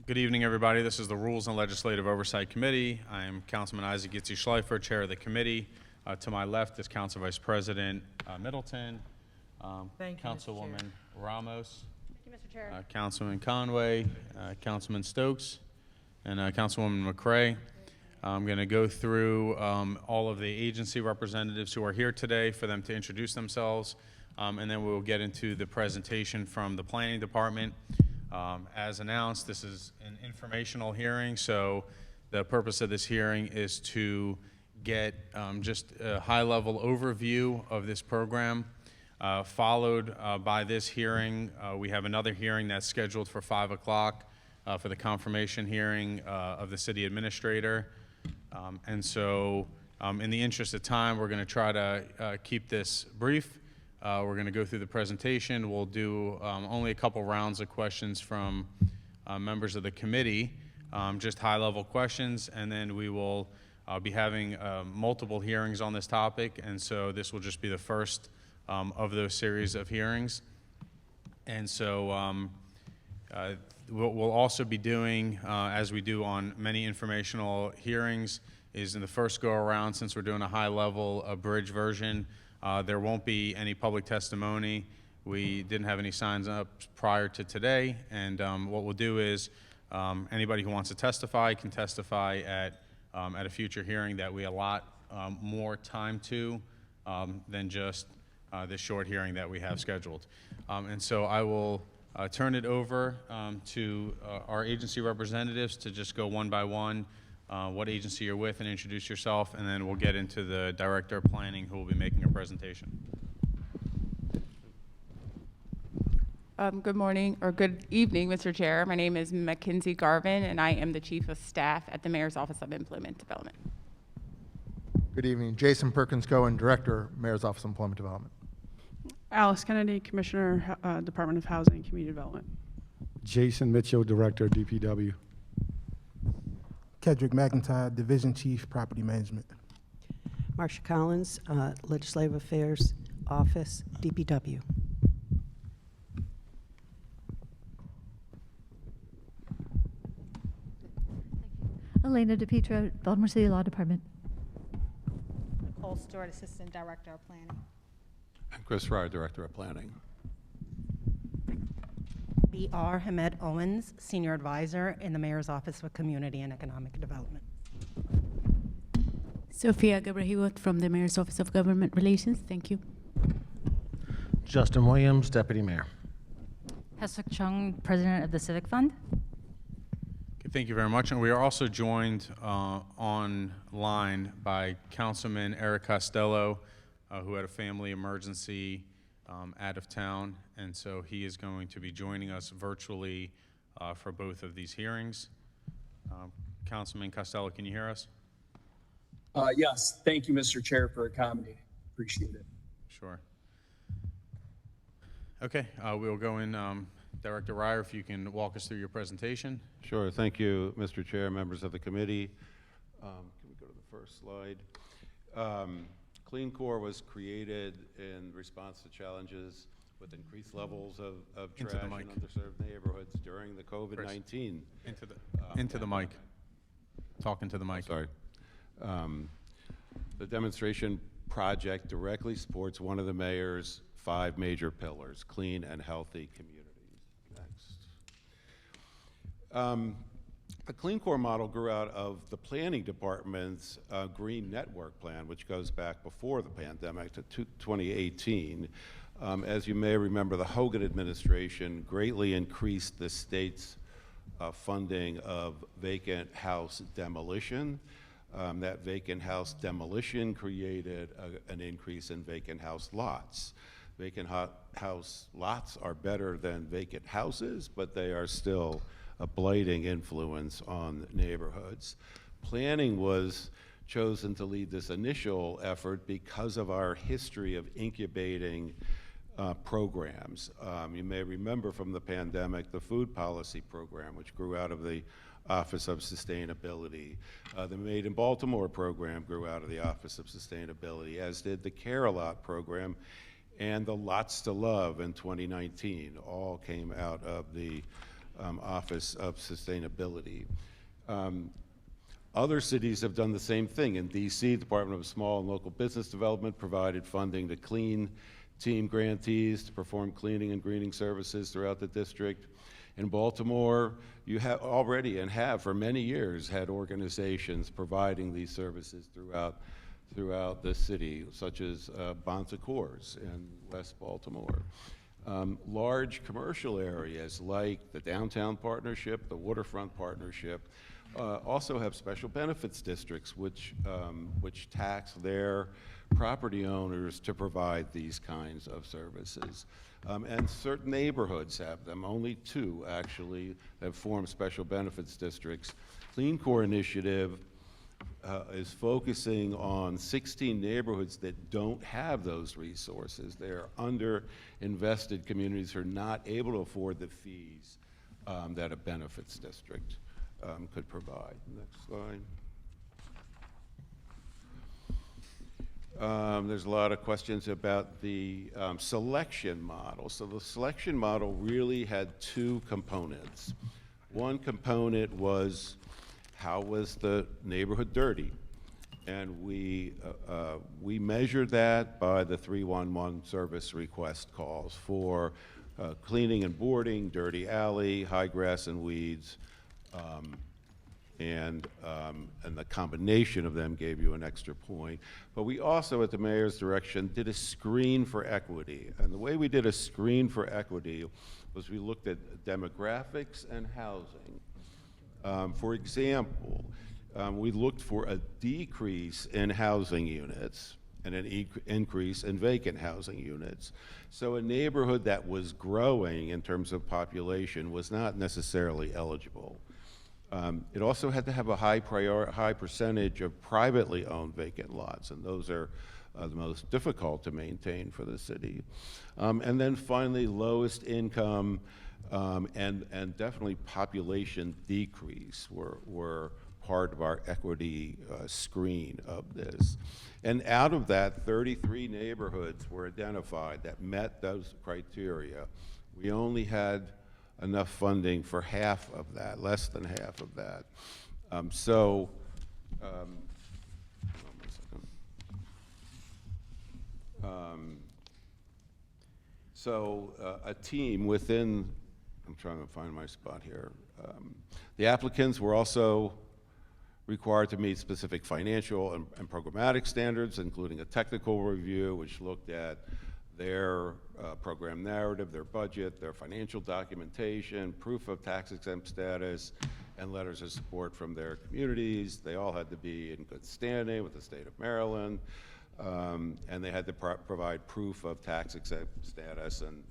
Good evening, everybody. This is the Rules and Legislative Oversight Committee. I am Councilman Isaac Gitzi Schleifer, chair of the committee. To my left is Council Vice President Middleton, Thank you, Mr. Councilwoman Chair. Ramos, Thank you, Mr. Chair. Councilman Conway, Councilman Stokes, and Councilwoman McCray. I'm going to go through all of the agency representatives who are here today for them to introduce themselves, and then we'll get into the presentation from the Planning Department. As announced, this is an informational hearing, so the purpose of this hearing is to get just a high-level overview of this program. Followed by this hearing, we have another hearing that's scheduled for 5 o'clock for the confirmation hearing of the city administrator. And so in the interest of time, we're going to try to keep this brief. We're going to go through the presentation. We'll do only a couple rounds of questions from members of the committee, just high-level questions, and then we will be having multiple hearings on this topic, and so this will just be the first of those series of hearings. And so we'll also be doing, as we do on many informational hearings, is in the first go-around, since we're doing a high-level abridged version, there won't be any public testimony. We didn't have any signs up prior to today, and what we'll do is anybody who wants to testify can testify at a future hearing that we allot more time to than just this short hearing that we have scheduled. And so I will turn it over to our agency representatives to just go one by one, what agency you're with, and introduce yourself, and then we'll get into the Director of Planning who will be making a presentation. Good morning, or good evening, Mr. Chair. My name is Mackenzie Garvin, and I am the Chief of Staff at the Mayor's Office of Employment Development. Good evening. Jason Perkins-Cohen, Director, Mayor's Office of Employment Development. Alice Kennedy, Commissioner, Department of Housing and Community Development. Jason Mitchell, Director, DPW. Kedrick McIntyre, Division Chief, Property Management. Marsha Collins, Legislative Affairs Office, DPW. Elena DePietro, Baltimore City Law Department. Nicole Stewart, Assistant Director of Planning. And Chris Rye, Director of Planning. B.R. Hamed Owens, Senior Advisor in the Mayor's Office of Community and Economic Development. Sophia Gabrahiwat from the Mayor's Office of Government Relations. Thank you. Justin Williams, Deputy Mayor. Hesuk Chung, President of the Civic Fund. Okay, thank you very much. And we are also joined online by Councilman Eric Costello, who had a family emergency out of town, and so he is going to be joining us virtually for both of these hearings. Councilman Costello, can you hear us? Yes, thank you, Mr. Chair, for accommodating. Appreciate it. Sure. Okay, we'll go in. Director Ryer, if you can walk us through your presentation. Sure, thank you, Mr. Chair, members of the committee. Can we go to the first slide? Clean Core was created in response to challenges with increased levels of trash in underserved neighborhoods during the COVID-19. Into the mic. Talking to the mic. Sorry. The demonstration project directly supports one of the mayor's 5 major pillars: clean and healthy communities. Next. The Clean Core model grew out of the Planning Department's Green Network Plan, which goes back before the pandemic to 2018. As you may remember, the Hogan administration greatly increased the state's funding of vacant house demolition. That vacant house demolition created an increase in vacant house lots. Vacant house lots are better than vacant houses, but they are still a blighting influence on neighborhoods. Planning was chosen to lead this initial effort because of our history of incubating programs. You may remember from the pandemic the food policy program, which grew out of the Office of Sustainability. The Made in Baltimore program grew out of the Office of Sustainability, as did the Care-A-Lot program and the Lots to Love in 2019. All came out of the Office of Sustainability. Other cities have done the same thing. In DC, Department of Small and Local Business Development provided funding to Clean Team grantees to perform cleaning and greening services throughout the district. In Baltimore, you have already and have for many years had organizations providing these services throughout the city, such as Bon Secours in West Baltimore. Large commercial areas like the Downtown Partnership, the Waterfront Partnership, also have special benefits districts which tax their property owners to provide these kinds of services. And certain neighborhoods have them. Only 2 actually have formed special benefits districts. Clean Core Initiative is focusing on 16 neighborhoods that don't have those resources. They're under-invested communities who are not able to afford the fees that a benefits district could provide. Next slide. There's a lot of questions about the selection model. So the selection model really had 2 components. One component was, how was the neighborhood dirty? And we measured that by the 311 service request calls for cleaning and boarding, dirty alley, high grass and weeds, and the combination of them gave you an extra point. But we also, at the mayor's direction, did a screen for equity. And the way we did a screen for equity was we looked at demographics and housing. For example, we looked for a decrease in housing units and an increase in vacant housing units. So a neighborhood that was growing in terms of population was not necessarily eligible. It also had to have a high percentage of privately owned vacant lots, and those are the most difficult to maintain for the city. And then finally, lowest income and definitely population decrease were part of our equity screen of this. And out of that, 33 neighborhoods were identified that met those criteria. We only had enough funding for half of that, less than half of that. So a team within, I'm trying to find my spot here. The applicants were also required to meet specific financial and programmatic standards, including a technical review, which looked at their program narrative, their budget, their financial documentation, proof of tax exempt status, and letters of support from their communities. They all had to be in good standing with the state of Maryland, and they had to provide proof of tax exempt status and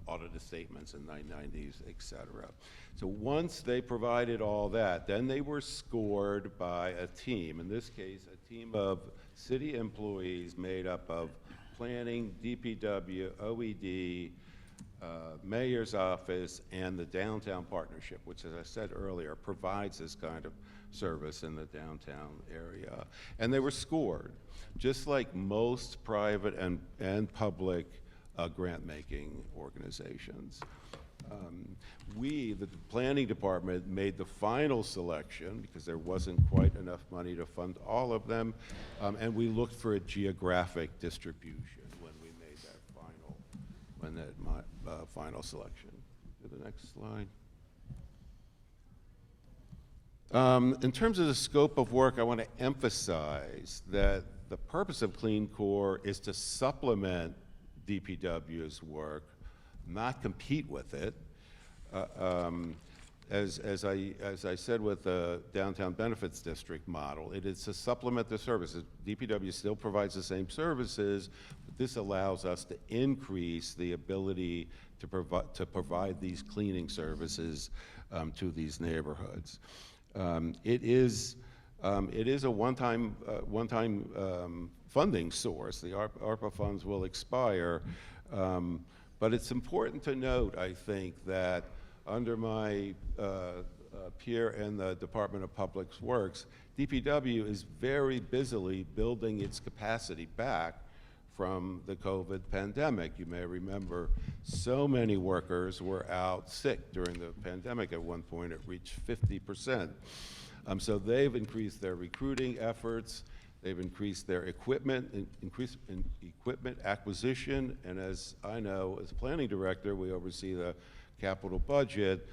audited statements in 990s, et cetera. So once they provided all that, then they were scored by a team, in this case, a team of city employees made up of planning, DPW, OED, mayor's office, and the downtown partnership, which, as I said earlier, provides this kind of service in the downtown area. And they were scored, just like most private and public grant-making organizations. We, the planning department, made the final selection because there wasn't quite enough money to fund all of them, and we looked for a geographic distribution when we made that final selection. To the next slide. In terms of the scope of work, I want to emphasize that the purpose of Clean Core is to supplement DPW's work, not compete with it. As I said with the downtown benefits district model, it is to supplement the services. DPW still provides the same services, but this allows us to increase the ability to provide these cleaning services to these neighborhoods. It is a one-time funding source. The ARPA funds will expire, but it's important to note, I think, that under my peer in the Department of Public Works, DPW is very busily building its capacity back from the COVID pandemic. You may remember so many workers were out sick during the pandemic. At one point, it reached 50%. So they've increased their recruiting efforts. They've increased their equipment, increased in equipment acquisition, and as I know, as planning director, we oversee the capital budget.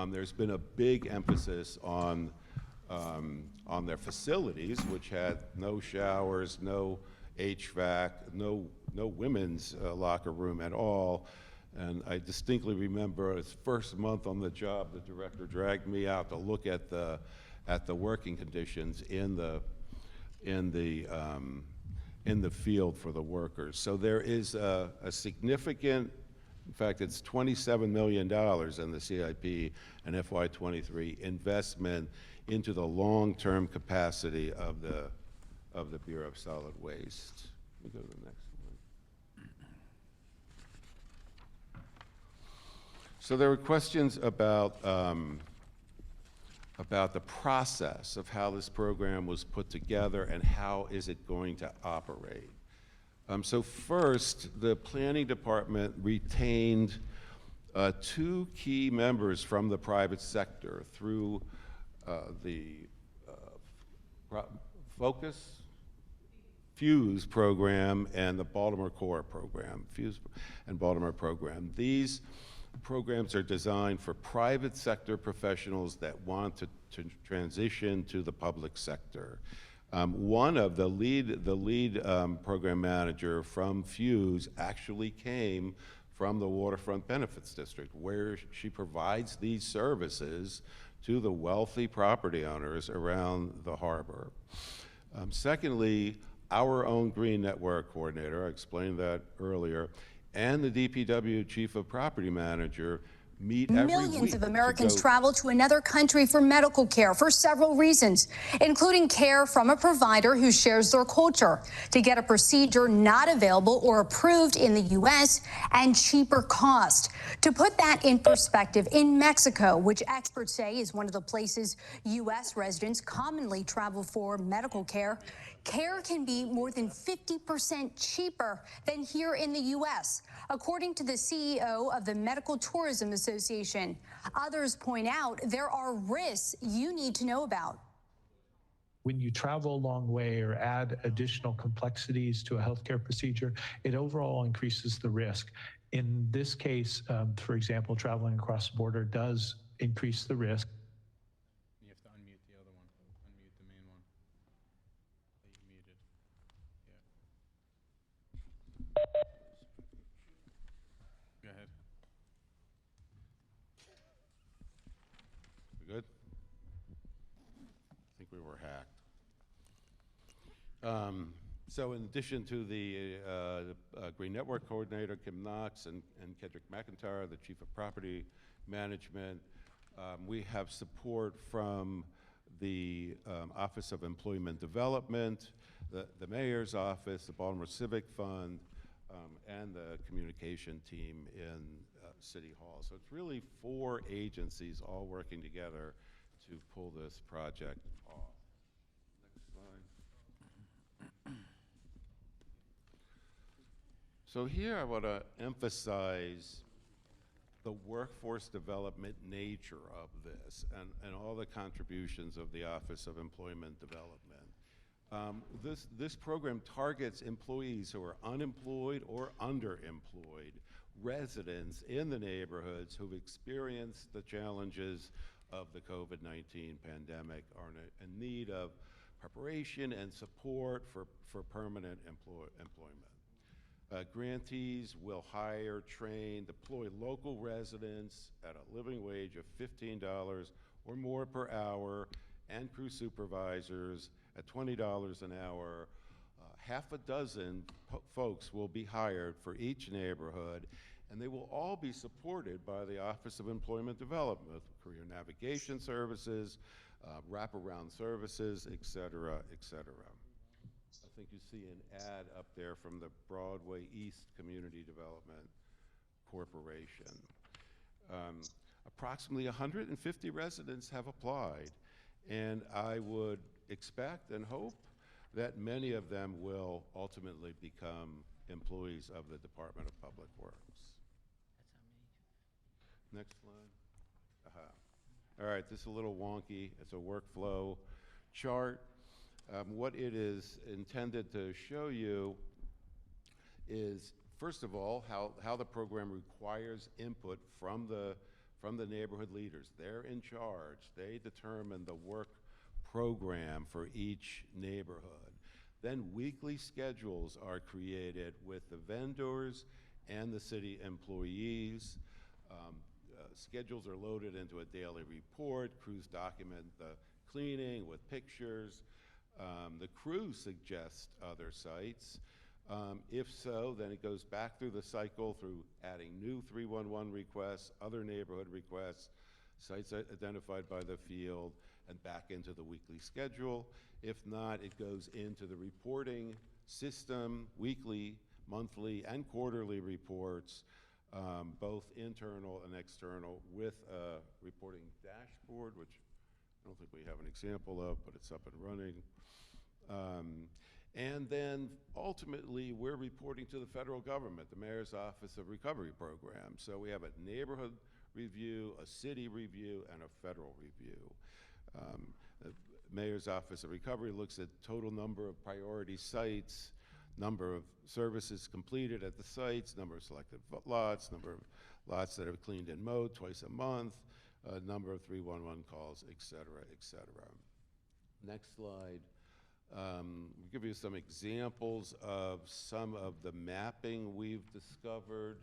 There's been a big emphasis on their facilities, which had no showers, no HVAC, no women's locker room at all. And I distinctly remember his first month on the job, the director dragged me out to look at the working conditions in the field for the workers. So there is a significant, in fact, it's $27 million in the CIP and FY23 investment into the long-term capacity of the Bureau of Solid Waste. Let me go to the next one. So there were questions about the process of how this program was put together and how is it going to operate. So first, the planning department retained 2 key members from the private sector through the FUSE program and the Baltimore Core program, FUSE and Baltimore program. These programs are designed for private sector professionals that want to transition to the public sector. One of the lead program manager from FUSE actually came from the Waterfront Benefits District, where she provides these services to the wealthy property owners around the harbor. Secondly, our own Green Network Coordinator, I explained that earlier, and the DPW Chief of Property Manager meet every week. Millions of Americans travel to another country for medical care for several reasons, including care from a provider who shares their culture, to get a procedure not available or approved in the U.S. and cheaper cost. To put that in perspective, in Mexico, which experts say is one of the places U.S. residents commonly travel for medical care, care can be more than 50% cheaper than here in the U.S., according to the CEO of the Medical Tourism Association. Others point out there are risks you need to know about. When you travel a long way or add additional complexities to a healthcare procedure, it overall increases the risk. In this case, for example, traveling across the border does increase the risk. You have to unmute the other one. Unmute the main one. That you muted. Yeah. Go ahead. We good? I think we were hacked. So in addition to the Green Network Coordinator, Kim Knox, and Kendrick McIntyre, the Chief of Property Management, we have support from the Office of Employment Development, the Mayor's Office, the Baltimore Civic Fund, and the communication team in City Hall. So it's really 4 agencies all working together to pull this project off. Next slide. So here I want to emphasize the workforce development nature of this and all the contributions of the Office of Employment Development. This program targets employees who are unemployed or underemployed, residents in the neighborhoods who've experienced the challenges of the COVID-19 pandemic, are in need of preparation and support for permanent employment. Grantees will hire, train, deploy local residents at a living wage of $15 or more per hour, and crew supervisors at $20 an hour. Half a dozen folks will be hired for each neighborhood, and they will all be supported by the Office of Employment Development with career navigation services, wraparound services, et cetera, et cetera. I think you see an ad up there from the Broadway East Community Development Corporation. Approximately 150 residents have applied, and I would expect and hope that many of them will ultimately become employees of the Department of Public Works. Next slide. All right, this is a little wonky. It's a workflow chart. What it is intended to show you is, first of all, how the program requires input from the neighborhood leaders. They're in charge. They determine the work program for each neighborhood. Then weekly schedules are created with the vendors and the city employees. Schedules are loaded into a daily report. Crews document the cleaning with pictures. The crew suggests other sites. If so, then it goes back through the cycle through adding new 311 requests, other neighborhood requests, sites identified by the field, and back into the weekly schedule. If not, it goes into the reporting system, weekly, monthly, and quarterly reports, both internal and external, with a reporting dashboard, which I don't think we have an example of, but it's up and running. And then ultimately, we're reporting to the federal government, the Mayor's Office of Recovery Program. So we have a neighborhood review, a city review, and a federal review. The Mayor's Office of Recovery looks at total number of priority sites, number of services completed at the sites, number of selected lots, number of lots that are cleaned and mowed twice a month, number of 311 calls, et cetera, et cetera. Next slide. We'll give you some examples of some of the mapping we've discovered.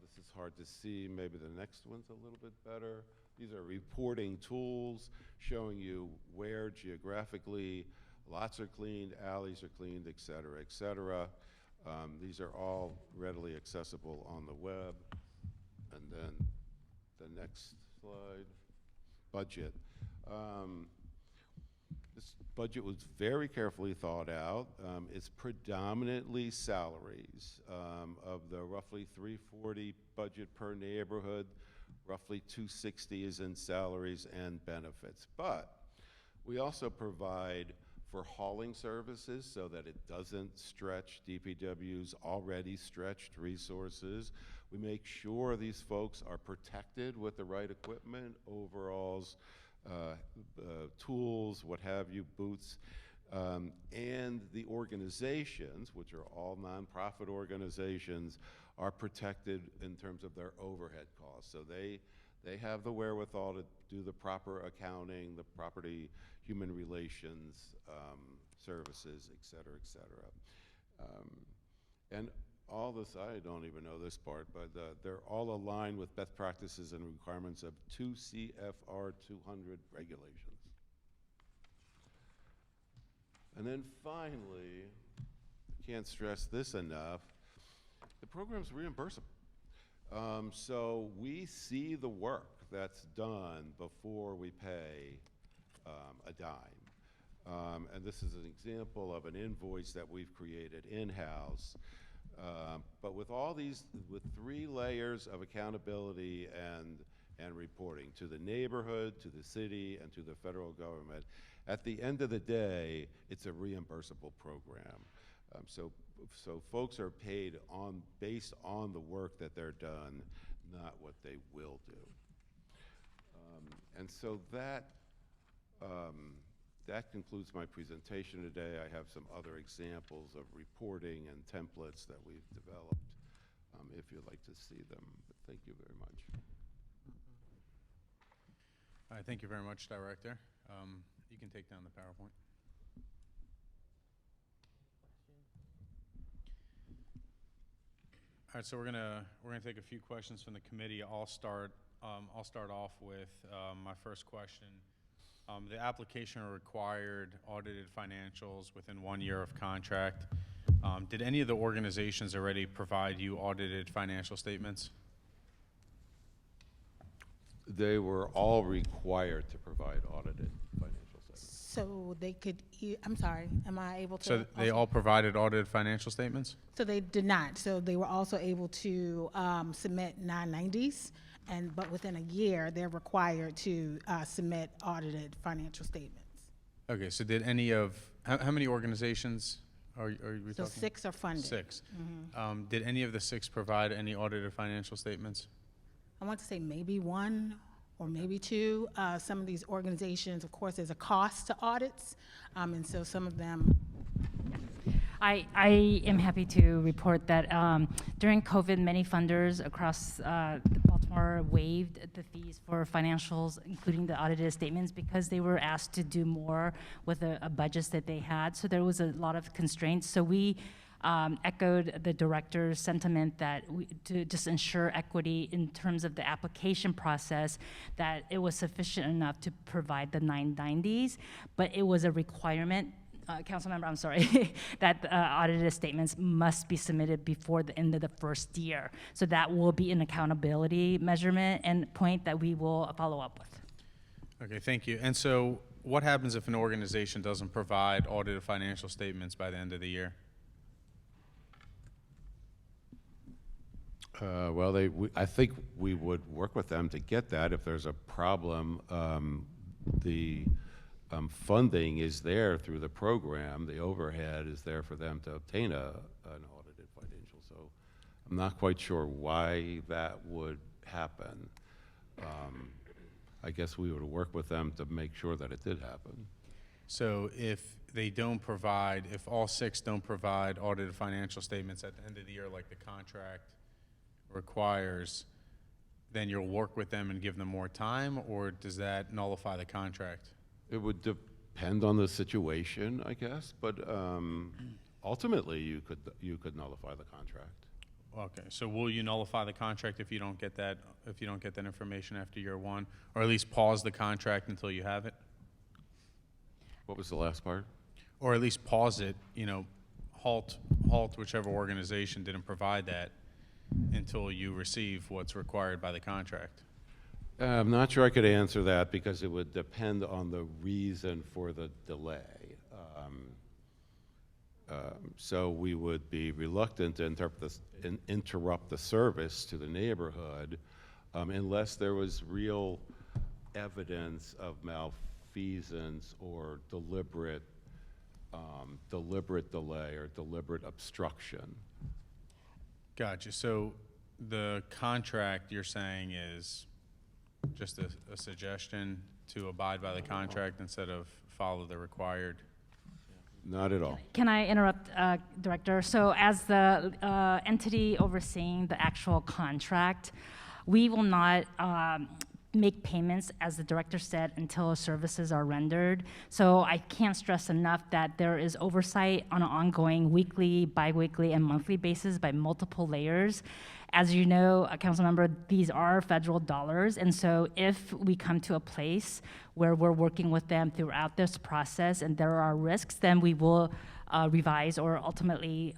This is hard to see. Maybe the next one's a little bit better. These are reporting tools showing you where geographically lots are cleaned, alleys are cleaned, et cetera, et cetera. These are all readily accessible on the web. And then the next slide, budget. This budget was very carefully thought out. It's predominantly salaries. Of the roughly $340 budget per neighborhood, roughly $260 is in salaries and benefits. But we also provide for hauling services so that it doesn't stretch DPW's already stretched resources. We make sure these folks are protected with the right equipment, overalls, tools, what have you, boots, and the organizations, which are all nonprofit organizations, are protected in terms of their overhead costs. So they have the wherewithal to do the proper accounting, the property, human relations, services, et cetera, et cetera. And all this, I don't even know this part, but they're all aligned with best practices and requirements of 2 CFR 200 regulations. And then finally, can't stress this enough, the program's reimbursable. So we see the work that's done before we pay a dime. And this is an example of an invoice that we've created in-house. But with all these, with 3 layers of accountability and reporting to the neighborhood, to the city, and to the federal government, at the end of the day, it's a reimbursable program. So folks are paid based on the work that they're done, not what they will do. And so that concludes my presentation today. I have some other examples of reporting and templates that we've developed, if you'd like to see them. But thank you very much. All right, thank you very much, Director. You can take down the PowerPoint. All right, so we're gonna take a few questions from the committee. I'll start off with my first question. The application required audited financials within 1 year of contract. Did any of the organizations already provide you audited financial statements? They were all required to provide audited financial statements. So they could, I'm sorry, am I able to? So they all provided audited financial statements? So they did not. So they were also able to submit 990s, but within a year, they're required to submit audited financial statements. Okay, so did any of, how many organizations Are we So talking? 6 are funded. 6. Mhm. Did any of the 6 provide any audited financial statements? I want to say maybe 1 or maybe 2. Some of these organizations, of course, there's a cost to audits, and so some of them. I am happy to report that during COVID, many funders across Baltimore waived the fees for financials, including the audited statements, because they were asked to do more with a budget that they had. So there was a lot of constraints. So we echoed the director's sentiment that to just ensure equity in terms of the application process, that it was sufficient enough to provide the 990s, but it was a requirement. Council member, I'm sorry, that audited statements must be submitted before the end of the first year. So that will be an accountability measurement and point that we will follow up with. Okay, thank you. And so what happens if an organization doesn't provide audited financial statements by the end of the year? Well, I think we would work with them to get that. If there's a problem, the funding is there through the program. The overhead is there for them to obtain an audited financial. So I'm not quite sure why that would happen. I guess we would work with them to make sure that it did happen. So if they don't provide, if all 6 don't provide audited financial statements at the end of the year like the contract requires, then you'll work with them and give them more time, or does that nullify the contract? It would depend on the situation, I guess, but ultimately you could nullify the contract. Okay, so will you nullify the contract if you don't get that information after year 1, or at least pause the contract until you have it? What was the last part? Or at least pause it, halt whichever organization didn't provide that until you receive what's required by the contract. I'm not sure I could answer that because it would depend on the reason for the delay. So we would be reluctant to interrupt the service to the neighborhood unless there was real evidence of malfeasance or deliberate delay or deliberate obstruction. Gotcha. So the contract you're saying is just a suggestion to abide by the contract instead of follow the required? Not at all. Can I interrupt, Director? So as the entity overseeing the actual contract, we will not make payments, as the director said, until services are rendered. So I can't stress enough that there is oversight on an ongoing weekly, biweekly, and monthly basis by multiple layers. As you know, council member, these are federal dollars, and so if we come to a place where we're working with them throughout this process and there are risks, then we will revise or ultimately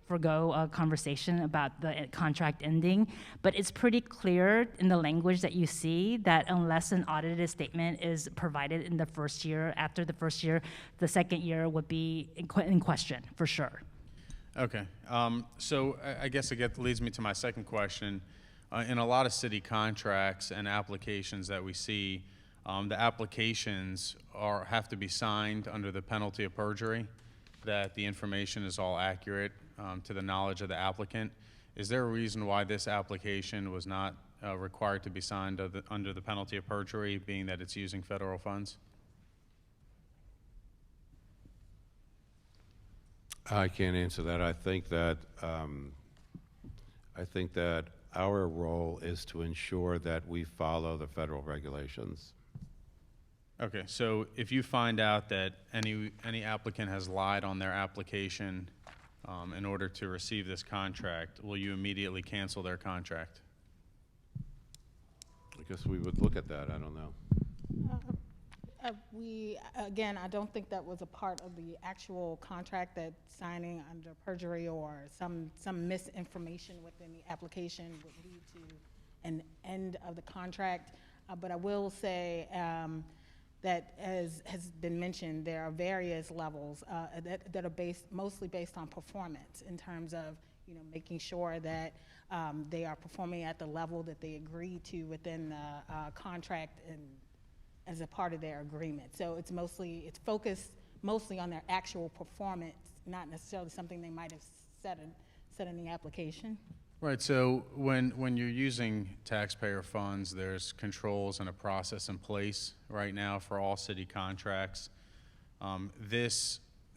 forgo a conversation about the contract ending. But it's pretty clear in the language that you see that unless an audited statement is provided in the first year, after the first year, the second year would be in question, for sure. Okay, so I guess it leads me to my second question. In a lot of city contracts and applications that we see, the applications have to be signed under the penalty of perjury, that the information is all accurate to the knowledge of the applicant. Is there a reason why this application was not required to be signed under the penalty of perjury, being that it's using federal funds? I can't answer that. I think that our role is to ensure that we follow the federal regulations. Okay, so if you find out that any applicant has lied on their application in order to receive this contract, will you immediately cancel their contract? I guess we would look at that. I don't know. Again, I don't think that was a part of the actual contract, that signing under perjury or some misinformation within the application would lead to an end of the contract. But I will say that, as has been mentioned, there are various levels that are mostly based on performance, in terms of making sure that they are performing at the level that they agreed to within the contract and as a part of their agreement. So it's focused mostly on their actual performance not necessarily something they might have said in the application. Right, so when you're using taxpayer funds, there's controls and a process in place right now for all city contracts.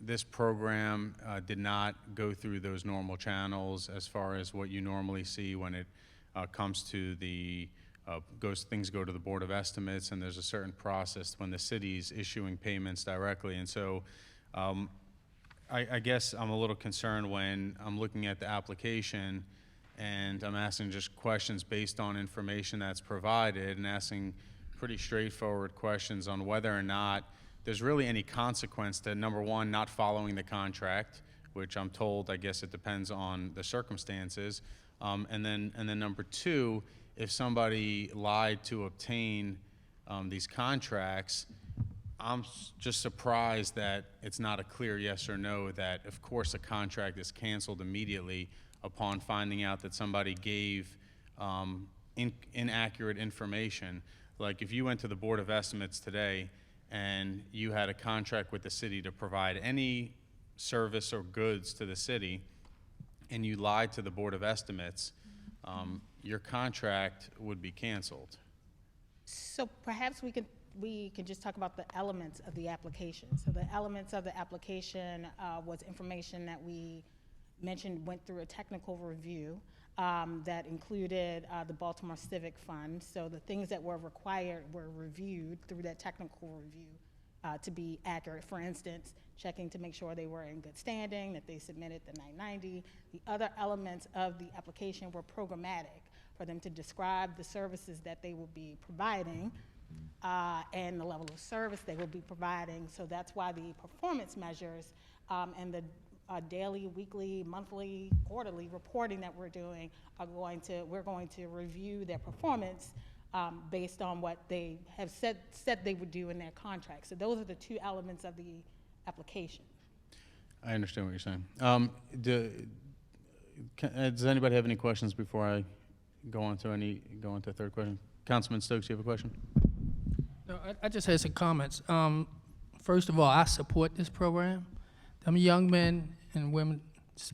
This program did not go through those normal channels as far as what you normally see when it comes to the, things go to the Board of Estimates, and there's a certain process when the city's issuing payments directly. And so I guess I'm a little concerned when I'm looking at the application and I'm asking just questions based on information that's provided and asking pretty straightforward questions on whether or not there's really any consequence to, number one, not following the contract, which I'm told, I guess it depends on the circumstances, and then number two, if somebody lied to obtain these contracts, I'm just surprised that it's not a clear yes or no that, of course, a contract is canceled immediately upon finding out that somebody gave inaccurate information. Like if you went to the Board of Estimates today and you had a contract with the city to provide any service or goods to the city, and you lied to the Board of Estimates, your contract would be canceled. So perhaps we can just talk about the elements of the application. So the elements of the application was information that we mentioned went through a technical review that included the Baltimore Civic Fund. So the things that were required were reviewed through that technical review to be accurate. For instance, checking to make sure they were in good standing, that they submitted the 990. The other elements of the application were programmatic for them to describe the services that they will be providing and the level of service they will be providing. So that's why the performance measures and the daily, weekly, monthly, quarterly reporting that we're doing we're going to review their performance based on what they have said they would do in their contract. So those are the two elements of the application. I understand what you're saying. Does anybody have any questions before I go on to a third question? Councilman Stokes, you have a question? No, I just had some comments. First of all, I support this program. Them young men and women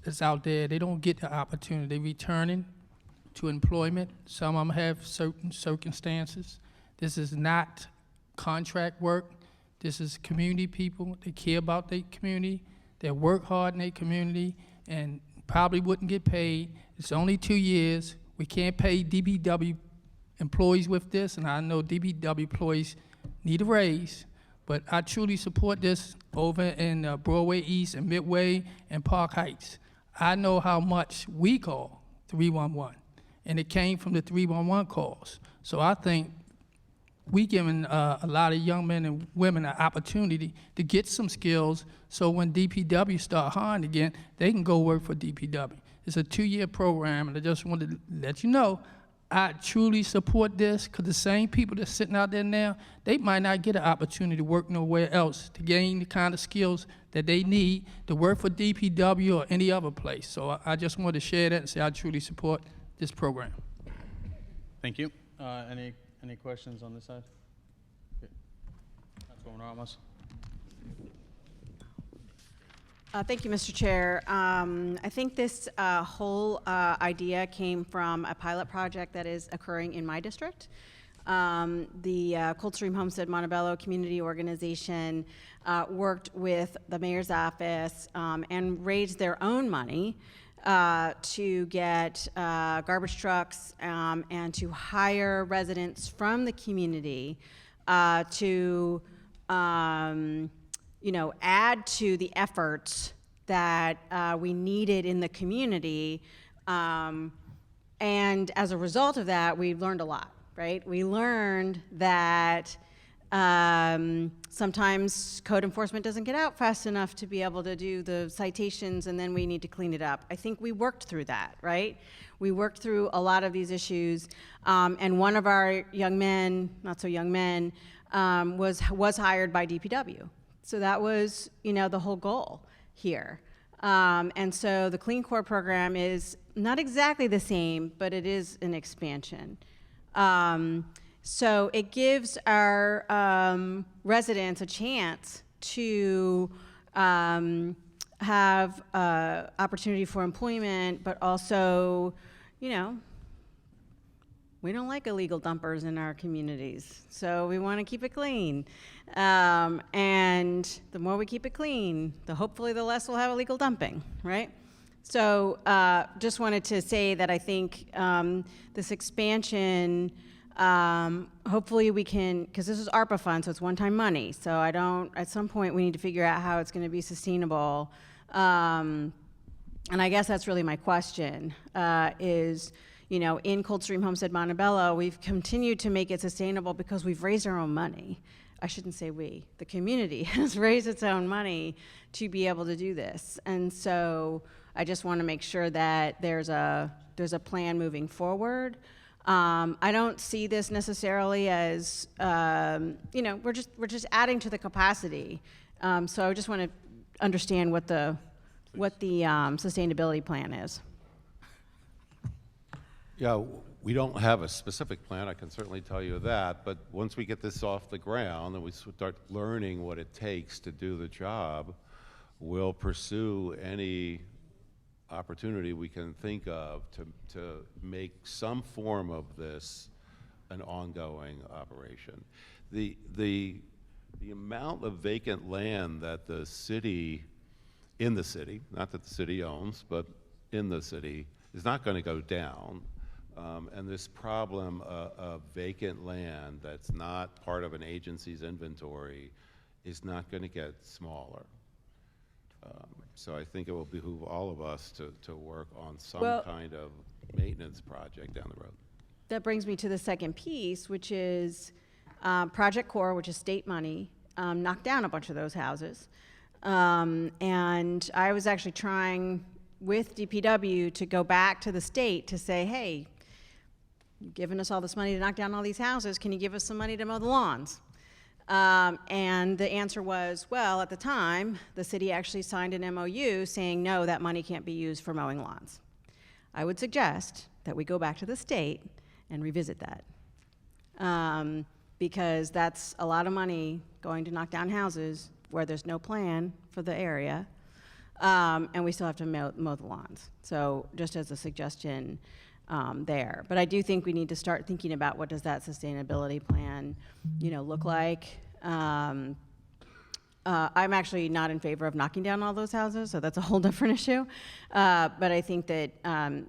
that's out there, they don't get the opportunity. They returning to employment. Some of them have certain circumstances. This is not contract work. This is community people. They care about their community. They work hard in their community and probably wouldn't get paid. It's only 2 years. We can't pay DPW employees with this, and I know DPW employees need a raise. But I truly support this over in Broadway East and Midway and Park Heights. I know how much we call 311, and it came from the 311 calls. So I think we giving a lot of young men and women an opportunity to get some skills so when DPW start hiring again, they can go work for DPW. It's a 2-year program, and I just wanted to let you know I truly support this because the same people that's sitting out there now, they might not get an opportunity to work nowhere else to gain the kind of skills that they need to work for DPW or any other place. So I just wanted to share that and say I truly support this program. Thank you. Any questions on this side? Councilwoman Ramos. Thank you, Mr. Chair. I think this whole idea came from a pilot project that is occurring in my district. The Coldstream Homestead Montebello Community Organization worked with the mayor's office and raised their own money to get garbage trucks and to hire residents from the community to add to the efforts that we needed in the community. And as a result of that, we learned a lot, right? We learned that sometimes code enforcement doesn't get out fast enough to be able to do the citations, and then we need to clean it up. I think we worked through that, right? We worked through a lot of these issues, and one of our young men, not so young men, was hired by DPW. So that was, the whole goal here. And so the Clean Core program is not exactly the same, but it is an expansion. So it gives our residents a chance to have opportunity for employment, but also, you know, we don't like illegal dumpers in our communities, so we want to keep it clean. And the more we keep it clean, hopefully the less we'll have illegal dumping, right? So just wanted to say that I think this expansion, hopefully we can, because this is ARPA funds, so it's one-time money. So at some point we need to figure out how it's going to be sustainable. And I guess that's really my question, is, you know, in Coldstream Homestead Montebello, we've continued to make it sustainable because we've raised our own money. I shouldn't say we, the community has raised its own money to be able to do this. And so I just want to make sure that there's a plan moving forward. I don't see this necessarily as, you know, we're just adding to the capacity. So I just want to understand what the sustainability plan is. Yeah, we don't have a specific plan, I can certainly tell you that, but once we get this off the ground and we start learning what it takes to do the job, we'll pursue any opportunity we can think of to make some form of this an ongoing operation. The amount of vacant land that the city, in the city, not that the city owns, but in the city, is not going to go down. And this problem of vacant land that's not part of an agency's inventory is not going to get smaller. So I think it will behoove all of us to work on some kind of maintenance project down the road. That brings me to the second piece, which is Project Core, which is state money, knocked down a bunch of those houses. And I was actually trying with DPW to go back to the state to say, hey, you've given us all this money to knock down all these houses, can you give us some money to mow the lawns? And the answer was, well, at the time, the city actually signed an MOU saying, no, that money can't be used for mowing lawns. I would suggest that we go back to the state and revisit that. Because that's a lot of money going to knock down houses where there's no plan for the area, and we still have to mow the lawns. So just as a suggestion there. But I do think we need to start thinking about what does that sustainability plan, you know, look like. I'm actually not in favor of knocking down all those houses, so that's a whole different issue. But I think that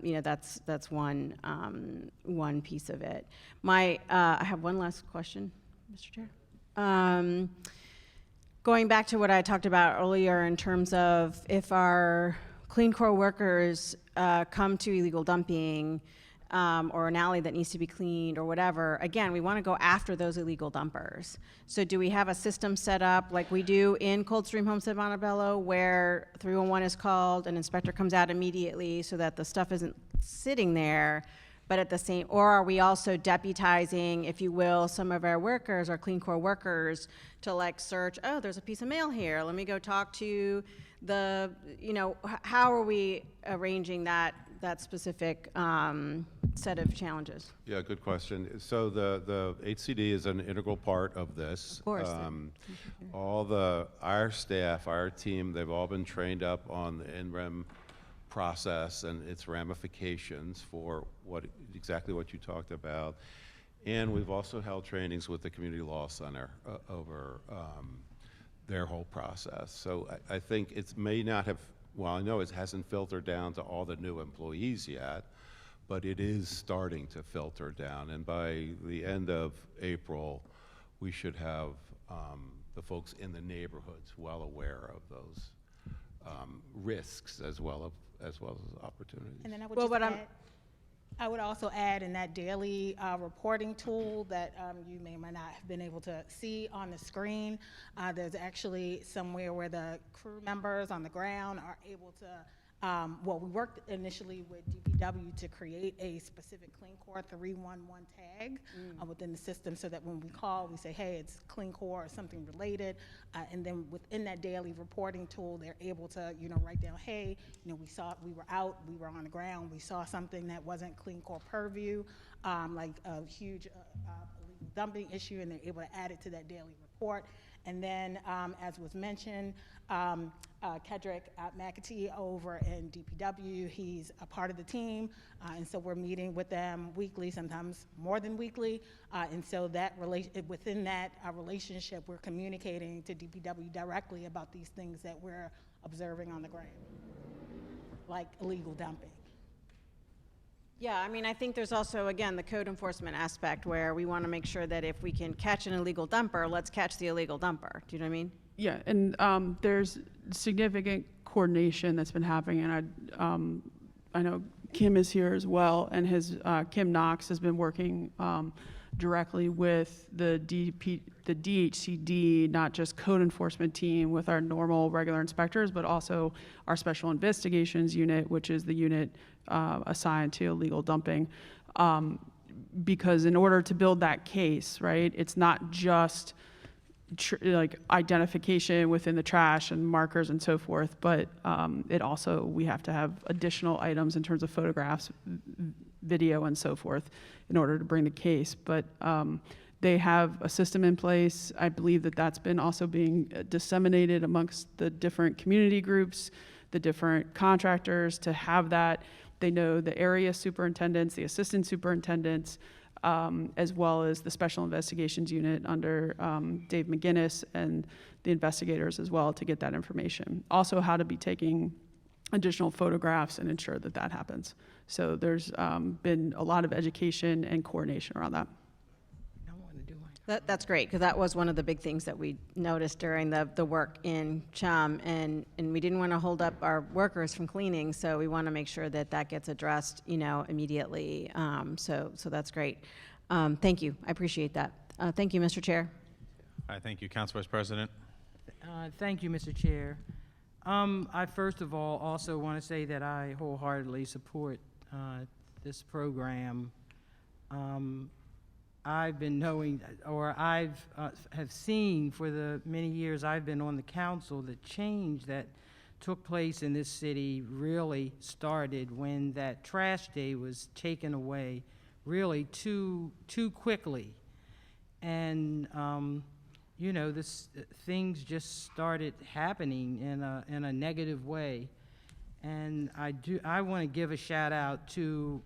you know, that's one piece of it. I have one last question, Mr. Chair. Going back to what I talked about earlier in terms of if our Clean Core workers come to illegal dumping or an alley that needs to be cleaned or whatever, again, we want to go after those illegal dumpers. So do we have a system set up like we do in Coldstream Homestead Montebello where 311 is called, an inspector comes out immediately so that the stuff isn't sitting there, but at the same, or are we also deputizing, if you will, some of our workers, our Clean Core workers, to like search, oh, there's a piece of mail here, let me go talk to the, you know, how are we arranging that specific set of challenges? Yeah, good question. So the HCD is an integral part of this. Of course. Our staff, our team, they've all been trained up on the NREM process and its ramifications for exactly what you talked about. And we've also held trainings with the Community Law Center over their whole process. So I think it may not have, well, I know it hasn't filtered down to all the new employees yet, but it is starting to filter down. And by the end of April, we should have the folks in the neighborhoods well aware of those risks as well as opportunities. And then I would also add in that daily reporting tool that you may or may not have been able to see on the screen, there's actually somewhere where the crew members on the ground are able to, well, we worked initially with DPW to create a specific Clean Core 311 tag within the system so that when we call, we say, hey, it's Clean Core or something related. And then within that daily reporting tool, they're able to, you know, write down, hey, you know, we were out, we were on the ground, we saw something that wasn't Clean Core purview, like a huge illegal dumping issue, and they're able to add it to that daily report. And then, as was mentioned, Kedrick McAtee over in DPW, he's a part of the team, and so we're meeting with them weekly, sometimes more than weekly, and so that within that relationship, we're communicating to DPW directly about these things that we're observing on the ground, like illegal dumping. Yeah, I mean, I think there's also, again, the code enforcement aspect where we want to make sure that if we can catch an illegal dumper, let's catch the illegal dumper. Do you know what I mean? Yeah, and there's significant coordination that's been happening, and I know Kim is here as well, and Kim Knox has been working directly with the DHCD, not just code enforcement team with our normal regular inspectors, but also our special investigations unit, which is the unit assigned to illegal dumping. Because in order to build that case, right, it's not just like identification within the trash and markers and so forth, but we have to have additional items in terms of photographs, video, and so forth in order to bring the case. But they have a system in place. I believe that that's been also being disseminated amongst the different community groups, the different contractors to have that. They know the area superintendents, the assistant superintendents, as well as the special investigations unit under Dave McGinnis and the investigators as well to get that information. Also how to be taking additional photographs and ensure that that happens. So there's been a lot of education and coordination around that. That's great, because that was one of the big things that we noticed during the work in Chum, and we didn't want to hold up our workers from cleaning, so we want to make sure that that gets addressed, immediately. So that's great. Thank you. I appreciate that. Thank you, Mr. Chair. All right, thank you. Council Vice President. Thank you, Mr. Chair. I first of all also want to say that I wholeheartedly support this program. I've been knowing, or have seen for the many years I've been on the council, the change that took place in this city really started when that trash day was taken away really too quickly. And, things just started happening in a negative way. And I want to give a shout out to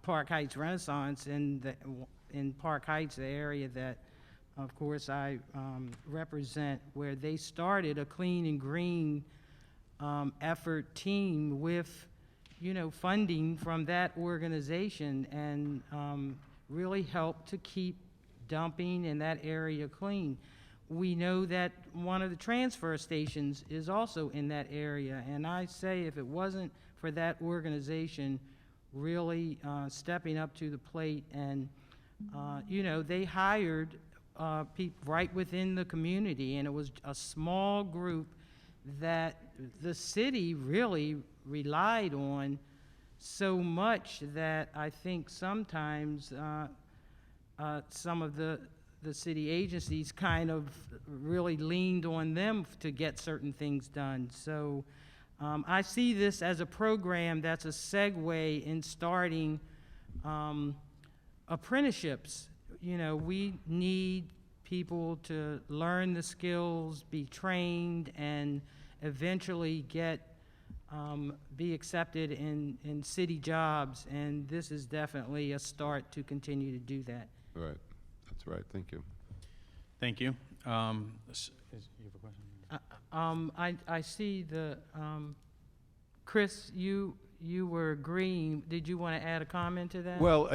Park Heights Renaissance in Park Heights, the area that, of course, I represent, where they started a clean and green effort team with, funding from that organization, and really helped to keep dumping in that area clean. We know that one of the transfer stations is also in that area, and I say if it wasn't for that organization really stepping up to the plate, and they hired people right within the community, and it was a small group that the city really relied on so much that I think sometimes some of the city agencies kind of really leaned on them to get certain things done. So I see this as a program that's a segue in starting apprenticeships. We need people to learn the skills, be trained, and eventually be accepted in city jobs. And this is definitely a start to continue to do that. Right. That's right. Thank you. Thank you. You have a question? I see the, Chris, you were agreeing. Did you want to add a comment to that? Well,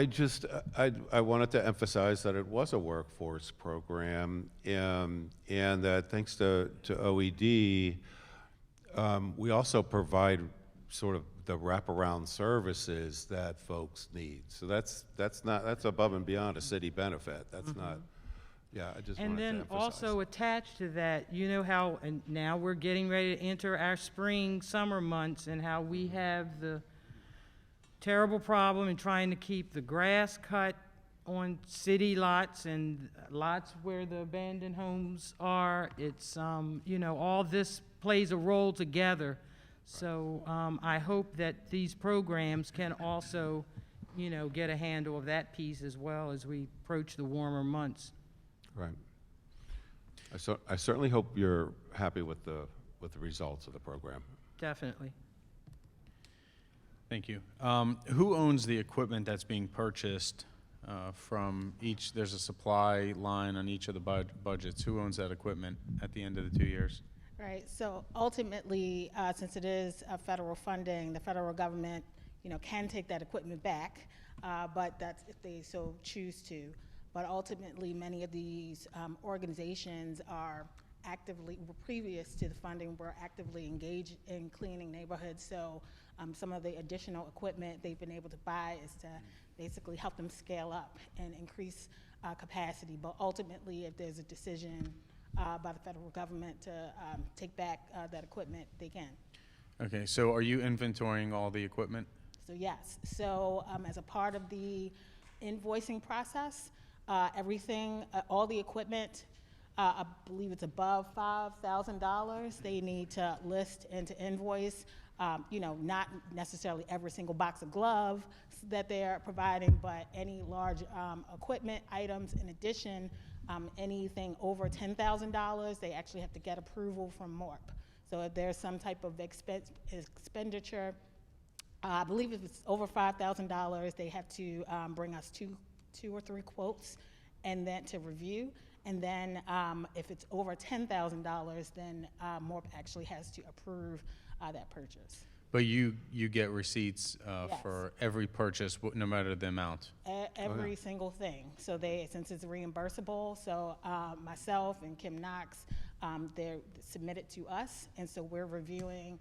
I wanted to emphasize that it was a workforce program, and that thanks to OED, we also provide sort of the wraparound services that folks need. So that's above and beyond a city benefit. That's not. Yeah, I just wanted to emphasize. And then also attached to that, how, and now we're getting ready to enter our summer months, and how we have the terrible problem in trying to keep the grass cut on city lots and lots where the abandoned homes are. It's, all this plays a role together. So I hope that these programs can also, get a handle of that piece as well as we approach the warmer months. Right. I certainly hope you're happy with the results of the program. Definitely. Thank you. Who owns the equipment that's being purchased from each? There's a supply line on each of the budgets. Who owns that equipment at the end of the 2 years? Right, so ultimately, since it is federal funding, the federal government, can take that equipment back, but that's if they so choose to. But ultimately, many of these organizations are actively, previous to the funding, were actively engaged in cleaning neighborhoods. So some of the additional equipment they've been able to buy is to basically help them scale up and increase capacity. But ultimately, if there's a decision by the federal government to take back that equipment, they can. Okay, so are you inventorying all the equipment? So yes, so as a part of the invoicing process, everything, all the equipment, I believe it's above $5,000, they need to list and to invoice, not necessarily every single box of gloves that they're providing, but any large equipment items. In addition, anything over $10,000, they actually have to get approval from MORP. So if there's some type of expenditure, I believe if it's over $5,000, they have to bring us two or three quotes and then to review. And then if it's over $10,000, then MORP actually has to approve that purchase. But you get receipts Yes. for every purchase, no matter the amount? Every single thing. So since it's reimbursable, so myself and Kim Knox, they're submitted to us, and so we're reviewing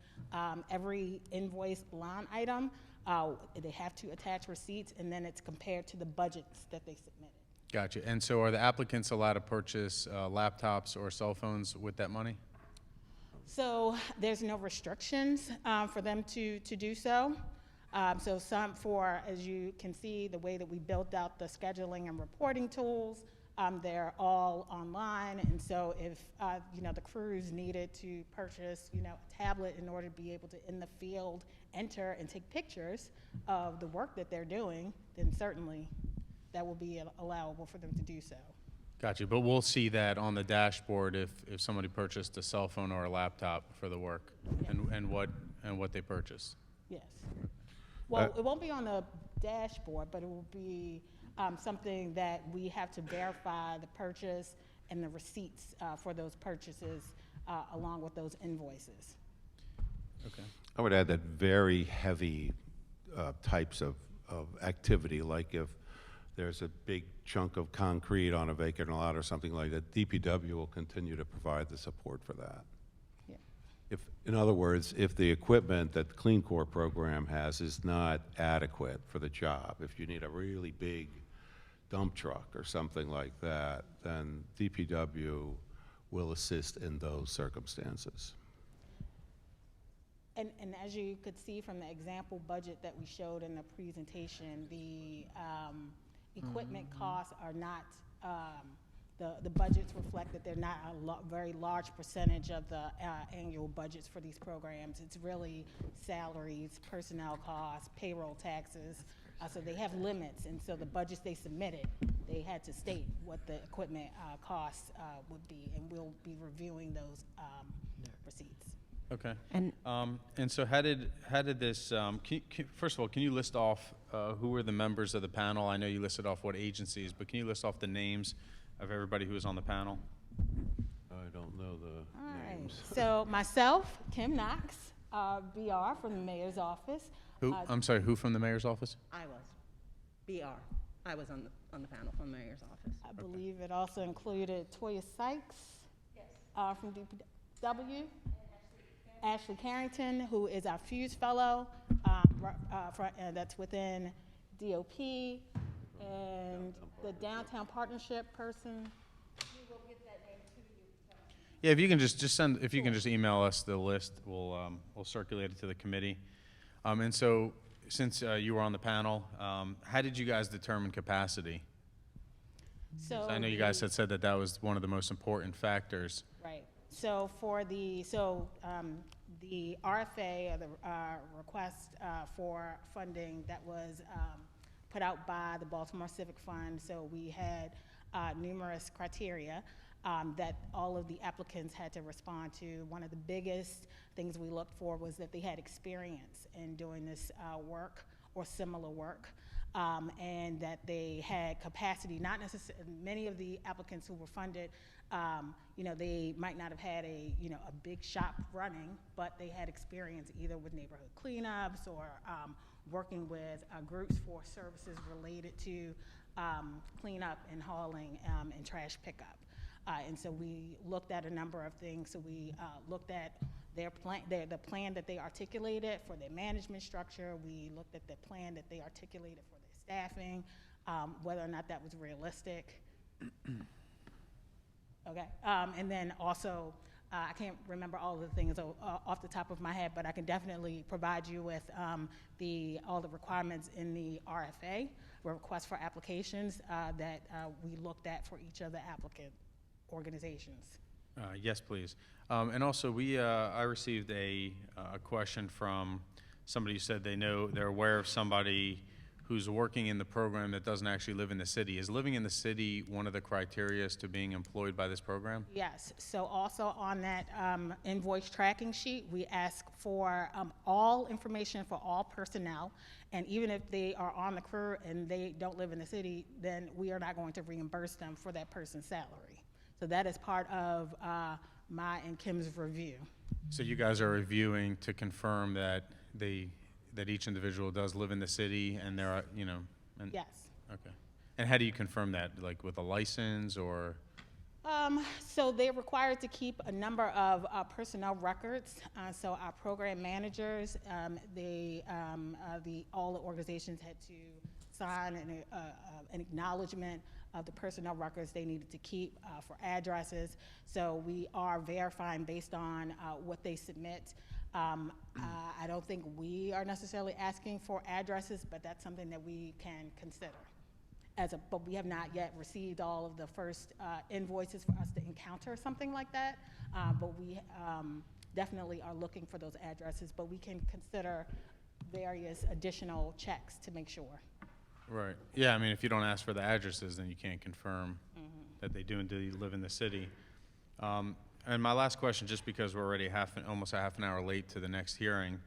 every invoice line item. They have to attach receipts, and then it's compared to the budgets that they submitted. Gotcha. And so are the applicants allowed to purchase laptops or cell phones with that money? So there's no restrictions for them to do so. So as you can see, the way that we built out the scheduling and reporting tools, they're all online. And so if, the crews needed to purchase, a tablet in order to be able to, in the field, enter and take pictures of the work that they're doing, then certainly that will be allowable for them to do so. Gotcha. But we'll see that on the dashboard if somebody purchased a cell phone or a laptop for the work, and what they purchased. Yes. Well, it won't be on the dashboard, but it will be something that we have to verify the purchase and the receipts for those purchases along with those invoices. Okay. I would add that very heavy types of activity, like if there's a big chunk of concrete on a vacant lot or something like that, DPW will continue to provide the support for that. Yeah. In other words, if the equipment that the Clean Core program has is not adequate for the job, if you need a really big dump truck or something like that, then DPW will assist in those circumstances. And as you could see from the example budget that we showed in the presentation, the equipment costs are not, the budgets reflect that they're not a very large percentage of the annual budgets for these programs. It's really salaries, personnel costs, payroll taxes. So they have limits, and so the budgets they submitted, they had to state what the equipment costs would be, and we'll be reviewing those receipts. Okay. And so how did this? First of all, can you list off who were the members of the panel? I know you listed off what agencies, but can you list off the names of everybody who was on the panel? I don't know the names. So myself, Kim Knox, BR from the mayor's office. Who? I'm sorry. Who from the mayor's office? I was. BR. I was on the panel from the mayor's office. I believe it also included Toya Sykes from DPW. Ashley Carrington, who is our Fuse Fellow, that's within DOP, and the Downtown Partnership person. We will get that name to you. Yeah, if you can just send, if you can just email us the list, we'll circulate it to the committee. And so, since you were on the panel, how did you guys determine capacity? So I know you guys had said that was one of the most important factors. Right. So for the RFA, or the request for funding that was put out by the Baltimore Civic Fund, so we had numerous criteria. that all of the applicants had to respond to. One of the biggest things we looked for was that they had experience in doing this work or similar work, and that they had capacity. Not necessarily, many of the applicants who were funded, they might not have had a big shop running, but they had experience either with neighborhood cleanups or working with groups for services related to cleanup and hauling and trash pickup. And so we looked at a number of things. So we looked at their plan, the plan that they articulated for their management structure. We looked at the plan that they articulated for their staffing, whether or not that was realistic. Okay, and then also, I can't remember all of the things off the top of my head, but I can definitely provide you with all the requirements in the RFA, request for applications, that we looked at for each of the applicant organizations. Yes, please. And also, I received a question from somebody who said they're aware of somebody who's working in the program that doesn't actually live in the city. Is living in the city one of the criteria to being employed by this program? Yes, so also on that invoice tracking sheet, we ask for all information for all personnel, and even if they are on the crew and they don't live in the city, then we are not going to reimburse them for that person's salary. So that is part of my and Kim's review. So you guys are reviewing to confirm that that each individual does live in the city, and there are, and Yes. Okay. And how do you confirm that, like with a license or? So they're required to keep a number of personnel records. So our program managers, all the organizations had to sign an acknowledgement of the personnel records they needed to keep for addresses. So we are verifying based on what they submit. I don't think we are necessarily asking for addresses, but that's something that we can consider. But we have not yet received all of the first invoices for us to encounter something like that. But we definitely are looking for those addresses, but we can consider various additional checks to make sure. Right. Yeah, I mean, if you don't ask for the addresses, then you can't confirm that they do indeed live in the city. And my last question, just because we're already almost a half an hour late to the next hearing,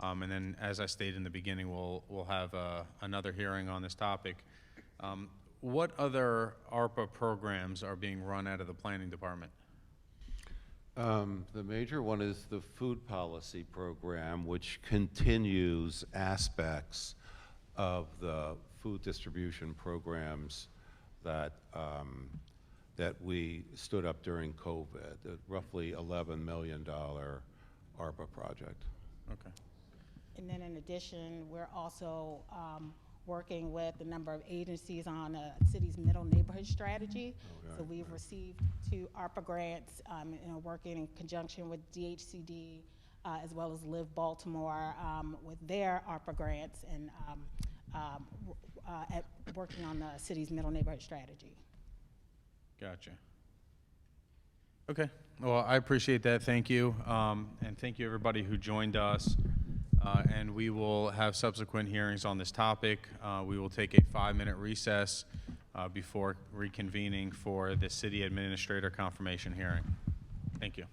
and then as I stated in the beginning, we'll have another hearing on this topic. What other ARPA programs are being run out of the planning department? The major one is the food policy program, which continues aspects of the food distribution programs that we stood up during COVID, a roughly $11 million ARPA project. Okay. And then in addition, we're also working with a number of agencies on a city's middle neighborhood strategy. So we've received 2 ARPA grants, working in conjunction with DHCD, as well as Live Baltimore with their ARPA grants, and working on the city's middle neighborhood strategy. Gotcha. Okay. Well, I appreciate that. Thank you. And thank you, everybody who joined us. And we will have subsequent hearings on this topic. We will take a 5-minute recess before reconvening for the city administrator confirmation hearing. Thank you.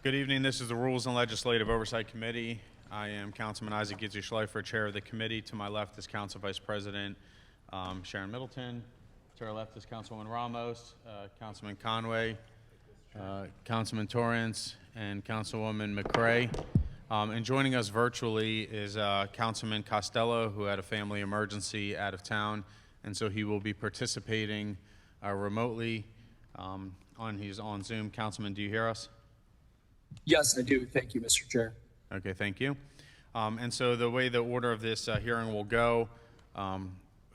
Good evening. This is the Rules and Legislative Oversight Committee. I am Councilman Isaac Gitzi-Schleifer, chair of the committee. To my left is Council Vice President Sharon Middleton. To our left is Councilwoman Ramos, Councilman Conway, Councilman Torrance, and Councilwoman McCray. And joining us virtually is Councilman Costello, who had a family emergency out of town, and so he will be participating remotely. He's on Zoom. Councilman, do you hear us? Yes, I do. Thank you, Mr. Chair. Okay, thank you. And so the way the order of this hearing will go,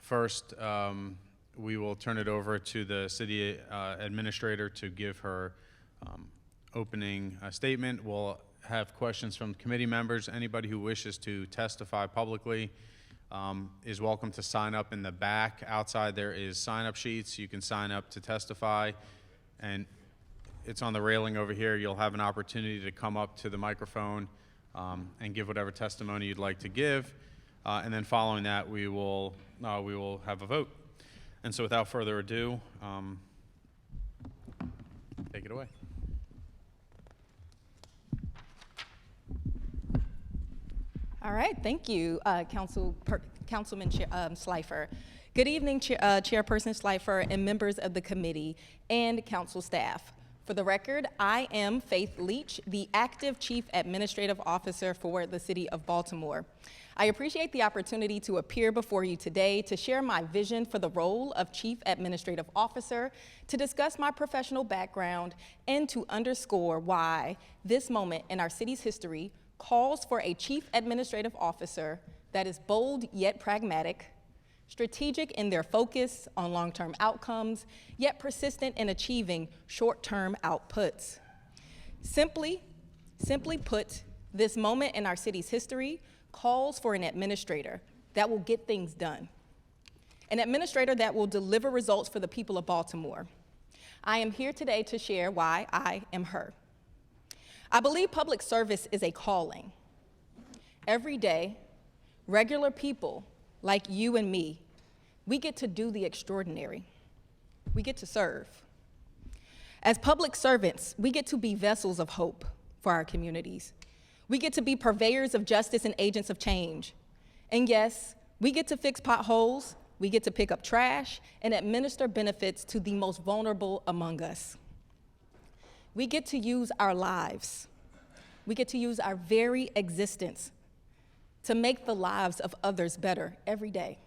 first, we will turn it over to the city administrator to give her opening statement. We'll have questions from committee members. Anybody who wishes to testify publicly is welcome to sign up in the back. Outside there is sign-up sheets. You can sign up to testify, and it's on the railing over here. You'll have an opportunity to come up to the microphone and give whatever testimony you'd like to give. And then following that, we will have a vote. And so without further ado, take it away. All right, thank you, Councilman Schleifer. Good evening, Chairperson Schleifer and members of the committee and council staff. For the record, I am Faith Leach, the active Chief Administrative Officer for the City of Baltimore. I appreciate the opportunity to appear before you today to share my vision for the role of Chief Administrative Officer, to discuss my professional background, and to underscore why this moment in our city's history calls for a Chief Administrative Officer that is bold yet pragmatic, strategic in their focus on long-term outcomes, yet persistent in achieving short-term outputs. Simply put, this moment in our city's history calls for an administrator that will get things done, an administrator that will deliver results for the people of Baltimore. I am here today to share why I am her. I believe public service is a calling. Every day, regular people like you and me, we get to do the extraordinary. We get to serve. As public servants, we get to be vessels of hope for our communities. We get to be purveyors of justice and agents of change. And yes, we get to fix potholes, we get to pick up trash, and administer benefits to the most vulnerable among us. We get to use our lives. We get to use our very existence to make the lives of others better every day.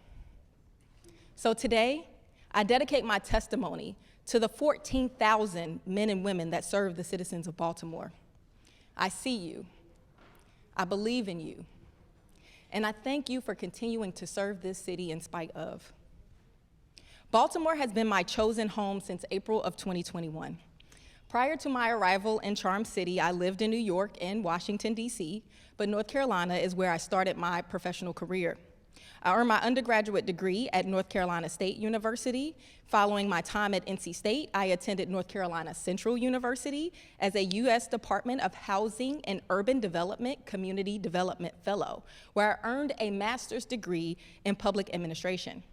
So today, I dedicate my testimony to the 14,000 men and women that serve the citizens of Baltimore. I see you. I believe in you. And I thank you for continuing to serve this city in spite of. Baltimore has been my chosen home since April of 2021. Prior to my arrival in Charm City, I lived in New York and Washington, D.C., but North Carolina is where I started my professional career. I earned my undergraduate degree at North Carolina State University. Following my time at NC State, I attended North Carolina Central University as a U.S. Department of Housing and Urban Development Community Development Fellow, where I earned a master's degree in public administration.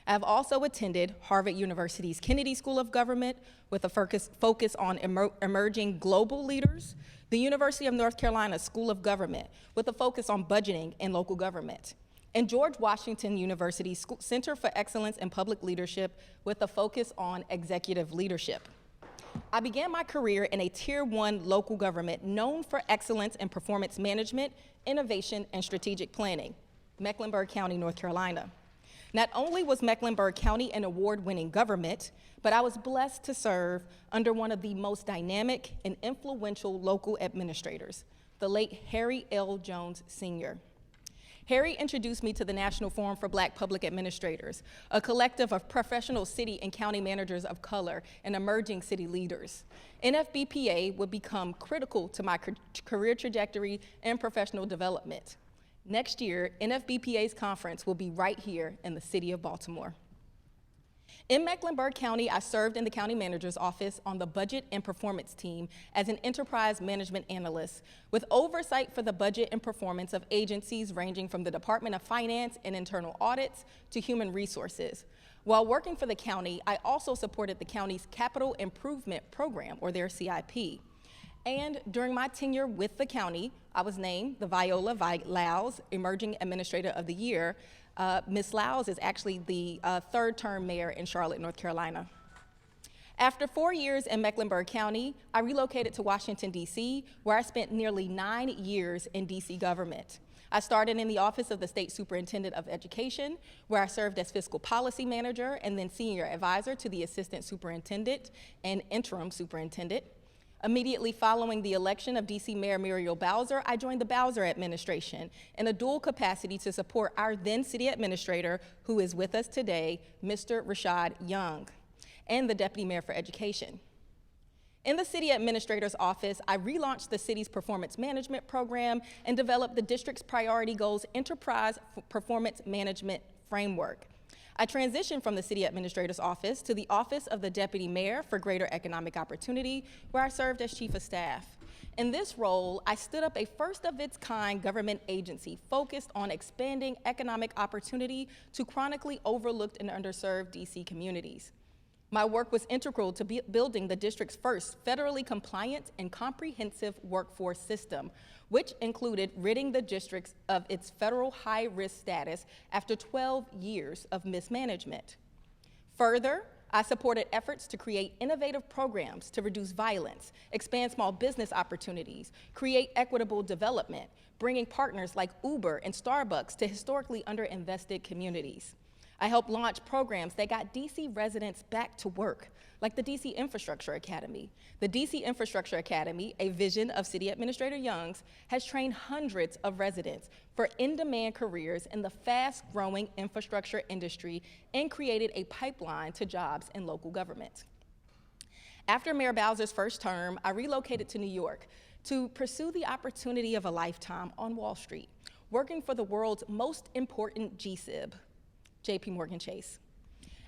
I have also attended Harvard University's Kennedy School of Government with a focus on emerging global leaders, the University of North Carolina School of Government with a focus on budgeting and local government, and George Washington University's Center for Excellence in Public Leadership with a focus on executive leadership. I began my career in a Tier 1 local government known for excellence in performance management, innovation, and strategic planning, Mecklenburg County, North Carolina. Not only was Mecklenburg County an award-winning government, but I was blessed to serve under one of the most dynamic and influential local administrators, the late Harry L. Jones, Sr. Harry introduced me to the National Forum for Black Public Administrators, a collective of professional city and county managers of color and emerging city leaders. NFBPA would become critical to my career trajectory and professional development. Next year, NFBPA's conference will be right here in the city of Baltimore. In Mecklenburg County, I served in the county manager's office on the budget and performance team as an enterprise management analyst with oversight for the budget and performance of agencies ranging from the Department of Finance and internal audits to human resources. While working for the county, I also supported the county's Capital Improvement Program, or their CIP. And during my tenure with the county, I was named the Viola Lyles Emerging Administrator of the Year. Ms. Lyles is actually the third-term mayor in Charlotte, North Carolina. After 4 years in Mecklenburg County, I relocated to Washington, D.C., where I spent nearly 9 years in D.C. government. I started in the Office of the State Superintendent of Education, where I served as fiscal policy manager and then senior advisor to the assistant superintendent and interim superintendent. Immediately following the election of DC Mayor Muriel Bowser, I joined the Bowser administration in a dual capacity to support our then city administrator, who is with us today, Mr. Rashad Young, and the Deputy Mayor for Education. In the city administrator's office, I relaunched the city's performance management program and developed the district's priority goals enterprise performance management framework. I transitioned from the city administrator's office to the office of the deputy mayor for greater economic opportunity, where I served as chief of staff. In this role, I stood up a first-of-its-kind government agency focused on expanding economic opportunity to chronically overlooked and underserved DC communities. My work was integral to building the district's first federally compliant and comprehensive workforce system, which included ridding the district of its federal high-risk status after 12 years of mismanagement. Further, I supported efforts to create innovative programs to reduce violence, expand small business opportunities, create equitable development, bringing partners like Uber and Starbucks to historically underinvested communities. I helped launch programs that got DC residents back to work, like the DC Infrastructure Academy. The DC Infrastructure Academy, a vision of City Administrator Young's, has trained hundreds of residents for in-demand careers in the fast-growing infrastructure industry and created a pipeline to jobs in local government. After Mayor Bowser's first term, I relocated to New York to pursue the opportunity of a lifetime on Wall Street, working for the world's most important GSIB, JP Morgan Chase.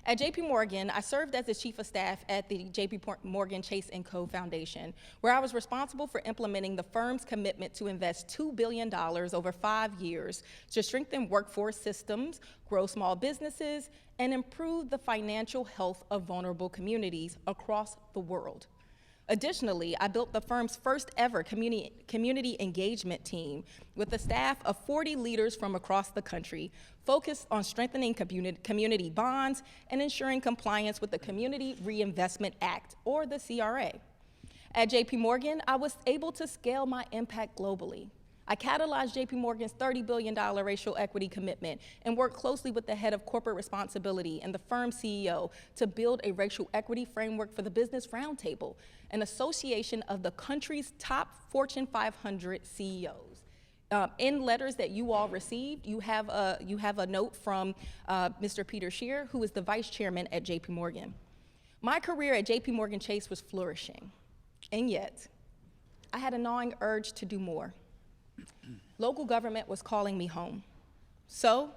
At JP Morgan, I served as the chief of staff at the JP Morgan Chase & Co. Foundation, where I was responsible for implementing the firm's commitment to invest $2 billion over 5 years to strengthen workforce systems, grow small businesses, and improve the financial health of vulnerable communities across the world. Additionally, I built the firm's first ever community engagement team with a staff of 40 leaders from across the country, focused on strengthening community bonds and ensuring compliance with the Community Reinvestment Act, or the CRA. At JP Morgan, I was able to scale my impact globally. I catalyzed JP Morgan's $30 billion racial equity commitment and worked closely with the head of corporate responsibility and the firm's CEO to build a racial equity framework for the Business Roundtable, an association of the country's top Fortune 500 CEOs. In letters that you all received, you have a note from Mr. Peter Scheer, who is the vice chairman at JP Morgan. My career at JP Morgan Chase was flourishing, and yet I had a gnawing urge to do more. Local government was calling me home. So,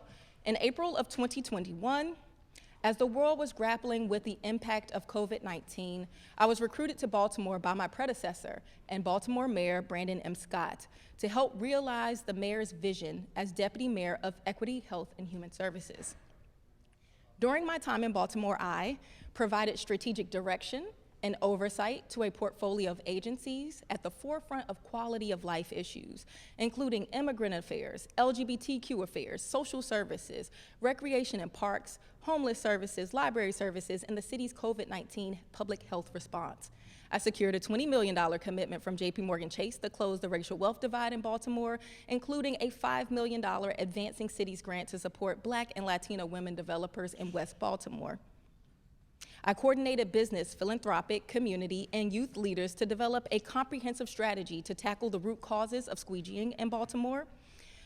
in April of 2021, as the world was grappling with the impact of COVID-19, I was recruited to Baltimore by my predecessor and Baltimore Mayor Brandon M. Scott to help realize the mayor's vision as Deputy Mayor of Equity, Health, and Human Services. During my time in Baltimore, I provided strategic direction and oversight to a portfolio of agencies at the forefront of quality of life issues, including immigrant affairs, LGBTQ affairs, social services, recreation and parks, homeless services, library services, and the city's COVID-19 public health response. I secured a $20 million commitment from JP Morgan Chase to close the racial wealth divide in Baltimore, including a $5 million Advancing Cities grant to support Black and Latino women developers in West Baltimore. I coordinated business, philanthropic, community, and youth leaders to develop a comprehensive strategy to tackle the root causes of squeegeeing in Baltimore.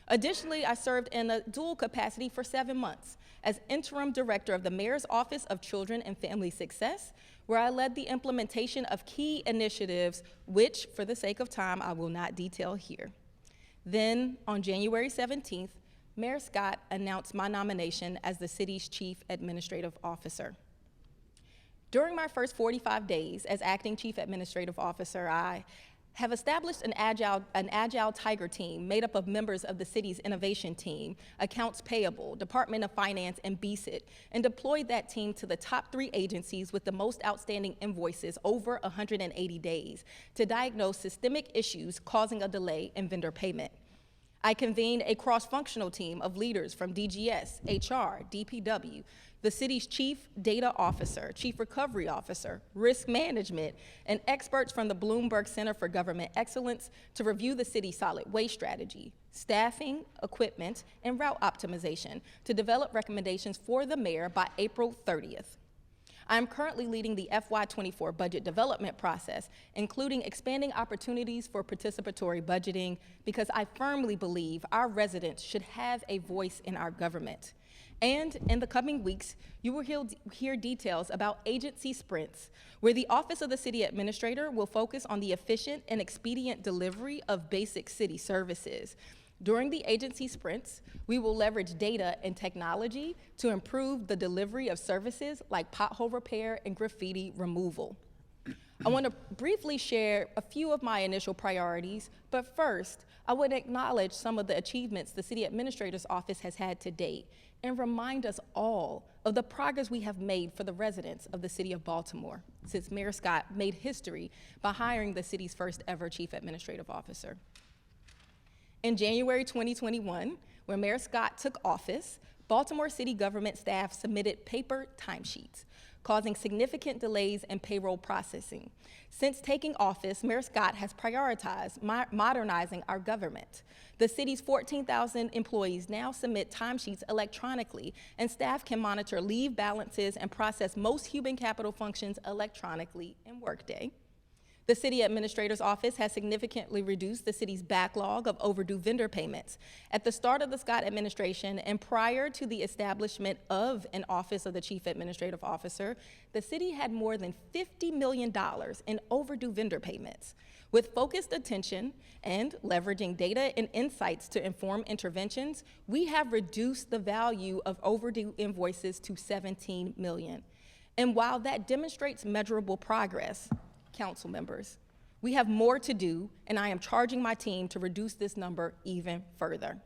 Additionally, I served in a dual capacity for 7 months as interim director of the Mayor's Office of Children and Family Success, where I led the implementation of key initiatives, which, for the sake of time, I will not detail here. Then, on January 17th, Mayor Scott announced my nomination as the city's chief administrative officer. During my first 45 days as acting chief administrative officer, I have established an agile tiger team made up of members of the city's innovation team, accounts payable, Department of Finance, and BSIT, and deployed that team to the top 3 agencies with the most outstanding invoices over 180 days to diagnose systemic issues causing a delay in vendor payment. I convened a cross-functional team of leaders from DGS, HR, DPW, the city's chief data officer, chief recovery officer, risk management, and experts from the Bloomberg Center for Government Excellence to review the city's solid waste strategy, staffing, equipment, and route optimization to develop recommendations for the mayor by April 30th. I am currently leading the FY24 budget development process, including expanding opportunities for participatory budgeting, because I firmly believe our residents should have a voice in our government. And in the coming weeks, you will hear details about agency sprints, where the Office of the City Administrator will focus on the efficient and expedient delivery of basic city services. During the agency sprints, we will leverage data and technology to improve the delivery of services like pothole repair and graffiti removal. I want to briefly share a few of my initial priorities, but first, I would acknowledge some of the achievements the City Administrator's Office has had to date and remind us all of the progress we have made for the residents of the City of Baltimore since Mayor Scott made history by hiring the city's first ever Chief Administrative Officer. In January 2021, when Mayor Scott took office, Baltimore city government staff submitted paper timesheets, causing significant delays in payroll processing. Since taking office, Mayor Scott has prioritized modernizing our government. The city's 14,000 employees now submit timesheets electronically, and staff can monitor leave balances and process most human capital functions electronically in Workday. The City Administrator's Office has significantly reduced the city's backlog of overdue vendor payments. At the start of the Scott administration and prior to the establishment of an Office of the Chief Administrative Officer, the city had more than $50 million in overdue vendor payments. With focused attention and leveraging data and insights to inform interventions, we have reduced the value of overdue invoices to $17 million. And while that demonstrates measurable progress, council members, we have more to do, and I am charging my team to reduce this number even further.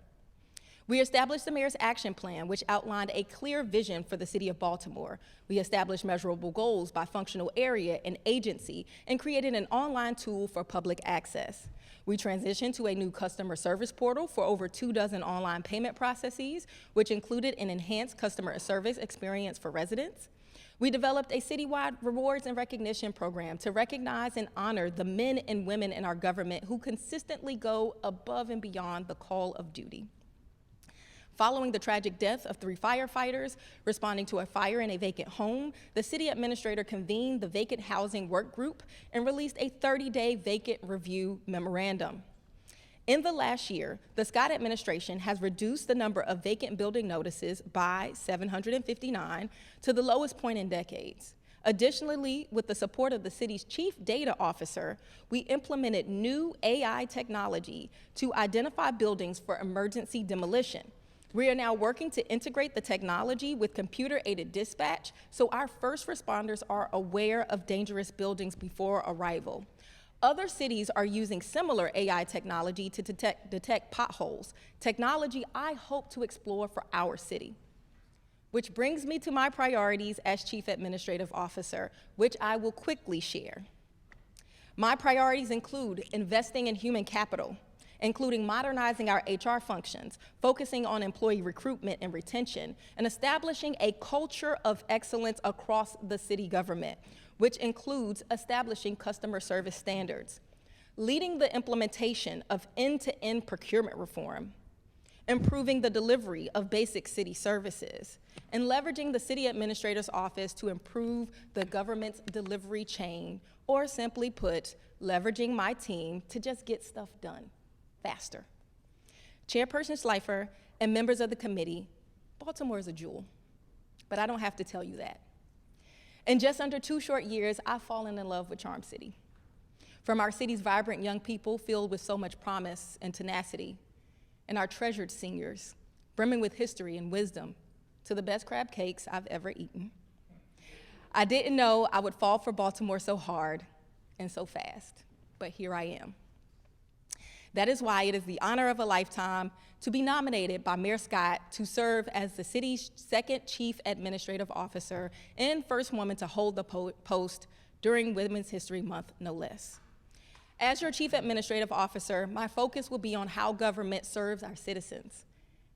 We established the Mayor's Action Plan, which outlined a clear vision for the City of Baltimore. We established measurable goals by functional area and agency and created an online tool for public access. We transitioned to a new customer service portal for over 24 online payment processes, which included an enhanced customer service experience for residents. We developed a citywide rewards and recognition program to recognize and honor the men and women in our government who consistently go above and beyond the call of duty. Following the tragic death of 3 firefighters responding to a fire in a vacant home, the city administrator convened the vacant housing work group and released a 30-day vacant review memorandum. In the last year, the Scott administration has reduced the number of vacant building notices by 759 to the lowest point in decades. Additionally, with the support of the city's chief data officer, we implemented new AI technology to identify buildings for emergency demolition. We are now working to integrate the technology with computer-aided dispatch so our first responders are aware of dangerous buildings before arrival. Other cities are using similar AI technology to detect potholes, technology I hope to explore for our city. Which brings me to my priorities as Chief Administrative Officer, which I will quickly share. My priorities include investing in human capital, including modernizing our HR functions, focusing on employee recruitment and retention, and establishing a culture of excellence across the city government, which includes establishing customer service standards, leading the implementation of end-to-end procurement reform, improving the delivery of basic city services, and leveraging the City Administrator's Office to improve the government's delivery chain, or simply put, leveraging my team to just get stuff done faster. Chairperson Schleifer and members of the committee, Baltimore is a jewel, but I don't have to tell you that. In just under 2 short years, I've fallen in love with Charm City. From our city's vibrant young people filled with so much promise and tenacity, and our treasured seniors, brimming with history and wisdom, to the best crab cakes I've ever eaten. I didn't know I would fall for Baltimore so hard and so fast, but here I am. That is why it is the honor of a lifetime to be nominated by Mayor Scott to serve as the city's second Chief Administrative Officer and first woman to hold the post during Women's History Month, no less. As your Chief Administrative Officer, my focus will be on how government serves our citizens,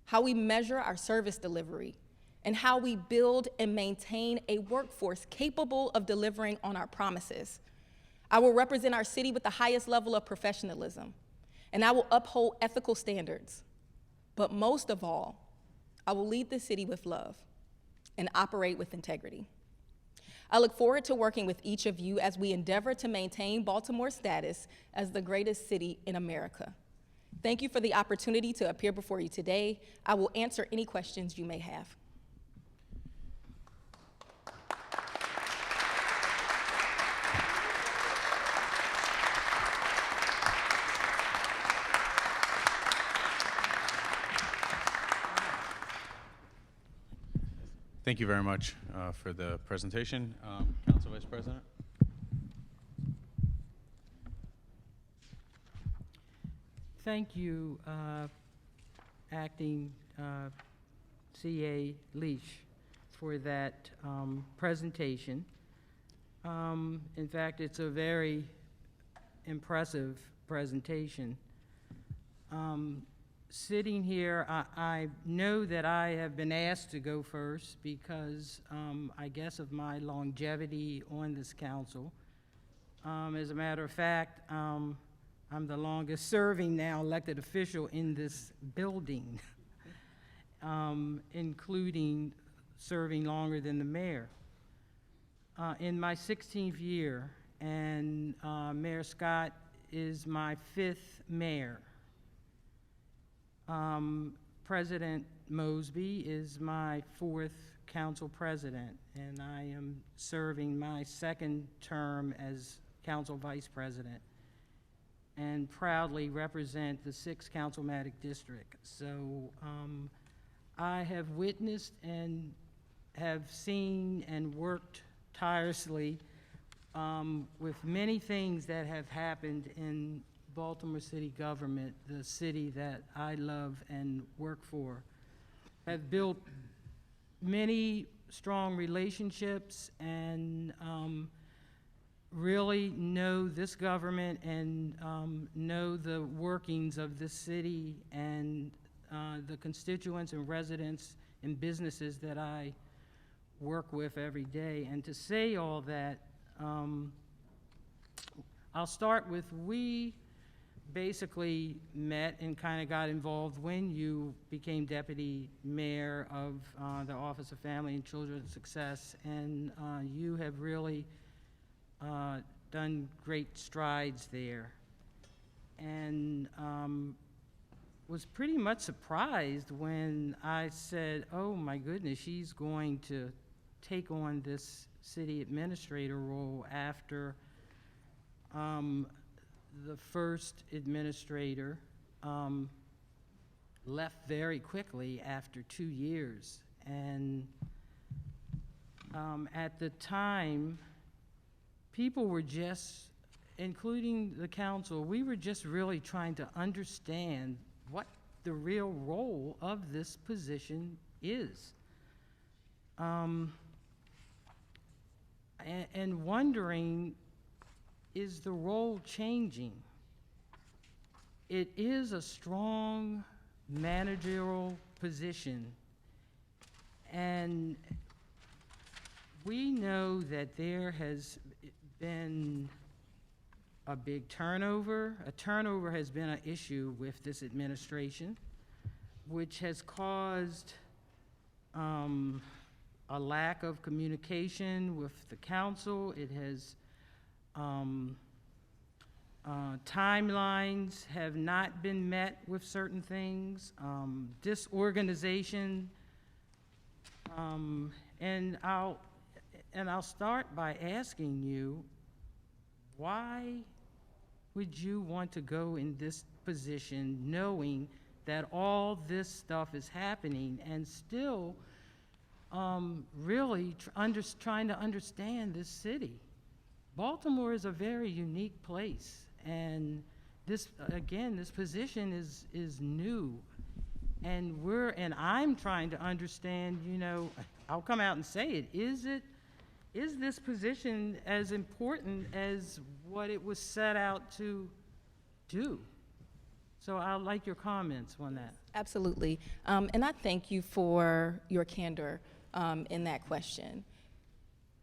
how we measure our service delivery, and how we build and maintain a workforce capable of delivering on our promises. I will represent our city with the highest level of professionalism, and I will uphold ethical standards. But most of all, I will lead the city with love and operate with integrity. I look forward to working with each of you as we endeavor to maintain Baltimore's status as the greatest city in America. Thank you for the opportunity to appear before you today. I will answer any questions you may have. Thank you very much for the presentation. Council Vice President? Thank you, Acting CA Leash, for that presentation. In fact, it's a very impressive presentation. Sitting here, I know that I have been asked to go first because I guess of my longevity on this council. As a matter of fact, I'm the longest serving now elected official in this building, including serving longer than the mayor. In my 16th year, and Mayor Scott is my 5th mayor. President Mosby is my 4th council president, and I am serving my 2nd term as council vice president, and proudly represent the 6th Councilmatic District. So I have witnessed and have seen and worked tirelessly with many things that have happened in Baltimore city government, the city that I love and work for. Have built many strong relationships and really know this government and know the workings of this city and the constituents and residents and businesses that I work with every day. And to say all that, I'll start with, we basically met and kind of got involved when you became deputy mayor of the Office of Family and Children's Success, and you have really done great strides there. And was pretty much surprised when I said, oh my goodness, she's going to take on this city administrator role after the first administrator left very quickly after 2 years. And at the time, people were just, including the council, we were just really trying to understand what the real role of this position is. And wondering, is the role changing? It is a strong managerial position, and we know that there has been a big turnover. A turnover has been an issue with this administration, which has caused a lack of communication with the council. It has timelines have not been met with certain things, disorganization, and I'll start by asking you, why would you want to go in this position knowing that all this stuff is happening and still really trying to understand this city? Baltimore is a very unique place, and this, again, this position is new, and I'm trying to understand, you know, I'll come out and say it, is this position as important as what it was set out to do? So I'd like your comments on that. Absolutely. And I thank you for your candor in that question.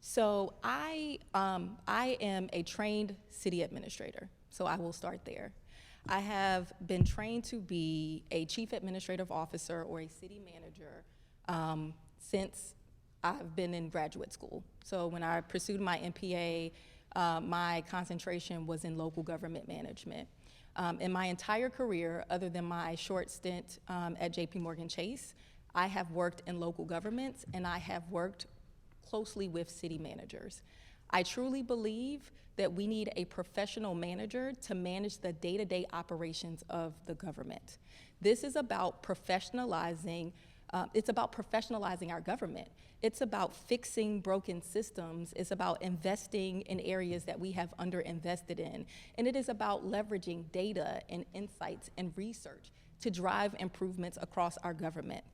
So I am a trained city administrator, so I will start there. I have been trained to be a chief administrative officer or a city manager since I've been in graduate school. So when I pursued my MPA, my concentration was in local government management. In my entire career, other than my short stint at JPMorgan Chase, I have worked in local governments and I have worked closely with city managers. I truly believe that we need a professional manager to manage the day-to-day operations of the government. This is about professionalizing It's about professionalizing our government. It's about fixing broken systems. It's about investing in areas that we have underinvested in. And it is about leveraging data and insights and research to drive improvements across our government.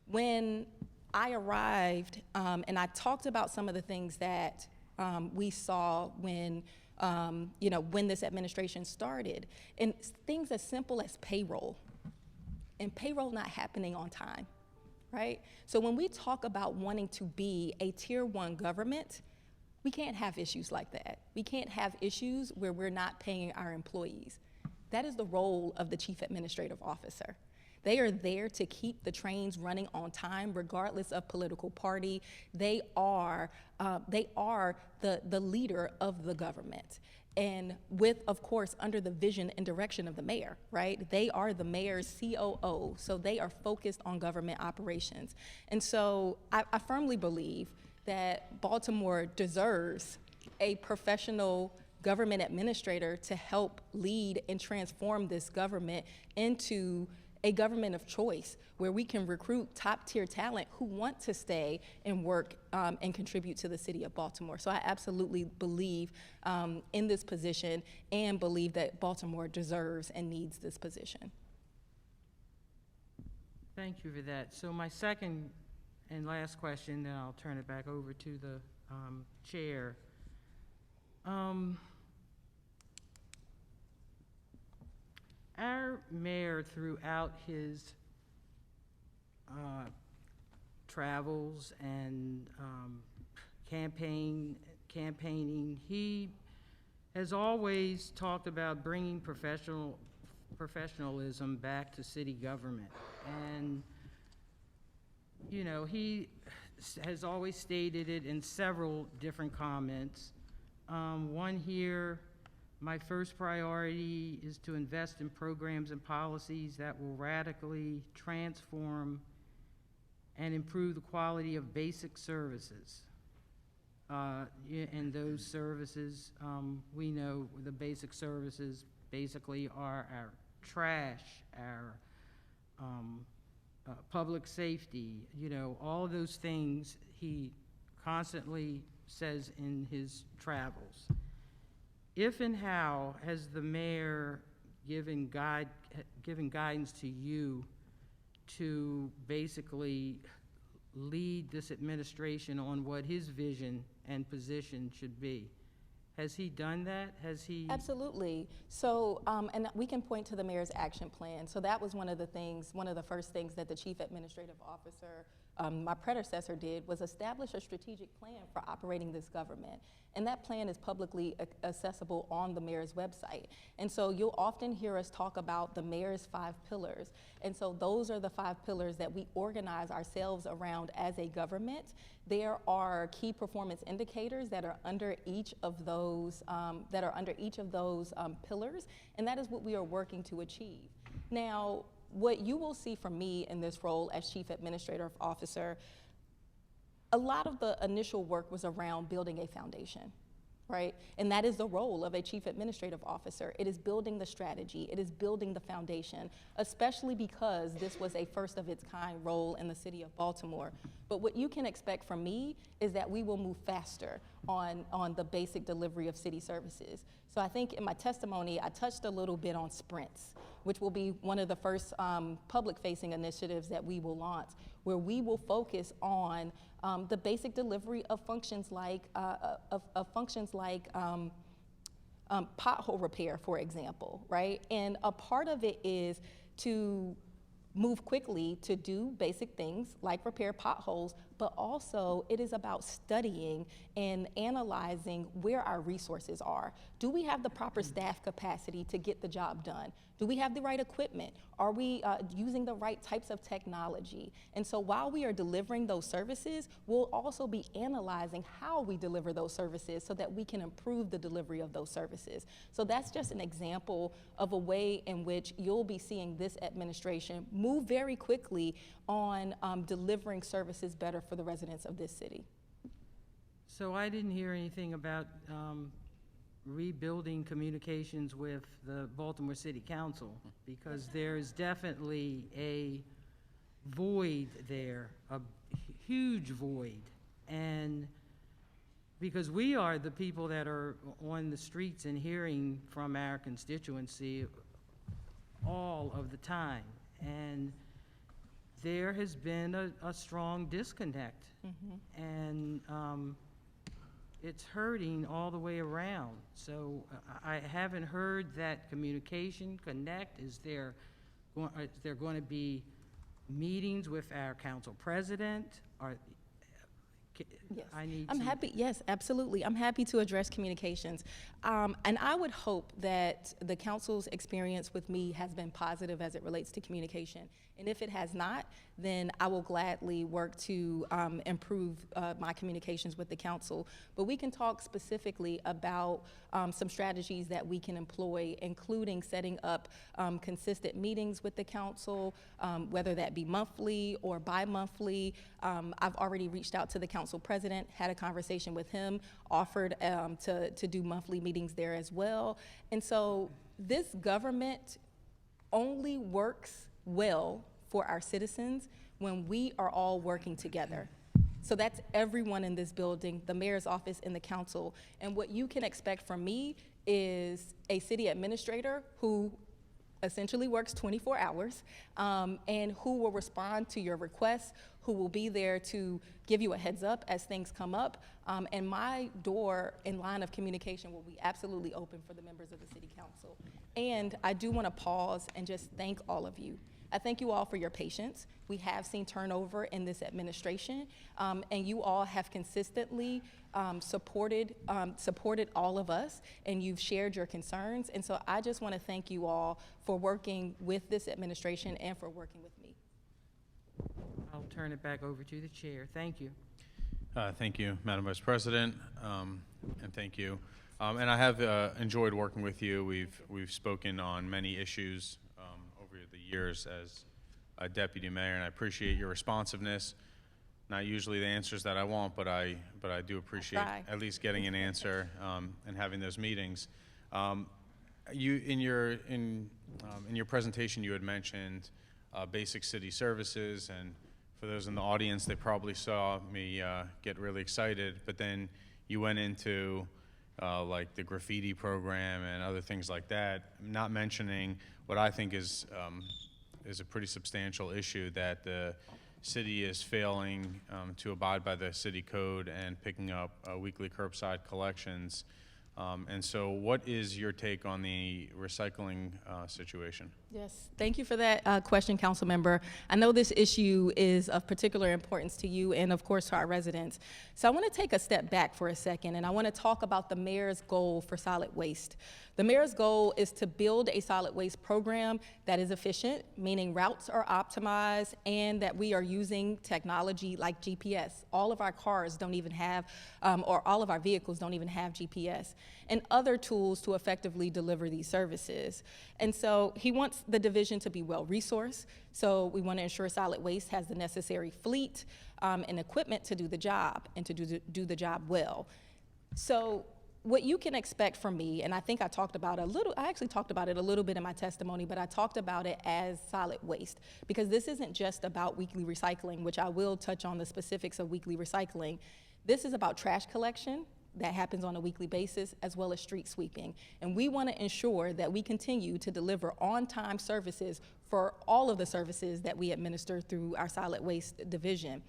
When I arrived, and I talked about some of the things that we saw when when this administration started, and things as simple as payroll, and payroll not happening on time, right? So when we talk about wanting to be a tier 1 government, we can't have issues like that. We can't have issues where we're not paying our employees. That is the role of the chief administrative officer. They are there to keep the trains running on time, regardless of political party. They are the leader of the government. And with, of course, under the vision and direction of the mayor, right? They are the mayor's COO, so they are focused on government operations. And so I firmly believe that Baltimore deserves a professional government administrator to help lead and transform this government into a government of choice where we can recruit top-tier talent who want to stay and work and contribute to the city of Baltimore. So I absolutely believe in this position and believe that Baltimore deserves and needs this position. Thank you for that. So my second and last question, then I'll turn it back over to the chair. Our mayor, throughout his travels and campaigning, he has always talked about bringing professionalism back to city government. And, you know, he has always stated it in several different comments. One here, my first priority is to invest in programs and policies that will radically transform and improve the quality of basic services. And those services, we know the basic services basically are our trash, our public safety, you know, all of those things he constantly says in his travels. If and how has the mayor given guidance to you to basically lead this administration on what his vision and position should be? Has he done that? Has he? Absolutely. So, and we can point to the mayor's action plan. So that was one of the first things that the chief administrative officer, my predecessor, did, was establish a strategic plan for operating this government. And that plan is publicly accessible on the mayor's website. And so you'll often hear us talk about the mayor's 5 pillars. And so those are the 5 pillars that we organize ourselves around as a government. There are key performance indicators that are under each of those pillars, and that is what we are working to achieve. Now, what you will see from me in this role as Chief Administrative Officer, a lot of the initial work was around building a foundation, right? And that is the role of a Chief Administrative Officer. It is building the strategy. It is building the foundation, especially because this was a first of its kind role in the city of Baltimore. But what you can expect from me is that we will move faster on the basic delivery of city services. So I think in my testimony, I touched a little bit on sprints, which will be one of the first public-facing initiatives that we will launch, where we will focus on the basic delivery of functions like pothole repair, for example, right? And a part of it is to move quickly to do basic things like repair potholes, but also it is about studying and analyzing where our resources are. Do we have the proper staff capacity to get the job done? Do we have the right equipment? Are we using the right types of technology? And so while we are delivering those services, we'll also be analyzing how we deliver those services so that we can improve the delivery of those services. So that's just an example of a way in which you'll be seeing this administration move very quickly on delivering services better for the residents of this city. So I didn't hear anything about rebuilding communications with the Baltimore City Council, because there is definitely a void there, a huge void. And because we are the people that are on the streets and hearing from our constituency all of the time. And there has been a strong disconnect. And it's hurting all the way around. So I haven't heard that communication connect. Is there going to be meetings with our council president? Yes. I'm happy. Yes, absolutely. I'm happy to address communications. And I would hope that the council's experience with me has been positive as it relates to communication. And if it has not, then I will gladly work to improve my communications with the council. But we can talk specifically about some strategies that we can employ, including setting up consistent meetings with the council, whether that be monthly or bi-monthly. I've already reached out to the council president, had a conversation with him, offered to do monthly meetings there as well. And so this government only works well for our citizens when we are all working together. So that's everyone in this building, the mayor's office and the council. And what you can expect from me is a city administrator who essentially works 24 hours and who will respond to your requests, who will be there to give you a heads up as things come up. And my door and line of communication will be absolutely open for the members of the city council. And I do want to pause and just thank all of you. I thank you all for your patience. We have seen turnover in this administration, and you all have consistently supported all of us, and you've shared your concerns. And so I just want to thank you all for working with this administration and for working with me. I'll turn it back over to the chair. Thank you. Thank you, Madam Vice President, and thank you. And I have enjoyed working with you. We've spoken on many issues over the years as a deputy mayor, and I appreciate your responsiveness. Not usually the answers that I want, but I do appreciate at least getting an answer and having those meetings. You in your presentation, you had mentioned basic city services, and for those in the audience, they probably saw me get really excited. But then you went into like the graffiti program and other things like that, not mentioning what I think is a pretty substantial issue, that the city is failing to abide by the city code and picking up weekly curbside collections. And so what is your take on the recycling situation? Yes, thank you for that question, Council Member. I know this issue is of particular importance to you and, of course, to our residents. So I want to take a step back for a second, and I want to talk about the mayor's goal for solid waste. The mayor's goal is to build a solid waste program that is efficient, meaning routes are optimized and that we are using technology like GPS. All of our cars don't even have, or all of our vehicles don't even have GPS, and other tools to effectively deliver these services. And so he wants the division to be well-resourced. So we want to ensure solid waste has the necessary fleet and equipment to do the job and to do the job well. So what you can expect from me, and I think I actually talked about it a little bit in my testimony, but I talked about it as solid waste, because this isn't just about weekly recycling, which I will touch on the specifics of weekly recycling. This is about trash collection that happens on a weekly basis, as well as street sweeping. And we want to ensure that we continue to deliver on-time services for all of the services that we administer through our solid waste division.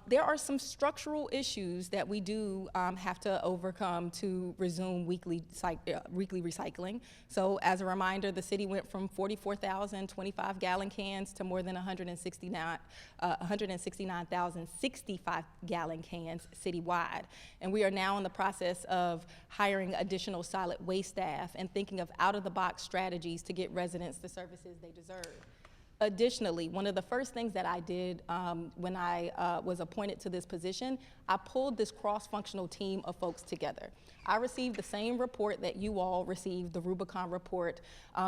There are some structural issues that we do have to overcome to resume weekly recycling. So as a reminder, the city went from 44,000 25-gallon cans to more than 169,000 65-gallon cans citywide. And we are now in the process of hiring additional solid waste staff and thinking of out-of-the-box strategies to get residents the services they deserve. Additionally, one of the first things that I did when I was appointed to this position, I pulled this cross-functional team of folks together. I received the same report that you all received, the Rubicon report,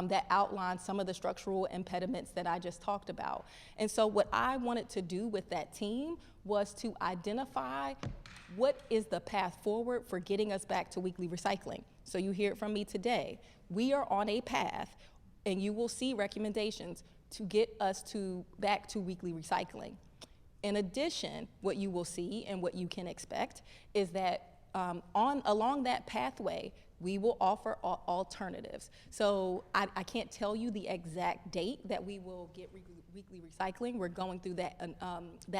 that outlined some of the structural impediments that I just talked about. And so what I wanted to do with that team was to identify what is the path forward for getting us back to weekly recycling. So you hear it from me today. We are on a path, and you will see recommendations to get us back to weekly recycling. In addition, what you will see and what you can expect is that along that pathway, we will offer alternatives. So I can't tell you the exact date that we will get weekly recycling. We're going through that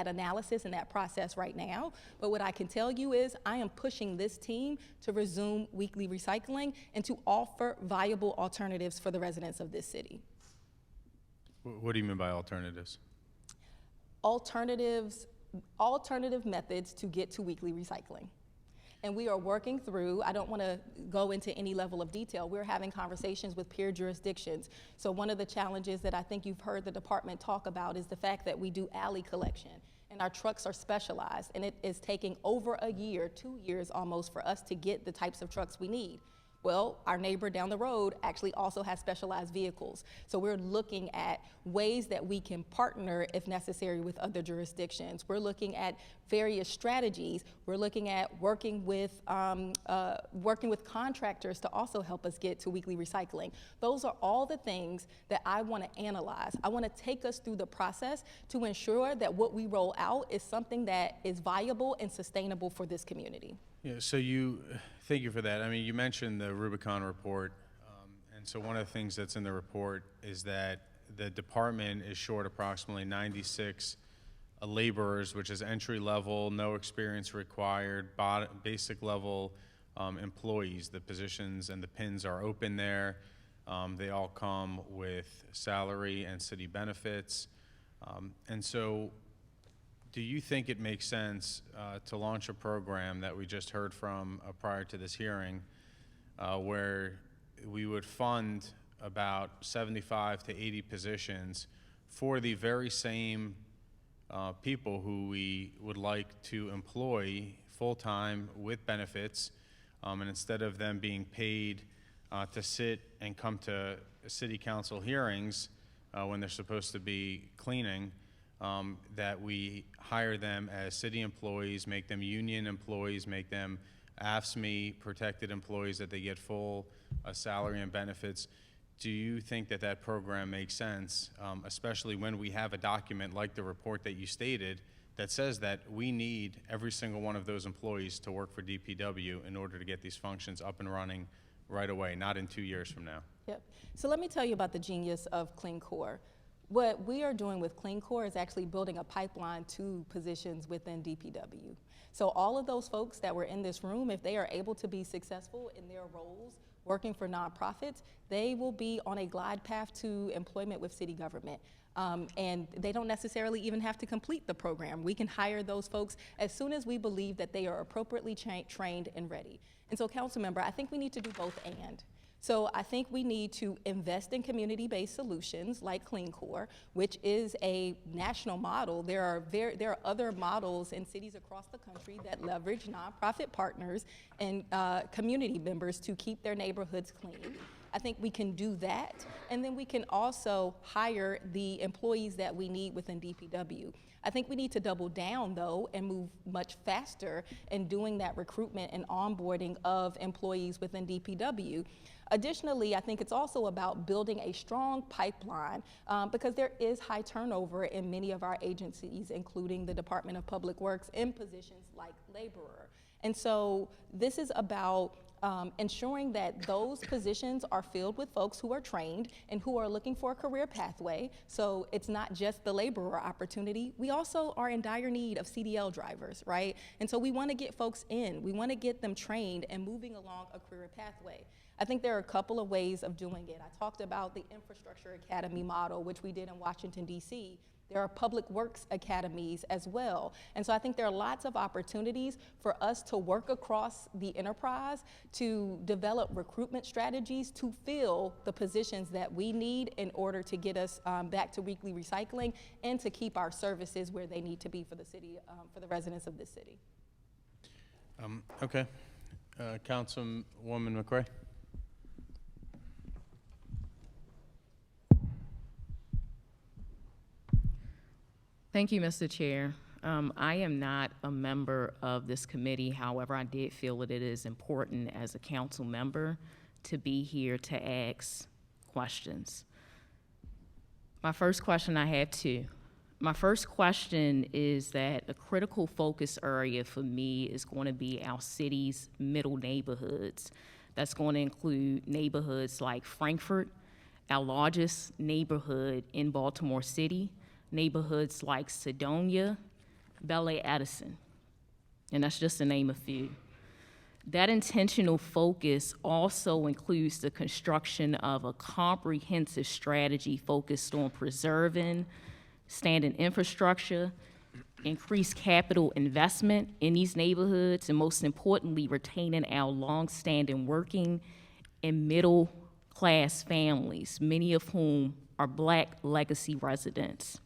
analysis and that process right now. But what I can tell you is I am pushing this team to resume weekly recycling and to offer viable alternatives for the residents of this city. What do you mean by alternatives? Alternative methods to get to weekly recycling. And we are working through, I don't want to go into any level of detail, we're having conversations with peer jurisdictions. So one of the challenges that I think you've heard the department talk about is the fact that we do alley collection, and our trucks are specialized, and it is taking over a year, 2 years almost, for us to get the types of trucks we need. Well, our neighbor down the road actually also has specialized vehicles. So we're looking at ways that we can partner, if necessary, with other jurisdictions. We're looking at various strategies. We're looking at working with contractors to also help us get to weekly recycling. Those are all the things that I want to analyze. I want to take us through the process to ensure that what we roll out is something that is viable and sustainable for this community. Yeah, so thank you for that. I mean, you mentioned the Rubicon report, and so one of the things that's in the report is that the department is short approximately 96 laborers, which is entry level, no experience required, basic level employees. The positions and the pins are open there. They all come with salary and city benefits, and so. Do you think it makes sense to launch a program that we just heard from prior to this hearing where we would fund about 75 to 80 positions for the very same people who we would like to employ full-time with benefits, and instead of them being paid to sit and come to city council hearings when they're supposed to be cleaning, that we hire them as city employees, make them union employees, make them AFSCME protected employees, that they get full salary and benefits. Do you think that that program makes sense, especially when we have a document like the report that you stated that says that we need every single one of those employees to work for DPW in order to get these functions up and running right away, not in 2 years from now? Yep. So let me tell you about the genius of Clean Core. What we are doing with Clean Core is actually building a pipeline to positions within DPW. So all of those folks that were in this room, if they are able to be successful in their roles working for nonprofits, they will be on a glide path to employment with city government. And they don't necessarily even have to complete the program. We can hire those folks as soon as we believe that they are appropriately trained and ready. And so, council member, I think we need to do both and. So I think we need to invest in community-based solutions like Clean Core, which is a national model. There are other models in cities across the country that leverage nonprofit partners and community members to keep their neighborhoods clean. I think we can do that, and then we can also hire the employees that we need within DPW. I think we need to double down, though, and move much faster in doing that recruitment and onboarding of employees within DPW. Additionally, I think it's also about building a strong pipeline because there is high turnover in many of our agencies, including the Department of Public Works, in positions like laborer. And so this is about ensuring that those positions are filled with folks who are trained and who are looking for a career pathway. So it's not just the laborer opportunity. We also are in dire need of CDL drivers, right? And so we want to get folks in. We want to get them trained and moving along a career pathway. I think there are a couple of ways of doing it. I talked about the Infrastructure Academy model, which we did in Washington, D.C. There are public works academies as well. And so I think there are lots of opportunities for us to work across the enterprise to develop recruitment strategies to fill the positions that we need in order to get us back to weekly recycling and to keep our services where they need to be for the city, for the residents of this city. Okay. Councilwoman McCray. Thank you, Mr. Chair. I am not a member of this committee. However, I did feel that it is important as a council member to be here to ask questions. My first question, I have two. My first question is that a critical focus area for me is going to be our city's middle neighborhoods. That's going to include neighborhoods like Frankfurt, our largest neighborhood in Baltimore City, neighborhoods like Sedonia, Bel-Air Edison, and that's just to name a few. That intentional focus also includes the construction of a comprehensive strategy focused on preserving standing infrastructure, increased capital investment in these neighborhoods, and most importantly, retaining our longstanding working and middle-class families, many of whom are Black legacy residents.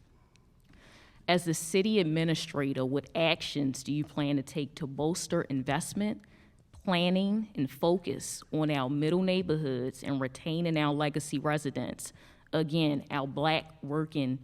As the city administrator, what actions do you plan to take to bolster investment, planning, and focus on our middle neighborhoods and retaining our legacy residents, again, our Black working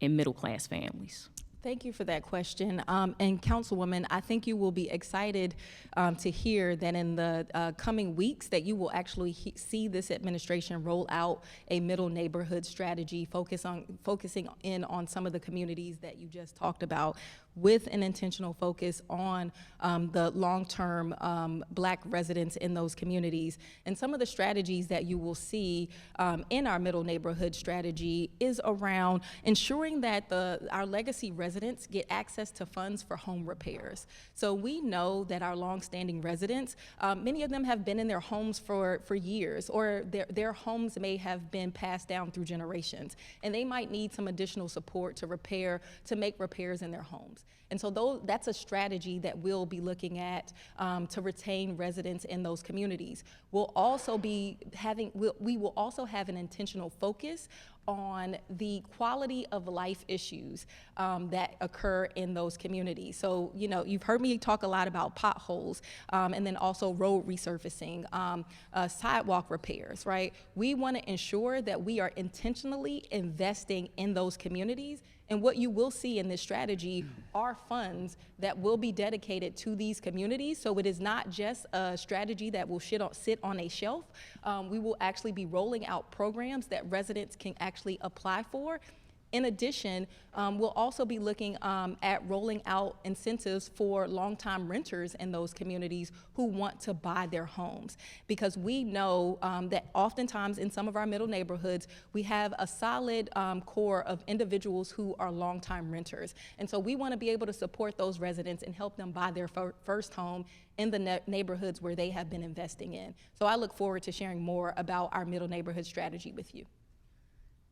and middle-class families? Thank you for that question. And Councilwoman, I think you will be excited to hear that in the coming weeks that you will actually see this administration roll out a middle neighborhood strategy focusing in on some of the communities that you just talked about, with an intentional focus on the long-term Black residents in those communities. And some of the strategies that you will see in our middle neighborhood strategy is around ensuring that our legacy residents get access to funds for home repairs. So we know that our longstanding residents, many of them have been in their homes for years, or their homes may have been passed down through generations, and they might need some additional support to make repairs in their homes. And so that's a strategy that we'll be looking at to retain residents in those communities. We will also have an intentional focus on the quality of life issues that occur in those communities. So, you know, you've heard me talk a lot about potholes, and then also road resurfacing, sidewalk repairs, right? We want to ensure that we are intentionally investing in those communities. And what you will see in this strategy are funds that will be dedicated to these communities. So it is not just a strategy that will sit on a shelf. We will actually be rolling out programs that residents can actually apply for. In addition, we'll also be looking at rolling out incentives for longtime renters in those communities who want to buy their homes. Because we know that oftentimes in some of our middle neighborhoods, we have a solid core of individuals who are longtime renters. And so we want to be able to support those residents and help them buy their first home in the neighborhoods where they have been investing in. So I look forward to sharing more about our middle neighborhood strategy with you.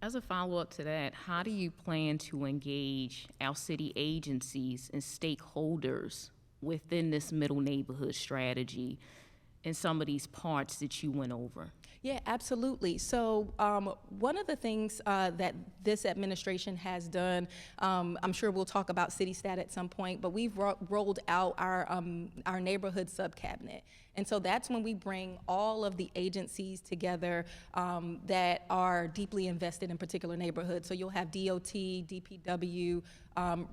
As a follow-up to that, how do you plan to engage our city agencies and stakeholders within this middle neighborhood strategy in some of these parts that you went over? Yeah, absolutely. So one of the things that this administration has done, I'm sure we'll talk about City Stat at some point, but we've rolled out our neighborhood sub-cabinet. And so that's when we bring all of the agencies together that are deeply invested in particular neighborhoods. So you'll have DOT, DPW,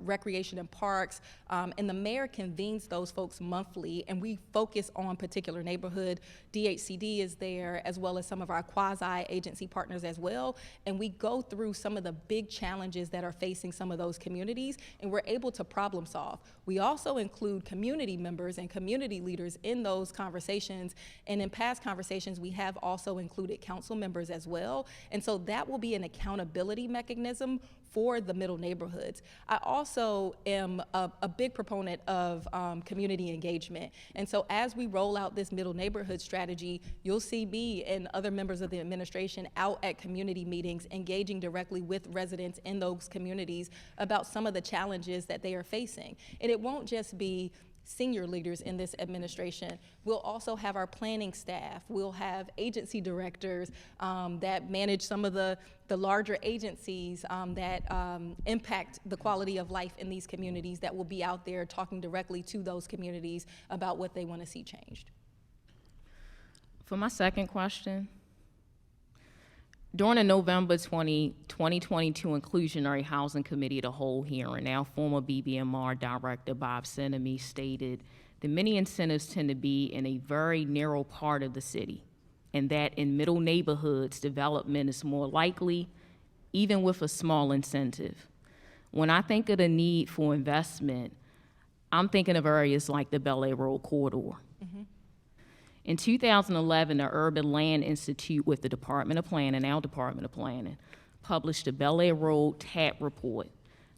Recreation and Parks, and the mayor convenes those folks monthly, and we focus on particular neighborhood. DHCD is there, as well as some of our quasi-agency partners as well, and we go through some of the big challenges that are facing some of those communities, and we're able to problem solve. We also include community members and community leaders in those conversations, and in past conversations, we have also included council members as well, and so that will be an accountability mechanism for the middle neighborhoods. I also am a big proponent of community engagement. And so as we roll out this middle neighborhood strategy, you'll see me and other members of the administration out at community meetings, engaging directly with residents in those communities about some of the challenges that they are facing. And it won't just be senior leaders in this administration. We'll also have our planning staff. We'll have agency directors that manage some of the larger agencies that impact the quality of life in these communities, that will be out there talking directly to those communities about what they want to see changed. For my second question, during the November 2022 Inclusionary Housing Committee of the Whole hearing, our former BBMR Director Bob Sinemi stated that many incentives tend to be in a very narrow part of the city, and that in middle neighborhoods, development is more likely even with a small incentive. When I think of the need for investment, I'm thinking of areas like the Bel Air Road corridor. In 2011, the Urban Land Institute with the Department of Planning, our Department of Planning, published the Bel Air Road TAP report.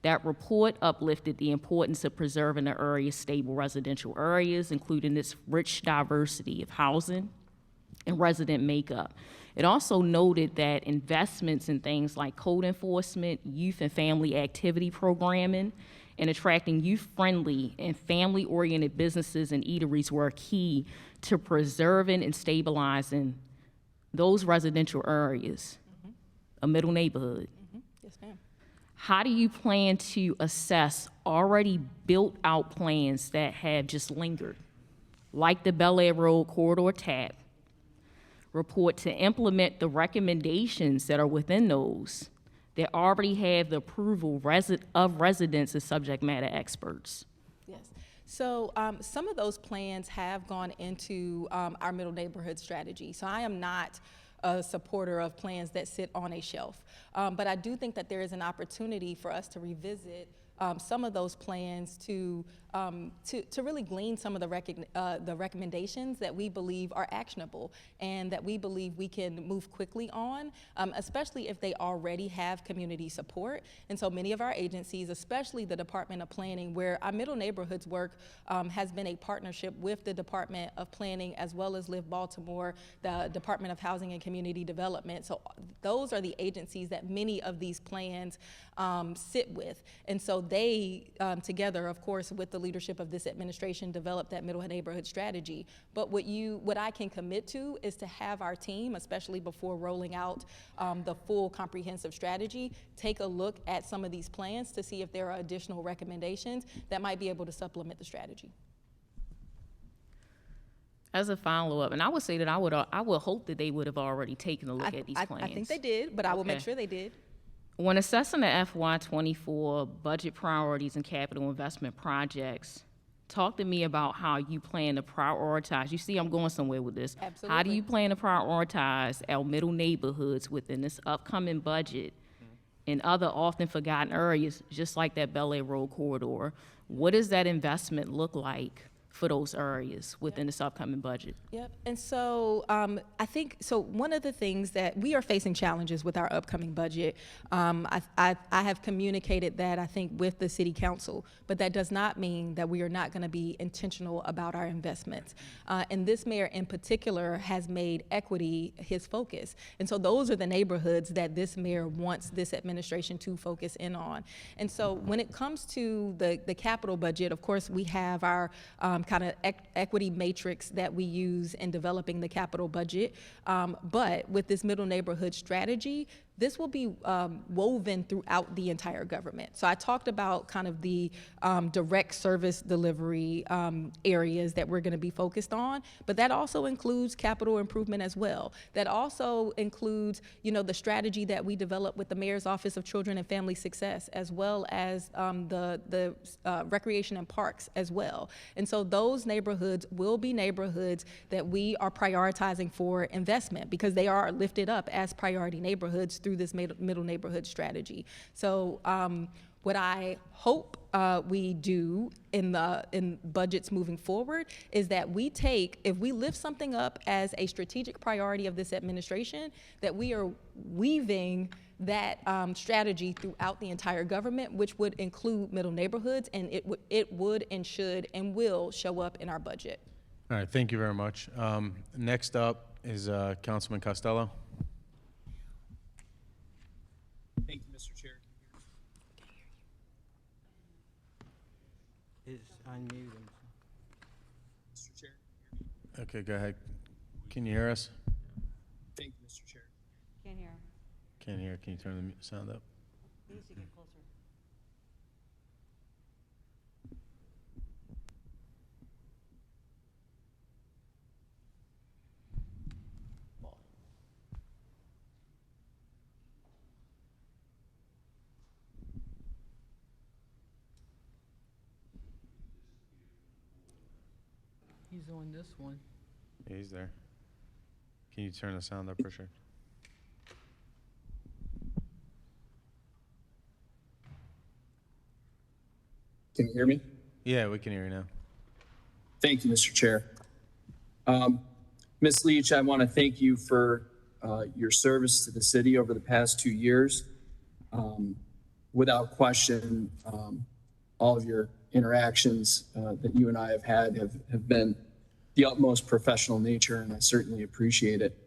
That report uplifted the importance of preserving the area's stable residential areas, including its rich diversity of housing and resident makeup. It also noted that investments in things like code enforcement, youth and family activity programming, and attracting youth-friendly and family-oriented businesses and eateries were key to preserving and stabilizing those residential areas, a middle neighborhood. Yes, ma'am. How do you plan to assess already built-out plans that have just lingered, like the Bel Air Road corridor TAP report, to implement the recommendations that are within those that already have the approval of residents as subject matter experts? Yes. So some of those plans have gone into our middle neighborhood strategy. So I am not a supporter of plans that sit on a shelf. But I do think that there is an opportunity for us to revisit some of those plans to really glean some of the recommendations that we believe are actionable and that we believe we can move quickly on, especially if they already have community support. And so many of our agencies, especially the Department of Planning, where our middle neighborhoods work has been a partnership with the Department of Planning as well as Live Baltimore, the Department of Housing and Community Development. So those are the agencies that many of these plans sit with. And so they, together, of course, with the leadership of this administration, developed that middle neighborhood strategy. But what I can commit to is to have our team, especially before rolling out the full comprehensive strategy, take a look at some of these plans to see if there are additional recommendations that might be able to supplement the strategy. As a follow-up, and I would say that I would hope that they would have already taken a look at these plans. I think they did, but I will make sure they did. When assessing the FY24 budget priorities and capital investment projects, talk to me about how you plan to prioritize. You see, I'm going somewhere with this. Absolutely. How do you plan to prioritize our middle neighborhoods within this upcoming budget and other often forgotten areas, just like that Bel Air Road corridor? What does that investment look like for those areas within this upcoming budget? Yep. And so I think, so one of the things that we are facing challenges with our upcoming budget, I have communicated that, I think, with the city council, but that does not mean that we are not going to be intentional about our investments. And this mayor in particular has made equity his focus. And so those are the neighborhoods that this mayor wants this administration to focus in on. And so when it comes to the capital budget, of course, we have our kind of equity matrix that we use in developing the capital budget. But with this middle neighborhood strategy, this will be woven throughout the entire government. So I talked about kind of the direct service delivery areas that we're going to be focused on, but that also includes capital improvement as well. That also includes, the strategy that we developed with the Mayor's Office of Children and Family Success, as well as the recreation and parks as well. And so those neighborhoods will be neighborhoods that we are prioritizing for investment because they are lifted up as priority neighborhoods through this middle neighborhood strategy. So what I hope we do in budgets moving forward is that if we lift something up as a strategic priority of this administration, that we are weaving that strategy throughout the entire government, which would include middle neighborhoods, and it would and should and will show up in our budget. All right, thank you very much. Next up is Councilman Costello. Thank you, Mr. Chair. Is unmuted. Mr. Chair. Okay, go ahead. Can you hear us? Thank you, Mr. Chair. Can't hear. Can't hear. Can you turn the sound up? He needs to get closer. He's on this one. Yeah, he's there. Can you turn the sound up, Richard? Can you hear me? Yeah, we can hear you now. Thank you, Mr. Chair. Ms. Leach, I want to thank you for your service to the city over the past 2 years. Without question, all of your interactions that you and I have had have been the utmost professional nature, and I certainly appreciate it.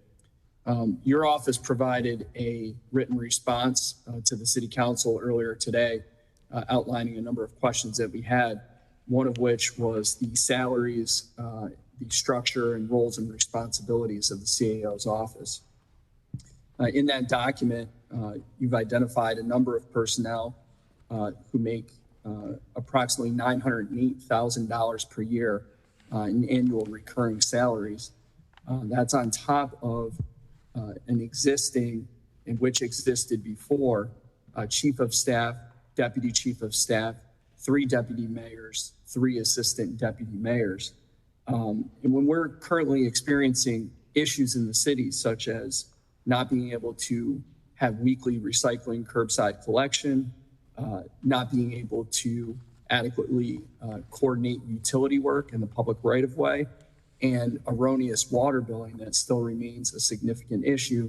Your office provided a written response to the City Council earlier today, outlining a number of questions that we had, one of which was the salaries, the structure and roles and responsibilities of the CAO's office. In that document, you've identified a number of personnel who make approximately $908,000 per year in annual recurring salaries. That's on top of an existing, and which existed before, chief of staff, deputy chief of staff, 3 deputy mayors, 3 assistant deputy mayors. And when we're currently experiencing issues in the city, such as not being able to have weekly recycling curbside collection, not being able to adequately coordinate utility work in the public right-of-way, and erroneous water billing that still remains a significant issue,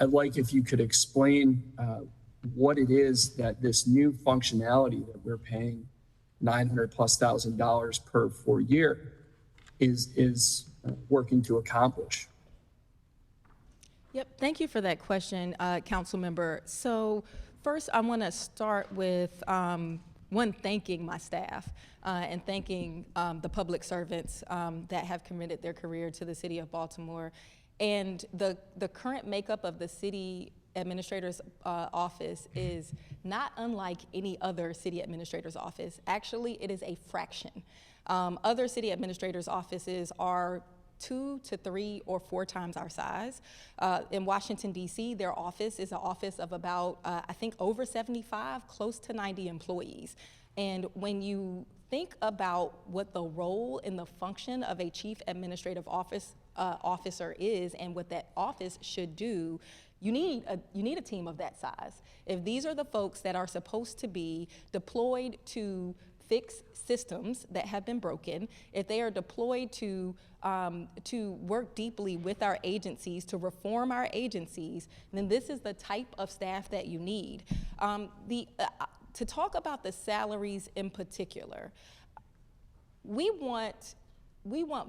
I'd like if you could explain what it is that this new functionality that we're paying $900,000+ per year is working to accomplish. Yep, thank you for that question, Council Member. So first, I want to start with thanking my staff and thanking the public servants that have committed their career to the City of Baltimore. And the current makeup of the City Administrator's office is not unlike any other city administrator's office. Actually, it is a fraction. Other city administrators' offices are 2 to 3 or 4 times our size. In Washington, D.C., their office is an office of about, I think, over 75, close to 90 employees. And when you think about what the role and the function of a chief administrative officer is and what that office should do, you need a team of that size. If these are the folks that are supposed to be deployed to fix systems that have been broken, if they are deployed to work deeply with our agencies, to reform our agencies, then this is the type of staff that you need. To talk about the salaries in particular, we want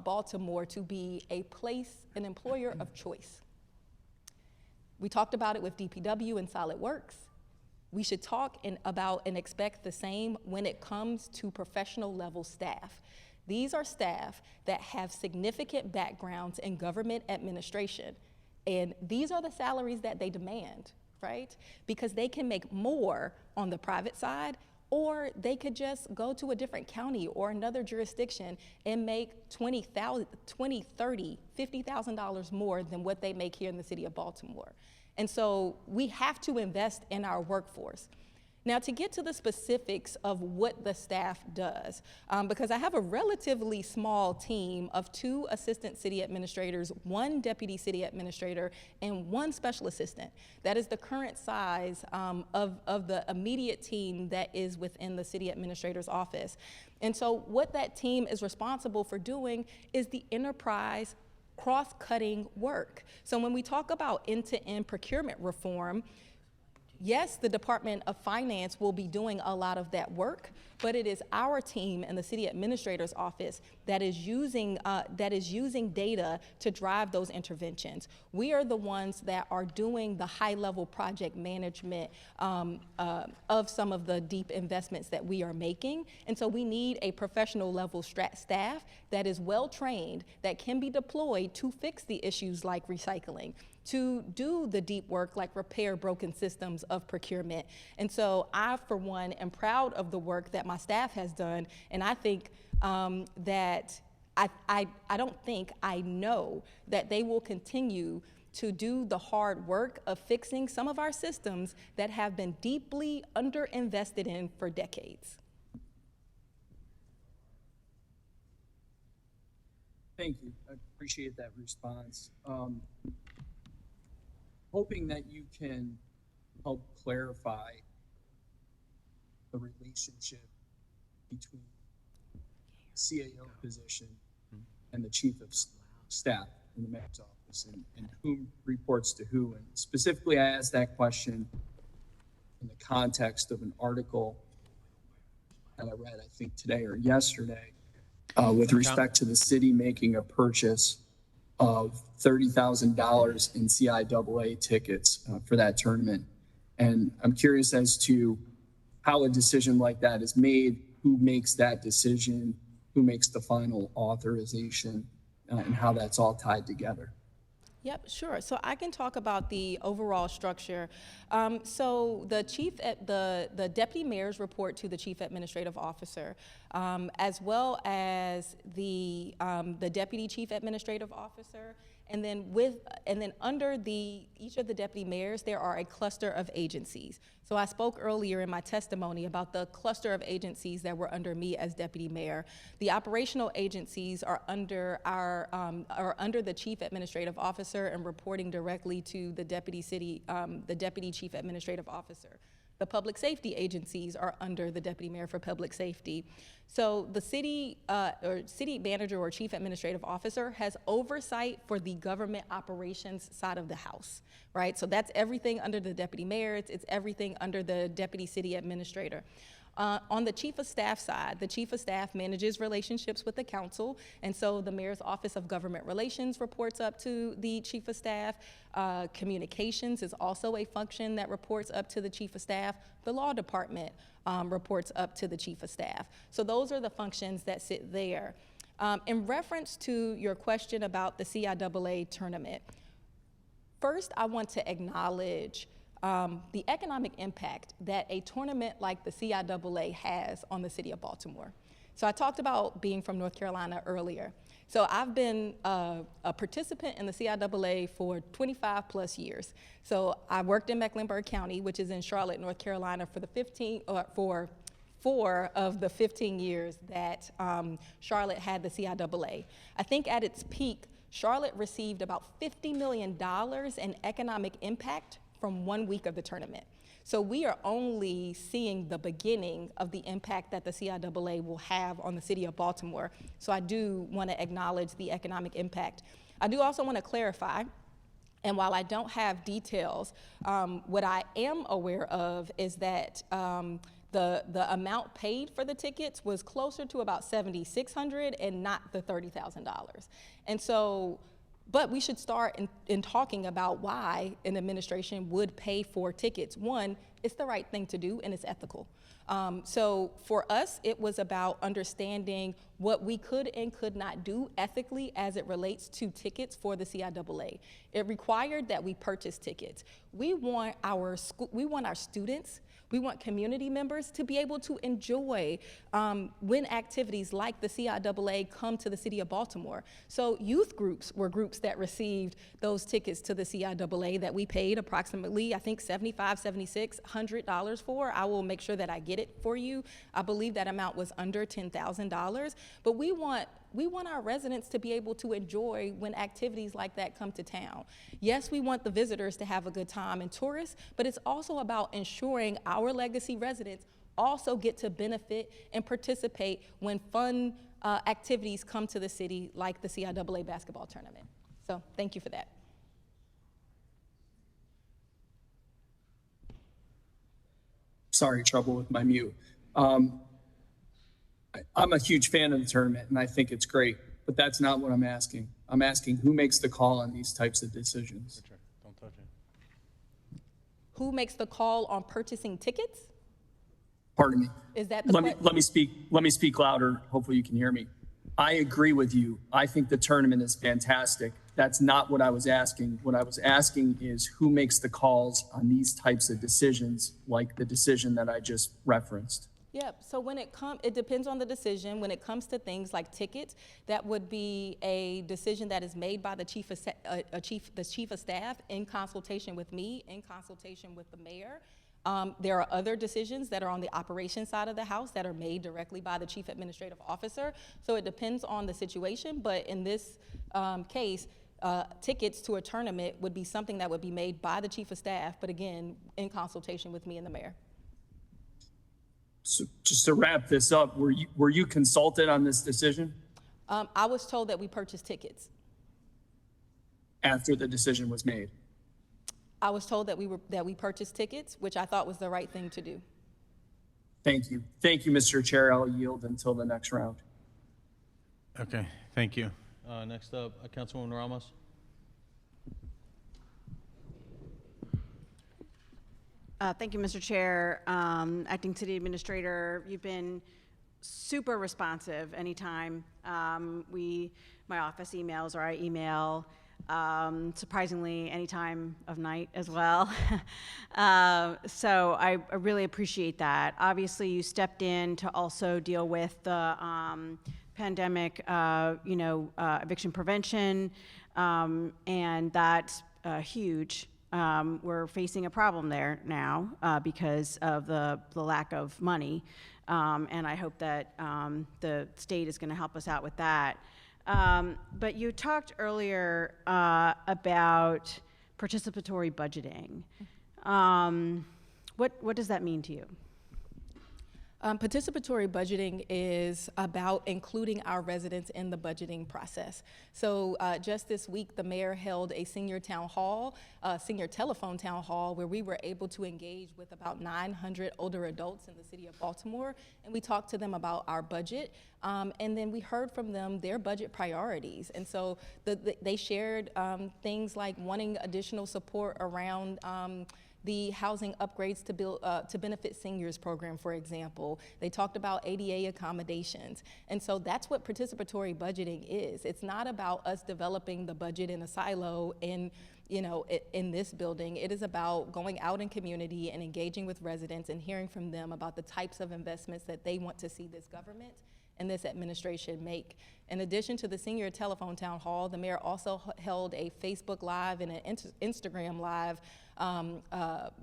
Baltimore to be a place, an employer of choice. We talked about it with DPW and Solid Works. We should talk about and expect the same when it comes to professional level staff. These are staff that have significant backgrounds in government administration, and these are the salaries that they demand, right? Because they can make more on the private side, or they could just go to a different county or another jurisdiction and make $20,000, $30,000, $50,000 more than what they make here in the city of Baltimore. And so we have to invest in our workforce. Now, to get to the specifics of what the staff does, because I have a relatively small team of 2 assistant city administrators, 1 deputy city administrator, and 1 special assistant. That is the current size of the immediate team that is within the city administrator's office. And so what that team is responsible for doing is the enterprise cross-cutting work. So when we talk about end-to-end procurement reform, yes, the Department of Finance will be doing a lot of that work, but it is our team in the city administrator's office that is using data to drive those interventions. We are the ones that are doing the high-level project management of some of the deep investments that we are making, and so we need a professional level staff that is well-trained, that can be deployed to fix the issues like recycling, to do the deep work like repair broken systems of procurement. And so I, for one, am proud of the work that my staff has done, and I think that I know that they will continue to do the hard work of fixing some of our systems that have been deeply underinvested in for decades. Thank you. I appreciate that response. Hoping that you can help clarify the relationship between CAO position and the chief of staff in the mayor's office, and whom reports to who. And specifically, I asked that question in the context of an article that I read, I think today or yesterday, with respect to the city making a purchase of $30,000 in CIAA tickets for that tournament. And I'm curious as to how a decision like that is made, who makes that decision, who makes the final authorization, and how that's all tied together. Yep, sure. So I can talk about the overall structure. So the deputy mayors report to the chief administrative officer, as well as the deputy chief administrative officer. And then under each of the deputy mayors, there are a cluster of agencies. So I spoke earlier in my testimony about the cluster of agencies that were under me as deputy mayor. The operational agencies are under the chief administrative officer and reporting directly to the deputy chief administrative officer. The public safety agencies are under the deputy mayor for public safety. So the city manager or chief administrative officer has oversight for the government operations side of the house, right? So that's everything under the deputy mayor. It's everything under the deputy city administrator. On the chief of staff side, the chief of staff manages relationships with the council, and so the mayor's office of government relations reports up to the chief of staff. Communications is also a function that reports up to the chief of staff. The law department reports up to the chief of staff. So those are the functions that sit there. In reference to your question about the CIAA tournament, first I want to acknowledge the economic impact that a tournament like the CIAA has on the city of Baltimore. So I talked about being from North Carolina earlier. So I've been a participant in the CIAA for 25 plus years. So I worked in Mecklenburg County, which is in Charlotte, North Carolina, for 4 of the 15 years that Charlotte had the CIAA. I think at its peak, Charlotte received about $50 million in economic impact from 1 week of the tournament. So we are only seeing the beginning of the impact that the CIAA will have on the city of Baltimore. So I do want to acknowledge the economic impact. I do also want to clarify, and while I don't have details, what I am aware of is that the amount paid for the tickets was closer to about $7,600 and not the $30,000. And so, but we should start in talking about why an administration would pay for tickets. One, it's the right thing to do and it's ethical. So for us, it was about understanding what we could and could not do ethically as it relates to tickets for the CIAA. It required that we purchase tickets. We want our students, we want community members to be able to enjoy when activities like the CIAA come to the city of Baltimore. So youth groups were groups that received those tickets to the CIAA that we paid approximately, I think $7,500, $7,600 for. I will make sure that I get it for you. I believe that amount was under $10,000. But we want our residents to be able to enjoy when activities like that come to town. Yes, we want the visitors to have a good time and tourists, but it's also about ensuring our legacy residents also get to benefit and participate when fun activities come to the city like the CIAA basketball tournament. So thank you for that. Sorry, trouble with my mute. I'm a huge fan of the tournament, and I think it's great, but that's not what I'm asking. I'm asking who makes the call on these types of decisions. Don't touch it. Who makes the call on purchasing tickets? Pardon me. Is that the Let me speak louder. Hopefully you can hear me. I agree with you. I think the tournament is fantastic. That's not what I was asking. What I was asking is who makes the calls on these types of decisions, like the decision that I just referenced. Yep, so it depends on the decision. When it comes to things like tickets, that would be a decision that is made by the chief of staff in consultation with me, in consultation with the mayor. There are other decisions that are on the operations side of the house that are made directly by the chief administrative officer. So it depends on the situation, but in this case, tickets to a tournament would be something that would be made by the chief of staff, but again, in consultation with me and the mayor. So just to wrap this up, were you consulted on this decision I was told that we purchased tickets. after the decision was made? I was told that we purchased tickets, which I thought was the right thing to do. Thank you. Thank you, Mr. Chair. I'll yield until the next round. Okay, thank you. Next up, Councilwoman Ramos. Thank you, Mr. Chair. Acting City Administrator, you've been super responsive anytime my office emails or I email, surprisingly any time of night as well. So I really appreciate that. Obviously, you stepped in to also deal with the pandemic, eviction prevention, and that's huge. We're facing a problem there now because of the lack of money, and I hope that the state is going to help us out with that. But you talked earlier about participatory budgeting. What does that mean to you? Participatory budgeting is about including our residents in the budgeting process. So just this week, the mayor held a senior telephone town hall, where we were able to engage with about 900 older adults in the city of Baltimore, and we talked to them about our budget, and then we heard from them their budget priorities. And so they shared things like wanting additional support around the housing upgrades to benefit seniors program, for example. They talked about ADA accommodations. And so that's what participatory budgeting is. It's not about us developing the budget in a silo in this building. It is about going out in community and engaging with residents and hearing from them about the types of investments that they want to see this government and this administration make. In addition to the senior telephone town hall, the mayor also held a Facebook Live and an Instagram Live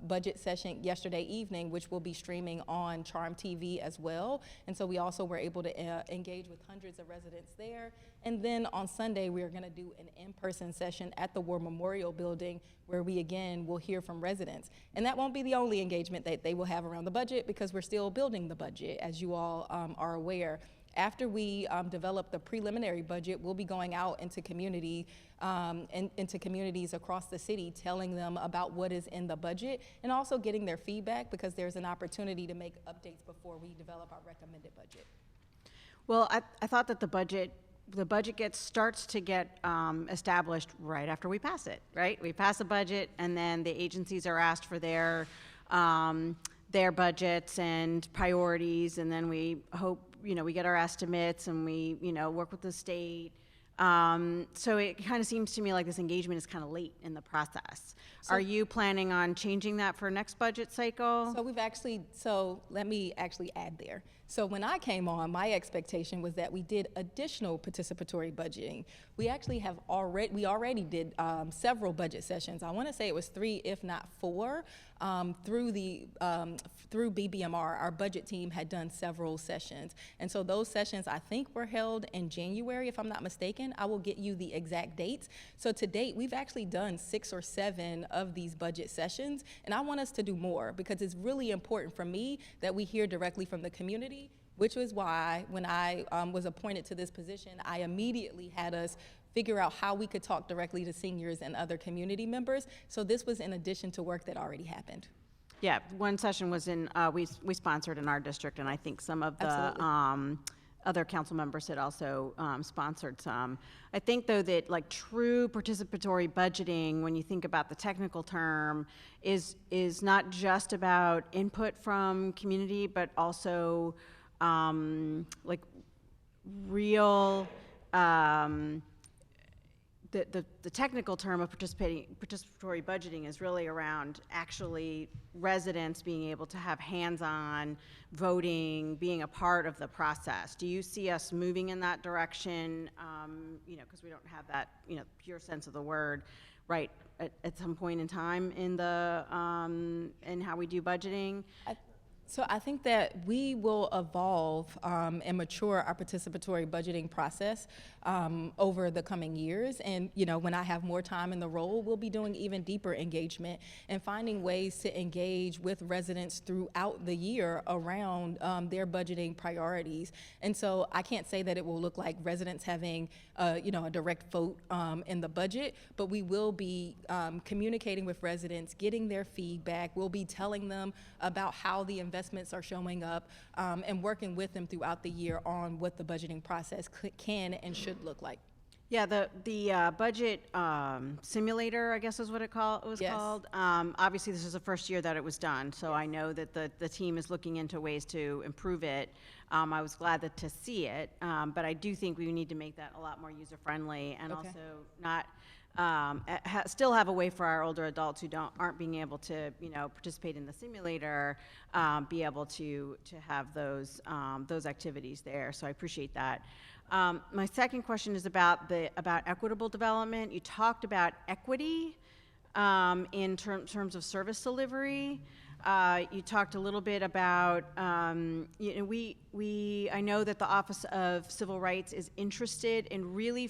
budget session yesterday evening, which will be streaming on Charm TV as well. And so we also were able to engage with hundreds of residents there. And then on Sunday, we are going to do an in-person session at the War Memorial Building, where we again will hear from residents. And that won't be the only engagement that they will have around the budget, because we're still building the budget, as you all are aware. After we develop the preliminary budget, we'll be going out into communities across the city, telling them about what is in the budget, and also getting their feedback, because there's an opportunity to make updates before we develop our recommended budget. Well, I thought that the budget starts to get established right after we pass it, right? We pass a budget, and then the agencies are asked for their budgets and priorities, and then we hope, we get our estimates, and we, work with the state. So it kind of seems to me like this engagement is kind of late in the process. Are you planning on changing that for next budget cycle? So let me actually add there. So when I came on, my expectation was that we did additional participatory budgeting. We already did several budget sessions. I want to say it was 3, if not 4, through BBMR. Our budget team had done several sessions. And so those sessions, I think, were held in January, if I'm not mistaken. I will get you the exact dates. So to date, we've actually done 6 or 7 of these budget sessions. And I want us to do more, because it's really important for me that we hear directly from the community, which was why when I was appointed to this position, I immediately had us figure out how we could talk directly to seniors and other community members. So this was in addition to work that already happened. Yeah, one session was we sponsored in our district, and I think some of the other council members had also sponsored some. I think, though, that like true participatory budgeting, when you think about the technical term, is not just about input from community, but also like real. The technical term of participatory budgeting is really around actually residents being able to have hands-on voting, being a part of the process. Do you see us moving in that direction? Because we don't have that, pure sense of the word, right, at some point in time in the in how we do budgeting. So I think that we will evolve and mature our participatory budgeting process over the coming years. And when I have more time in the role, we'll be doing even deeper engagement and finding ways to engage with residents throughout the year around their budgeting priorities. And so I can't say that it will look like residents having a direct vote in the budget, but we will be communicating with residents, getting their feedback. We'll be telling them about how the investments are showing up and working with them throughout the year on what the budgeting process can and should look like. Yeah, the budget simulator, I guess is what it was Yes. called. Obviously, this is the first year that it was done, so I know that the team is looking into ways to improve it. I was glad to see it, but I do think we need to make that a lot more user-friendly and Okay. also not still have a way for our older adults who aren't being able to participate in the simulator, be able to have those activities there. So I appreciate that. My second question is about equitable development. You talked about equity in terms of service delivery. You talked a little bit about, I know that the Office of Civil Rights is interested in really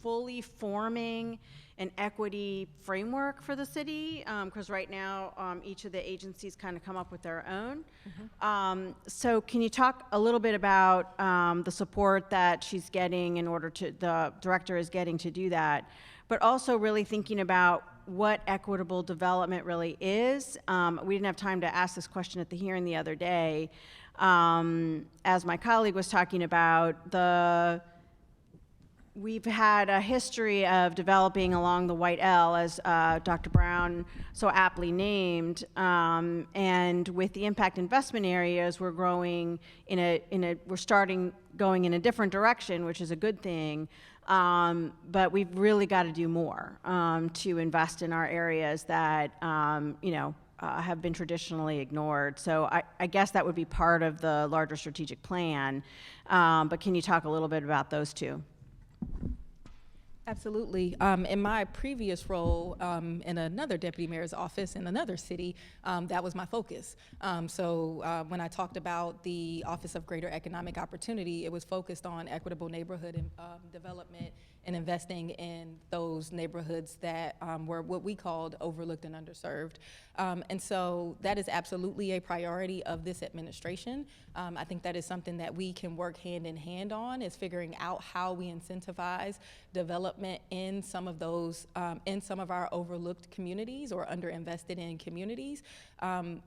fully forming an equity framework for the city, because right now each of the agencies kind of come up with their own. So can you talk a little bit about the support that she's getting the director is getting to do that, but also really thinking about what equitable development really is. We didn't have time to ask this question at the hearing the other day. As my colleague was talking about, we've had a history of developing along the White L, as Dr. Brown so aptly named, and with the impact investment areas, we're growing we're starting going in a different direction, which is a good thing. But we've really got to do more to invest in our areas that have been traditionally ignored. So I guess that would be part of the larger strategic plan. But can you talk a little bit about those two? Absolutely. In my previous role in another deputy mayor's office in another city, that was my focus. So when I talked about the Office of Greater Economic Opportunity, it was focused on equitable neighborhood development and investing in those neighborhoods that were what we called overlooked and underserved. And so that is absolutely a priority of this administration. I think that is something that we can work hand in hand on, is figuring out how we incentivize development in some of those, in some of our overlooked communities or underinvested in communities.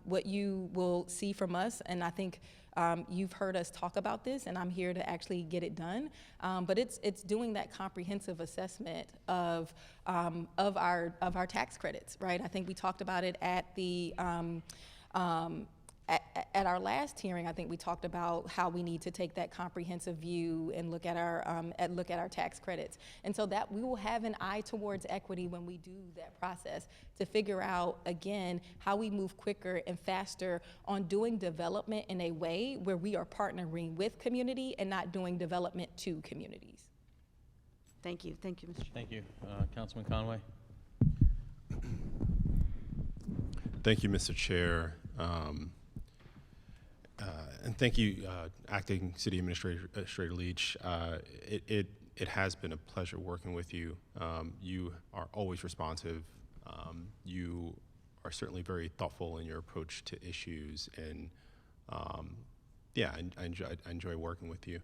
What you will see from us, and I think you've heard us talk about this, and I'm here to actually get it done. But it's doing that comprehensive assessment of our tax credits, right? I think we talked about it at the at our last hearing. I think we talked about how we need to take that comprehensive view and look at our tax credits, and so that we will have an eye towards equity when we do that process, to figure out again how we move quicker and faster on doing development in a way where we are partnering with community and not doing development to communities. Thank you, Mr. Chair. Thank you, Councilman Conway. Thank you, Mr. Chair. And thank you, Acting City Administrator Leach. It has been a pleasure working with you. You are always responsive. You are certainly very thoughtful in your approach to issues, and yeah, I enjoy working with you.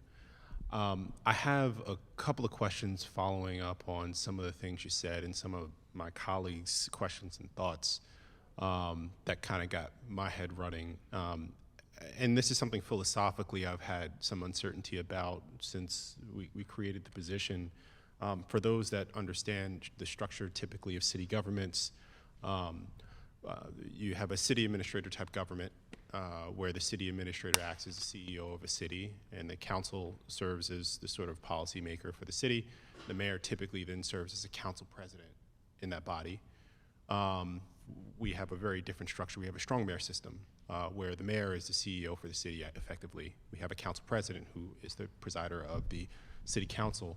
I have a couple of questions following up on some of the things you said and some of my colleagues' questions and thoughts that kind of got my head running. And this is something philosophically I've had some uncertainty about since we created the position. For those that understand the structure typically of city governments, you have a city administrator type government where the city administrator acts as the CEO of a city, and the council serves as the sort of policy maker for the city. The mayor typically then serves as a council president in that body. We have a very different structure. We have a strong mayor system where the mayor is the CEO for the city effectively. We have a council president who is the presider of the city council.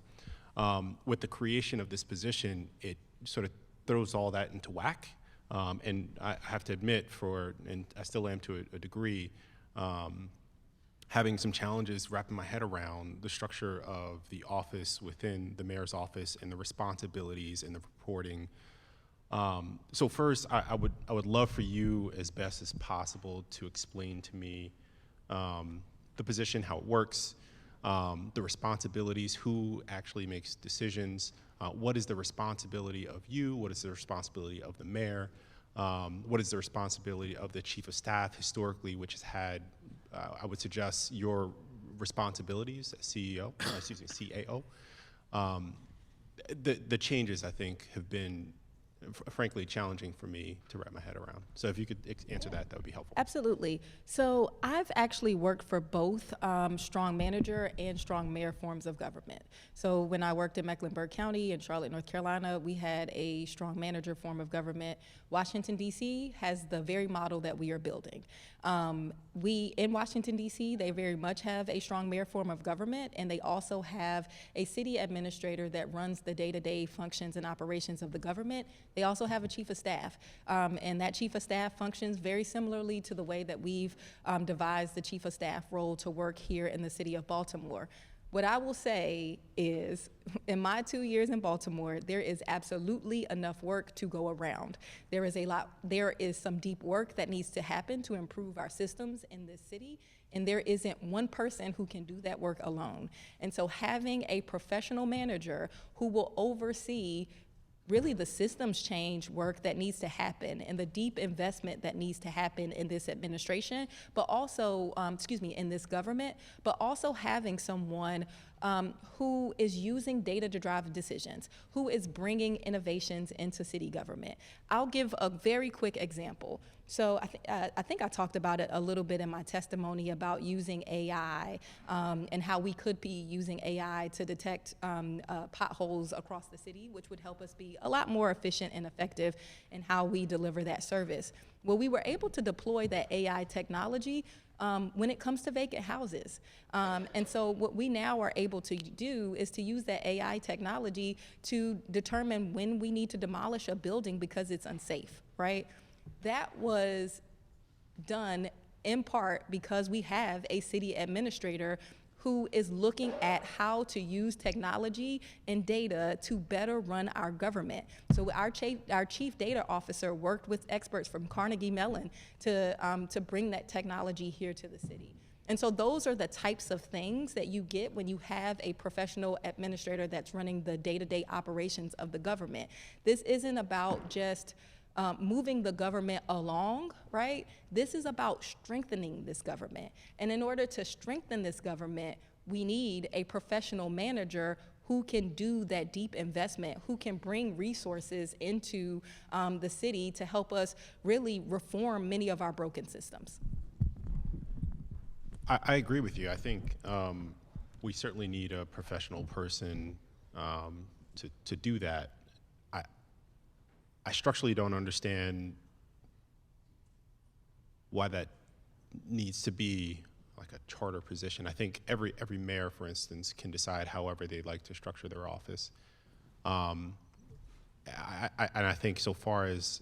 With the creation of this position, it sort of throws all that into whack. And I have to admit, and I still am to a degree, having some challenges wrapping my head around the structure of the office within the mayor's office and the responsibilities and the reporting. So first, I would love for you, as best as possible, to explain to me the position, how it works, the responsibilities, who actually makes decisions, what is the responsibility of you, what is the responsibility of the mayor, what is the responsibility of the chief of staff historically, which has had, I would suggest, your responsibilities as CAO. The changes, I think, have been frankly challenging for me to wrap my head around. So if you could answer that would be helpful. Absolutely. So I've actually worked for both strong manager and strong mayor forms of government. So when I worked in Mecklenburg County in Charlotte, North Carolina, we had a strong manager form of government. Washington, D.C. has the very model that we are building. In Washington, D.C., they very much have a strong mayor form of government, and they also have a city administrator that runs the day-to-day functions and operations of the government. They also have a chief of staff, and that chief of staff functions very similarly to the way that we've devised the chief of staff role to work here in the city of Baltimore. What I will say is, in my 2 years in Baltimore, there is absolutely enough work to go around. There is some deep work that needs to happen to improve our systems in this city, and there isn't one person who can do that work alone. And so having a professional manager who will oversee really the systems change work that needs to happen and the deep investment that needs to happen in this administration, but also, in this government, but also having someone who is using data to drive decisions, who is bringing innovations into city government. I'll give a very quick example. So I think I talked about it a little bit in my testimony about using AI and how we could be using AI to detect potholes across the city, which would help us be a lot more efficient and effective in how we deliver that service. Well, we were able to deploy that AI technology when it comes to vacant houses. And so what we now are able to do is to use that AI technology to determine when we need to demolish a building because it's unsafe, right? That was done in part because we have a city administrator who is looking at how to use technology and data to better run our government. So our chief data officer worked with experts from Carnegie Mellon to bring that technology here to the city. And so those are the types of things that you get when you have a professional administrator that's running the day-to-day operations of the government. This isn't about just moving the government along, right? This is about strengthening this government. And in order to strengthen this government, we need a professional manager who can do that deep investment, who can bring resources into the city to help us really reform many of our broken systems. I agree with you. I think we certainly need a professional person to do that. I structurally don't understand why that needs to be like a charter position. I think every mayor, for instance, can decide however they'd like to structure their office. And I think so far as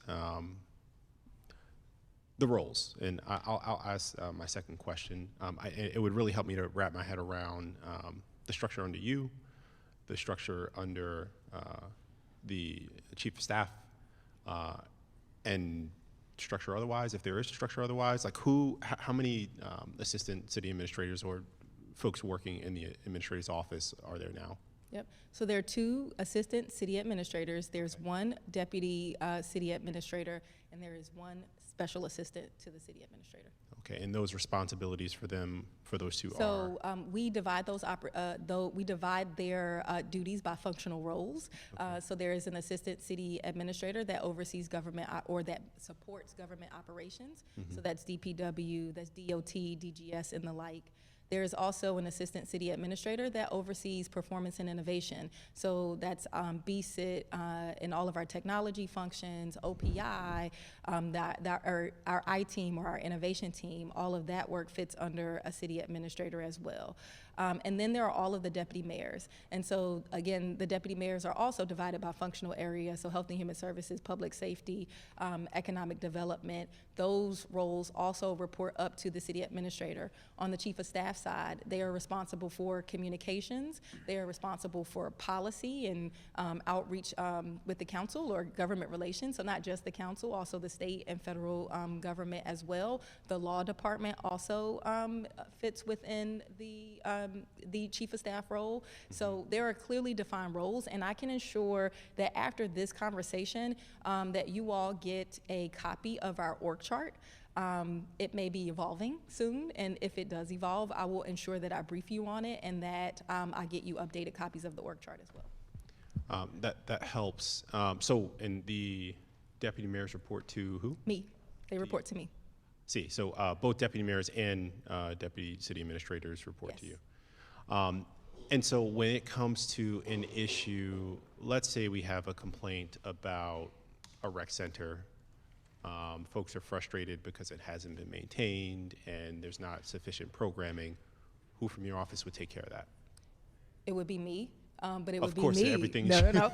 the roles, and I'll ask my second question. It would really help me to wrap my head around the structure under you, the structure under the chief of staff, and structure otherwise, if there is structure otherwise, like how many assistant city administrators or folks working in the administrator's office are there now? Yep. So there are 2 assistant city administrators. There's 1 deputy city administrator, and there is 1 special assistant to the city administrator. Okay, and those responsibilities for them, for those 2 are? So we divide we divide their duties by functional roles. Okay. So there is an assistant city administrator that oversees government or that supports government operations. Mm-hmm. So that's DPW, that's DOT, DGS, and the like. There is also an assistant city administrator that oversees performance and innovation. So that's BSIT and all of our technology functions, OPI, our I team or our innovation team, all of that work fits under a city administrator as well. And then there are all of the deputy mayors. And so, again, the deputy mayors are also divided by functional area, so Health and Human Services, Public Safety, Economic Development. Those roles also report up to the city administrator. On the chief of staff side, they are responsible for communications. They are responsible for policy and outreach with the council or government relations, so not just the council, also the state and federal government as well. The law department also fits within the chief of staff role. So there are clearly defined roles, and I can ensure that after this conversation that you all get a copy of our org chart. It may be evolving soon, and if it does evolve, I will ensure that I brief you on it and that I get you updated copies of the org chart as well. That helps. So, and the deputy mayors report to who? Me. They report to me. See, so both deputy mayors and deputy city administrators report to you. And so when it comes to an issue, let's say we have a complaint about a rec center. Folks are frustrated because it hasn't been maintained and there's not sufficient programming. Who from your office would take care of that? It would be me. But it Of would be course, me. everything No.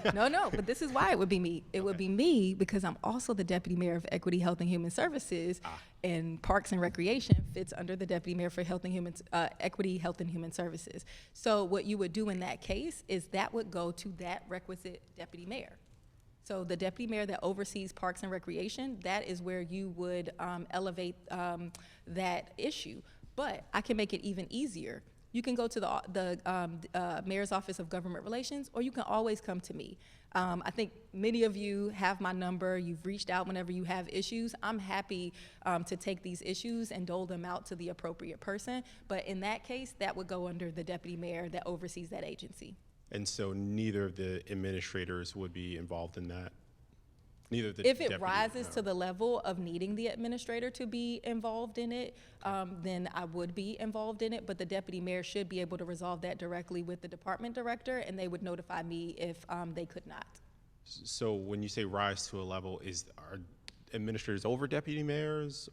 But this is why it would be me. It would be me because I'm also the deputy mayor of Equity, Health and Human Services, and Parks and Recreation fits under the deputy mayor for Health and Human Equity, Health and Human Services. So what you would do in that case is that would go to that requisite deputy mayor. So the deputy mayor that oversees Parks and Recreation, that is where you would elevate that issue. But I can make it even easier. You can go to the Mayor's Office of Government Relations, or you can always come to me. I think many of you have my number. You've reached out whenever you have issues. I'm happy to take these issues and dole them out to the appropriate person. But in that case, that would go under the deputy mayor that oversees that agency. And so neither of the administrators would be involved in that? Neither of the If it rises to the level of needing the administrator to be involved in it, then I would be involved in it, but the deputy mayor should be able to resolve that directly with the department director, and they would notify me if they could not. So when you say rise to a level, are administrators over deputy mayors?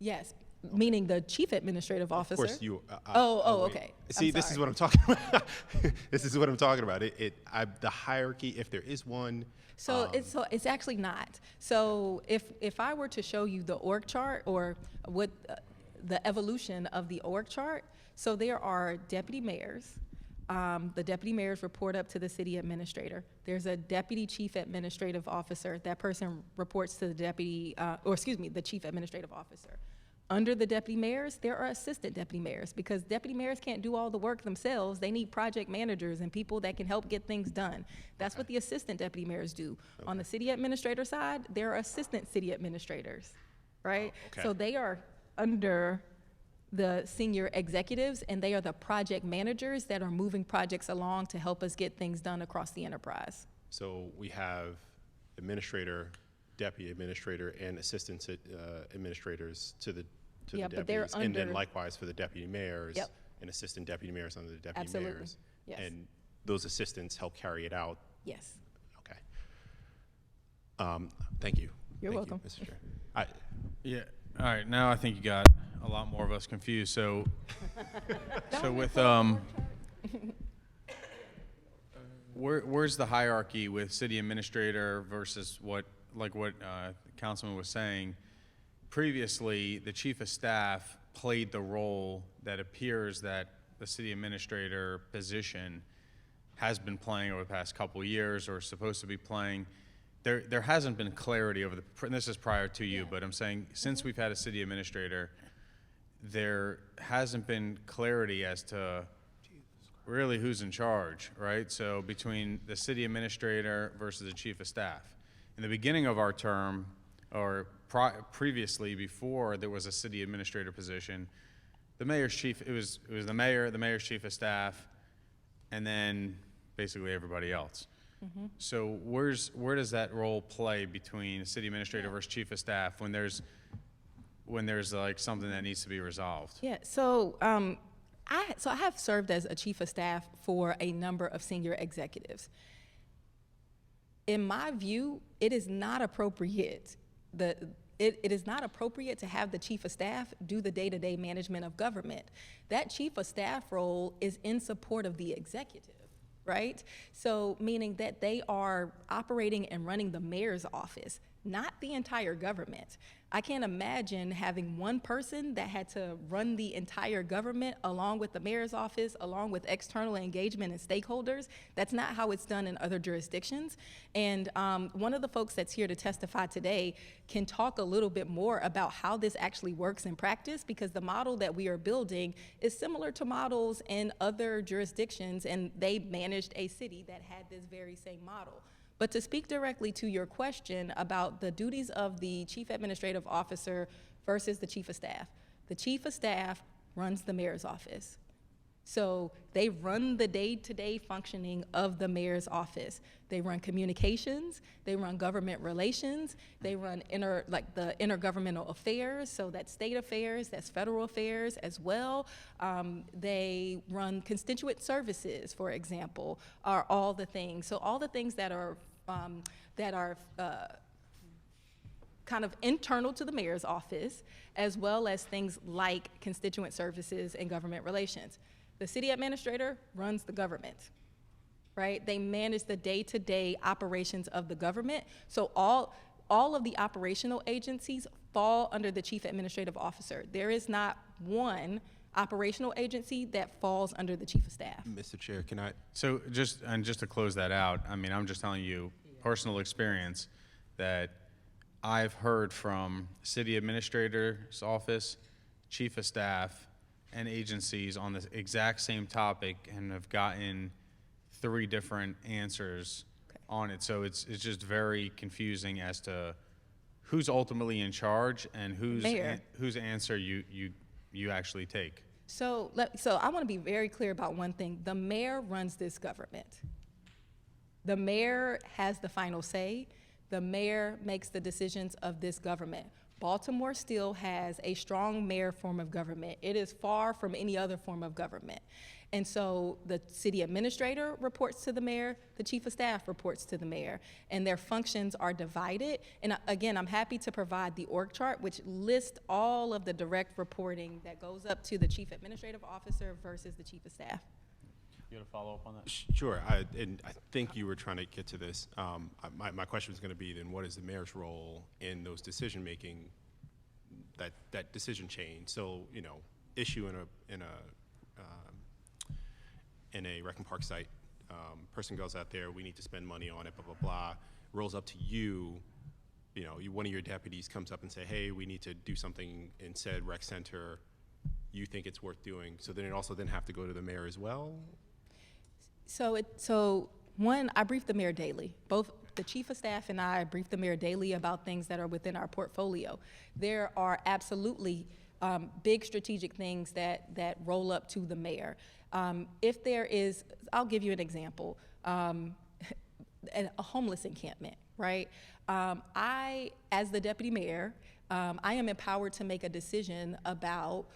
Yes, meaning the chief administrative officer. Of course you. Okay. See, this is what I'm talking about. This is what I'm talking about. The hierarchy, if there is one. So it's actually not. So if I were to show you the org chart or what the evolution of the org chart, so there are deputy mayors. The deputy mayors report up to the city administrator. There's a deputy chief administrative officer. That person reports to the the chief administrative officer. Under the deputy mayors, there are assistant deputy mayors because deputy mayors can't do all the work themselves. They need project managers and people that can help get things done. That's what the assistant deputy mayors do. On the city administrator side, there are assistant city administrators, right? So they are under the senior executives, and they are the project managers that are moving projects along to help us get things done across the enterprise. So we have administrator, deputy administrator, and assistant administrators to the deputies, and then likewise for the deputy mayors and assistant deputy mayors under the deputy mayors. Yes. And those assistants help carry it out. Yes. Okay. Thank you. You're welcome. Mr. Chair. Yeah. All right. Now I think you got a lot more of us confused. So with where's the hierarchy with city administrator versus what Councilman was saying? Previously, the chief of staff played the role that appears that the city administrator position has been playing over the past couple of years, or supposed to be playing. There hasn't been clarity over and this is prior to you, but I'm saying since we've had a city administrator, there hasn't been clarity as to really who's in charge, right? So between the city administrator versus the chief of staff. In the beginning of our term, or previously, before there was a city administrator position, the mayor's chief, it was the mayor, the mayor's chief of staff, and then basically everybody else. Mm-hmm. So where does that role play between city administrator versus chief of staff when there's like something that needs to be resolved? Yeah. So I have served as a chief of staff for a number of senior executives. In my view, it is not appropriate. it is not appropriate to have the chief of staff do the day-to-day management of government. That chief of staff role is in support of the executive, right? So meaning that they are operating and running the mayor's office, not the entire government. I can't imagine having one person that had to run the entire government along with the mayor's office, along with external engagement and stakeholders. That's not how it's done in other jurisdictions. And one of the folks that's here to testify today can talk a little bit more about how this actually works in practice, because the model that we are building is similar to models in other jurisdictions, and they managed a city that had this very same model. But to speak directly to your question about the duties of the chief administrative officer versus the chief of staff runs the mayor's office. So they run the day-to-day functioning of the mayor's office. They run communications, they run government relations, they run the intergovernmental affairs, so that's state affairs, that's federal affairs as well. They run constituent services, for example, are all the things. So all the things that are kind of internal to the mayor's office, as well as things like constituent services and government relations. The city administrator runs the government, right? They manage the day-to-day operations of the government. So all of the operational agencies fall under the chief administrative officer. There is not one operational agency that falls under the chief of staff. Mr. Chair, can I? So just to close that out, I mean, I'm just telling you personal experience that I've heard from city administrator's office, chief of staff, and agencies on the exact same topic and have gotten 3 different answers on it. So it's just very confusing as to who's ultimately in charge and whose answer you actually take. So I want to be very clear about one thing. The mayor runs this government. The mayor has the final say. The mayor makes the decisions of this government. Baltimore still has a strong mayor form of government. It is far from any other form of government. And so the city administrator reports to the mayor, the chief of staff reports to the mayor, and their functions are divided. And again, I'm happy to provide the org chart, which lists all of the direct reporting that goes up to the chief administrative officer versus the chief of staff. You want to follow up on that? Sure, and I think you were trying to get to this. My question was going to be then, what is the mayor's role in those decision-making, that decision chain? So, issue in a Rec and Park site, person goes out there, we need to spend money on it, blah, blah, blah, rolls up to you, one of your deputies comes up and say, hey, we need to do something in said rec center, you think it's worth doing, so then it also then have to go to the mayor as well? So one, I brief the mayor daily. Both the chief of staff and I brief the mayor daily about things that are within our portfolio. There are absolutely big strategic things that roll up to the mayor. If there is, I'll give you an example, a homeless encampment, right? I, as the deputy mayor, I am empowered to make a decision about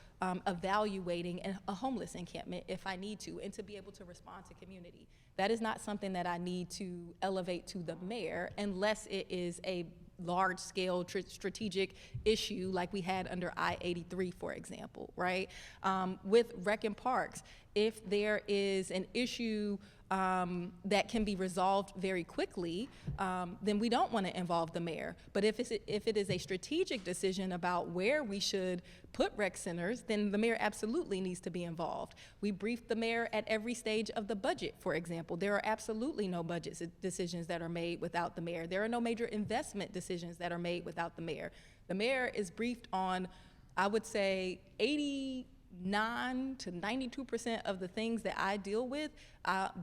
evaluating a homeless encampment if I need to, and to be able to respond to community. That is not something that I need to elevate to the mayor unless it is a large-scale strategic issue like we had under I-83, for example, right? With Rec and Parks, if there is an issue that can be resolved very quickly, then we don't want to involve the mayor. But if it is a strategic decision about where we should put rec centers, then the mayor absolutely needs to be involved. We brief the mayor at every stage of the budget, for example. There are absolutely no budget decisions that are made without the mayor. There are no major investment decisions that are made without the mayor. The mayor is briefed on, I would say, 89 to 92% of the things that I deal with,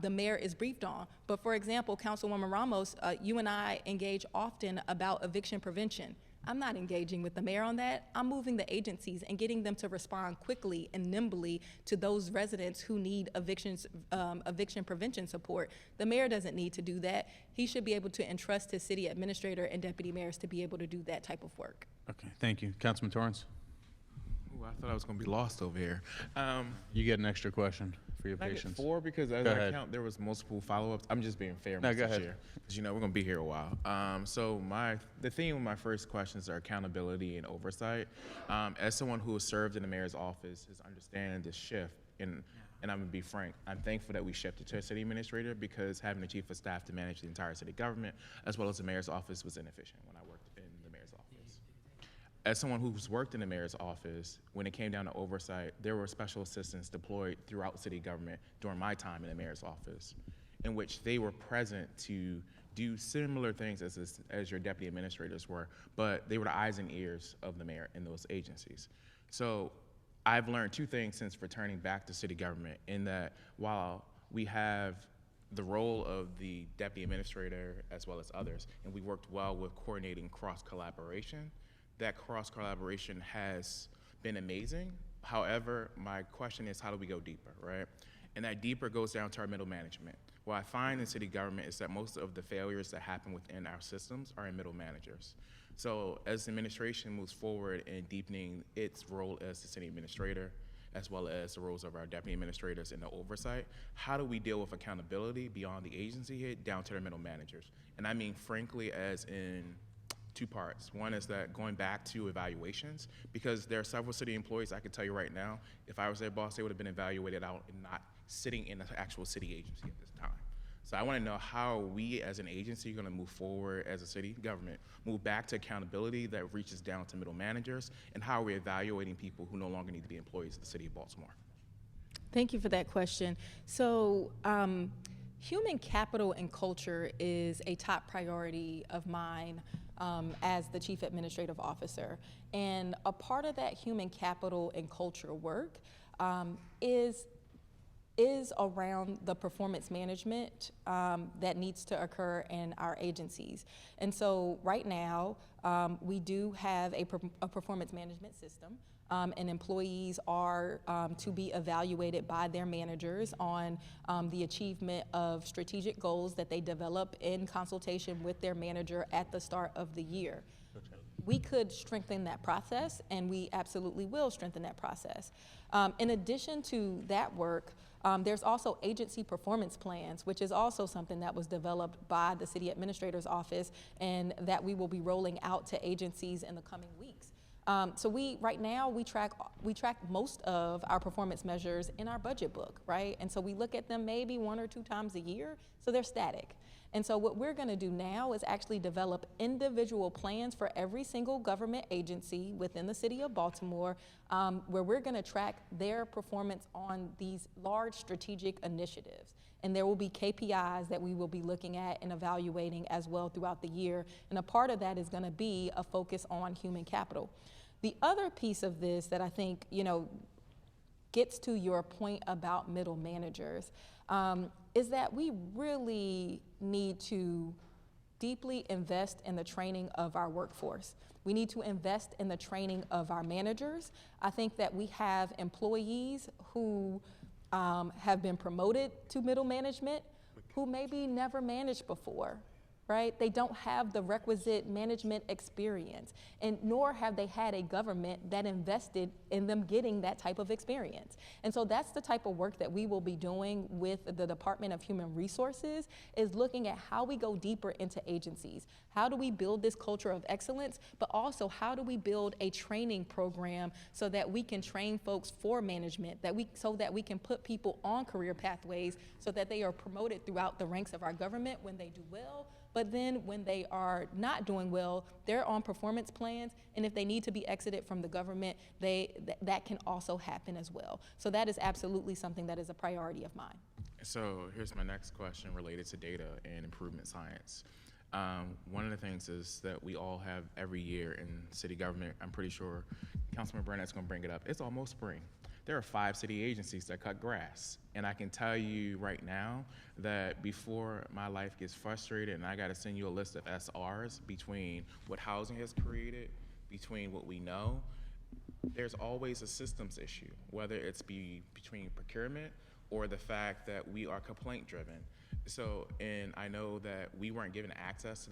the mayor is briefed on. But for example, Councilwoman Ramos, you and I engage often about eviction prevention. I'm not engaging with the mayor on that. I'm moving the agencies and getting them to respond quickly and nimbly to those residents who need eviction prevention support. The mayor doesn't need to do that. He should be able to entrust his city administrator and deputy mayors to be able to do that type of work. Okay, thank you. Councilman Torrance? Ooh, I thought I was going to be lost over here. You get an extra question for your Can I get patience. 4 because as Go I ahead. count, there was multiple follow-ups. I'm just being fair, No, Mr. go ahead. Chair, because we're gonna be here a while. So the theme of my first questions are accountability and oversight. As someone who has served in the mayor's office, is understanding this shift, and I'm gonna be frank, I'm thankful that we shifted to a city administrator because having a chief of staff to manage the entire city government, as well as the mayor's office, was inefficient when I worked in the mayor's office. As someone who's worked in the mayor's office, when it came down to oversight, there were special assistants deployed throughout city government during my time in the mayor's office, in which they were present to do similar things as your deputy administrators were, but they were the eyes and ears of the mayor in those agencies. So I've learned 2 things since returning back to city government, in that while we have the role of the deputy administrator as well as others, and we worked well with coordinating cross-collaboration, that cross-collaboration has been amazing. However, my question is, how do we go deeper, right? And that deeper goes down to our middle management. What I find in city government is that most of the failures that happen within our systems are in middle managers. So as the administration moves forward in deepening its role as the city administrator, as well as the roles of our deputy administrators in the oversight, how do we deal with accountability beyond the agency head down to their middle managers? And I mean, frankly, as in 2 parts. One is that going back to evaluations, because there are several city employees, I can tell you right now, if I was their boss, they would have been evaluated out and not sitting in the actual city agency at this time. So I want to know how we as an agency are going to move forward as a city government, move back to accountability that reaches down to middle managers, and how are we evaluating people who no longer need to be employees of the city of Baltimore? Thank you for that question. So, human capital and culture is a top priority of mine as the Chief Administrative Officer. And a part of that human capital and culture work is around the performance management that needs to occur in our agencies. And so right now, we do have a performance management system. And employees are to be evaluated by their managers on the achievement of strategic goals that they develop in consultation with their manager at the start of the year. We could strengthen that process, and we absolutely will strengthen that process. In addition to that work, there's also agency performance plans, which is also something that was developed by the City Administrator's Office and that we will be rolling out to agencies in the coming weeks. So right now we track most of our performance measures in our budget book, right? And so we look at them maybe 1 or 2 times a year, so they're static. And so what we're gonna do now is actually develop individual plans for every single government agency within the city of Baltimore, where we're gonna track their performance on these large strategic initiatives. And there will be KPIs that we will be looking at and evaluating as well throughout the year. And a part of that is gonna be a focus on human capital. The other piece of this that I think, gets to your point about middle managers, is that we really need to deeply invest in the training of our workforce. We need to invest in the training of our managers. I think that we have employees who have been promoted to middle management who maybe never managed before, right? They don't have the requisite management experience, and nor have they had a government that invested in them getting that type of experience. And so that's the type of work that we will be doing with the Department of Human Resources, is looking at how we go deeper into agencies. How do we build this culture of excellence, but also how do we build a training program so that we can train folks for management, so that we can put people on career pathways so that they are promoted throughout the ranks of our government when they do well. But then when they are not doing well, they're on performance plans, and if they need to be exited from the government, that can also happen as well. So that is absolutely something that is a priority of mine. So here's my next question related to data and improvement science. One of the things is that we all have every year in city government, I'm pretty sure Councilman Burnett's gonna bring it up, it's almost spring. There are 5 city agencies that cut grass. And I can tell you right now that before my life gets frustrated and I gotta send you a list of SRs between what housing has created, between what we know, there's always a systems issue, whether it's between procurement or the fact that we are complaint driven. So, and I know that we weren't given access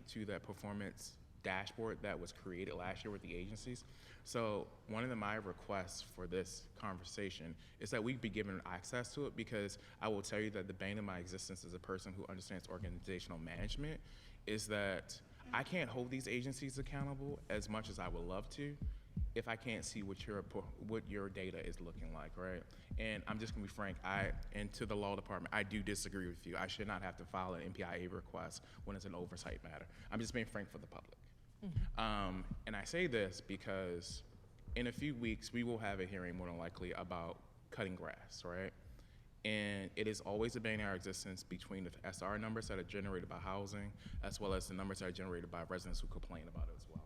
to that performance dashboard that was created last year with the agencies. So one of my requests for this conversation is that we be given access to it, because I will tell you that the bane of my existence as a person who understands organizational management is that I can't hold these agencies accountable as much as I would love to if I can't see what your data is looking like, right? And I'm just gonna be frank, and to the law department, I do disagree with you. I should not have to file an MPIA request when it's an oversight matter. I'm just being frank for the public. And I say this because in a few weeks, we will have a hearing more than likely about cutting grass, right? And it is always a bane in our existence between the SR numbers that are generated by housing, as well as the numbers that are generated by residents who complain about it as well.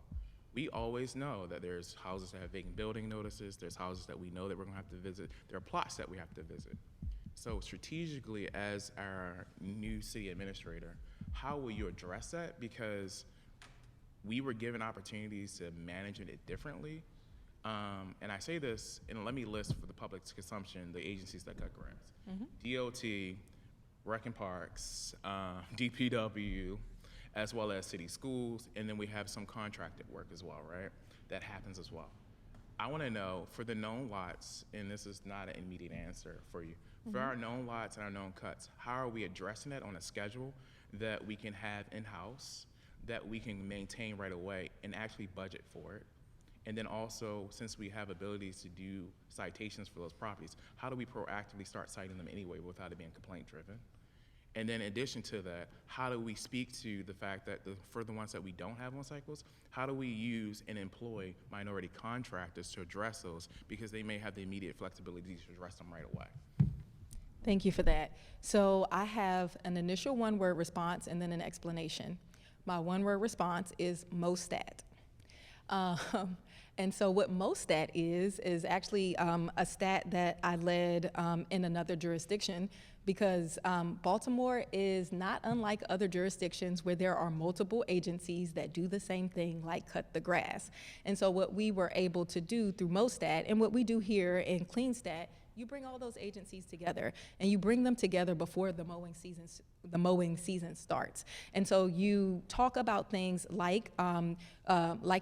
We always know that there's houses that have vacant building notices, there's houses that we know that we're gonna have to visit, there are plots that we have to visit. So strategically, as our new city administrator, how will you address that? Because we were given opportunities to manage it differently. And I say this, and let me list for the public's consumption the agencies that got grants. DOT, Rec and Parks, DPW, as well as city schools, and then we have some contracted work as well, right? That happens as well. I wanna know, for the known lots, and this is not an immediate answer for you, for our known lots and our known cuts, how are we addressing it on a schedule that we can have in-house, that we can maintain right away and actually budget for it? And then also, since we have abilities to do citations for those properties, how do we proactively start citing them anyway without it being complaint driven? And then in addition to that, how do we speak to the fact that for the ones that we don't have on cycles, how do we use and employ minority contractors to address those, because they may have the immediate flexibility to address them right away? Thank you for that. So I have an initial one-word response and then an explanation. My one-word response is MOSTAT. And so what MOSTAT is actually a stat that I led in another jurisdiction, because Baltimore is not unlike other jurisdictions where there are multiple agencies that do the same thing, like cut the grass. And so what we were able to do through MOSTAT, and what we do here in CleanStat, you bring all those agencies together, and you bring them together before the mowing season starts. And so you talk about things like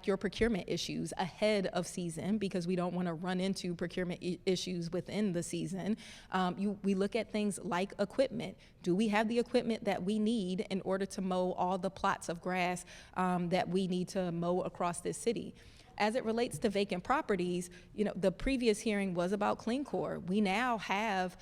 your procurement issues ahead of season, because we don't want to run into procurement issues within the season. We look at things like equipment. Do we have the equipment that we need in order to mow all the plots of grass that we need to mow across this city? As it relates to vacant properties, you know, the previous hearing was about Clean Core. We now have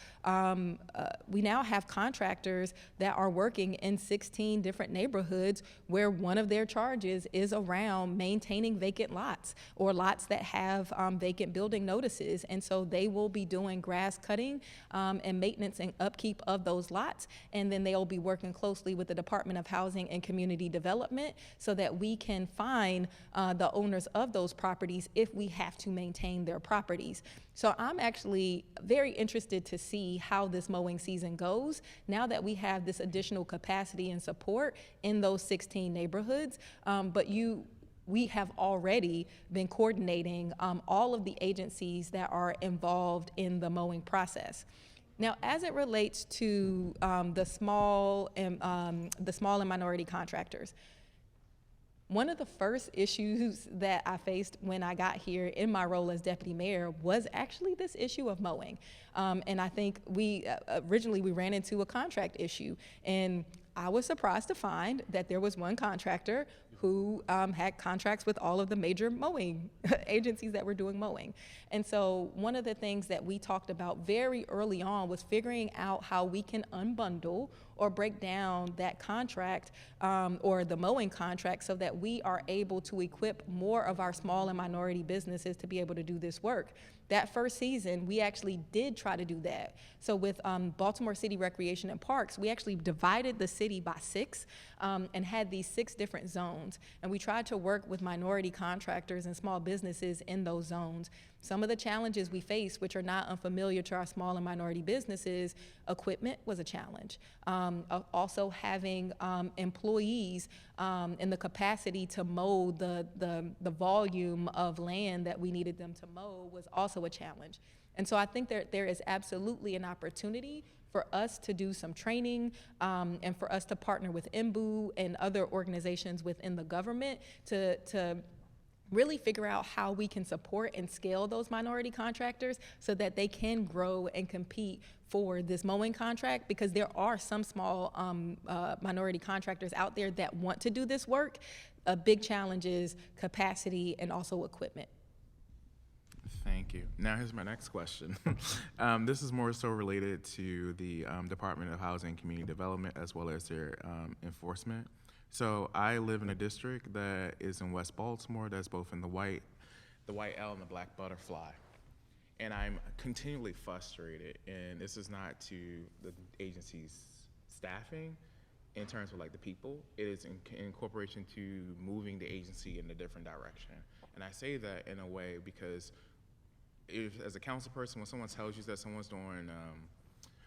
contractors that are working in 16 different neighborhoods where one of their charges is around maintaining vacant lots or lots that have vacant building notices. And so they will be doing grass cutting and maintenance and upkeep of those lots. And then they'll be working closely with the Department of Housing and Community Development so that we can find the owners of those properties if we have to maintain their properties. So I'm actually very interested to see how this mowing season goes now that we have this additional capacity and support in those 16 neighborhoods. We have already been coordinating all of the agencies that are involved in the mowing process. Now, as it relates to the small and minority contractors, one of the first issues that I faced when I got here in my role as deputy mayor was actually this issue of mowing. And I think originally we ran into a contract issue, and I was surprised to find that there was one contractor who had contracts with all of the major mowing agencies that were doing mowing. And so one of the things that we talked about very early on was figuring out how we can unbundle or break down that contract or the mowing contract so that we are able to equip more of our small and minority businesses to be able to do this work. That first season, we actually did try to do that. So with Baltimore City Recreation and Parks, we actually divided the city by 6 and had these 6 different zones. And we tried to work with minority contractors and small businesses in those zones. Some of the challenges we face, which are not unfamiliar to our small and minority businesses, equipment was a challenge. also having employees in the capacity to mow the volume of land that we needed them to mow was also a challenge. And so I think there is absolutely an opportunity for us to do some training and for us to partner with MBU and other organizations within the government to really figure out how we can support and scale those minority contractors so that they can grow and compete for this mowing contract, because there are some small minority contractors out there that want to do this work. A big challenge is capacity and also equipment. Thank you. Now here's my next question. This is more so related to the Department of Housing and Community Development as well as their enforcement. So I live in a district that is in West Baltimore that's both in the white L and the black butterfly. And I'm continually frustrated, and this is not to the agency's staffing in terms of like the people, it is in corporation to moving the agency in a different direction. And I say that in a way because if, as a council person, when someone tells you that someone's doing,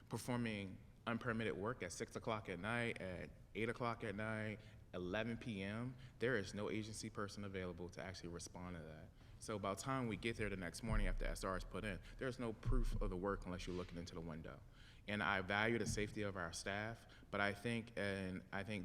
performing unpermitted work at 6 o'clock at night, at 8 o'clock at night, 11 p.m., there is no agency person available to actually respond to that. So by the time we get there the next morning after SR is put in, there's no proof of the work unless you're looking into the window. And I value the safety of our staff, but I think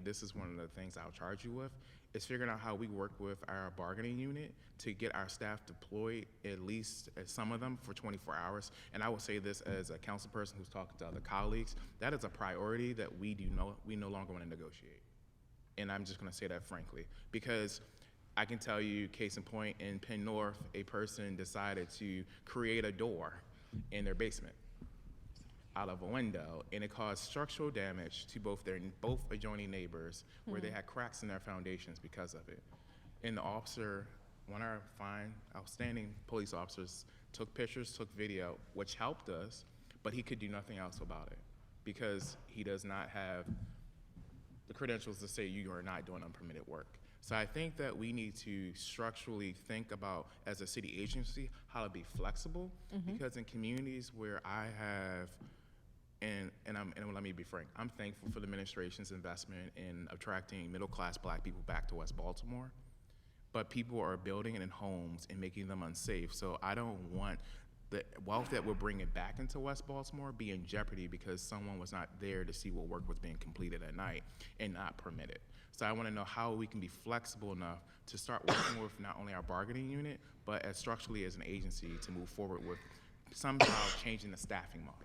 this is one of the things I'll charge you with, is figuring out how we work with our bargaining unit to get our staff deployed, at least some of them, for 24 hours. And I will say this as a council person who's talking to other colleagues, that is a priority that we no longer want to negotiate. And I'm just gonna say that frankly, because I can tell you, case in point, in Penn North, a person decided to create a door in their basement out of a window, and it caused structural damage to both adjoining neighbors, where they had cracks in their foundations because of it. And the officer, one of our fine, outstanding police officers, took pictures, took video, which helped us, but he could do nothing else about it because he does not have the credentials to say you are not doing unpermitted work. So I think that we need to structurally think about, as a city agency, how to be flexible, because in communities where I have, and let me be frank, I'm thankful for the administration's investment in attracting middle-class black people back to West Baltimore, but people are building in homes and making them unsafe. So I don't want the wealth that we're bringing back into West Baltimore be in jeopardy because someone was not there to see what work was being completed at night and not permitted. So I want to know how we can be flexible enough to start working with not only our bargaining unit, but as structurally as an agency to move forward with somehow changing the staffing model.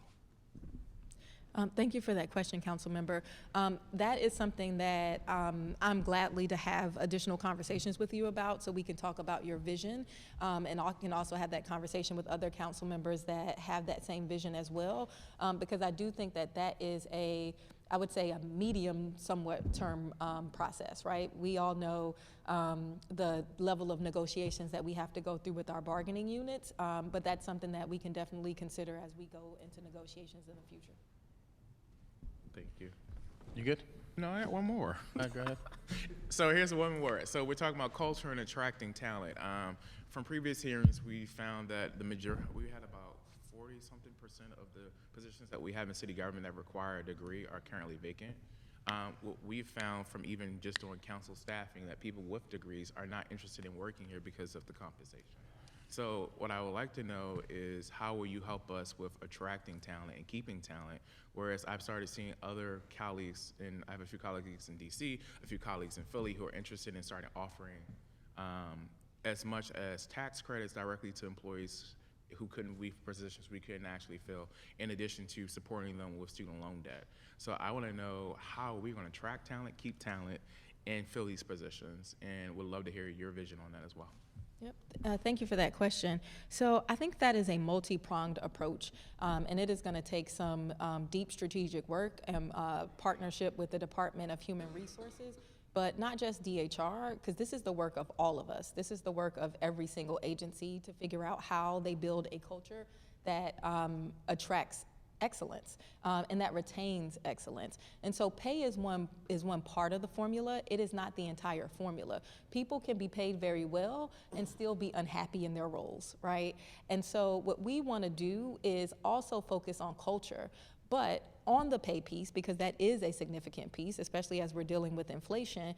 Thank you for that question, Council Member. That is something that I'm gladly to have additional conversations with you about, so we can talk about your vision, and I can also have that conversation with other council members that have that same vision as well, because I do think that that is I would say a medium, somewhat term process, right? We all know the level of negotiations that we have to go through with our bargaining units, but that's something that we can definitely consider as we go into negotiations in the future. Thank you. You good? No, I got one more. Go ahead. So here's one more. So we're talking about culture and attracting talent. From previous hearings, we found that we had about 40-something% of the positions that we have in city government that require a degree are currently vacant. What we've found from even just doing council staffing, that people with degrees are not interested in working here because of the compensation. So what I would like to know is, how will you help us with attracting talent and keeping talent? Whereas I've started seeing other colleagues, and I have a few colleagues in DC, a few colleagues in Philly who are interested in starting offering as much as tax credits directly to employees who couldn't leave positions we couldn't actually fill, in addition to supporting them with student loan debt. So I want to know how we're going to attract talent, keep talent, and fill these positions, and would love to hear your vision on that as well. Yep. Thank you for that question. So I think that is a multi-pronged approach, and it is going to take some deep strategic work and partnership with the Department of Human Resources, but not just DHR, because this is the work of all of us. This is the work of every single agency to figure out how they build a culture that attracts excellence and that retains excellence. And so pay is one part of the formula. It is not the entire formula. People can be paid very well and still be unhappy in their roles, right? And so what we want to do is also focus on culture, but on the pay piece, because that is a significant piece, especially as we're dealing with inflation,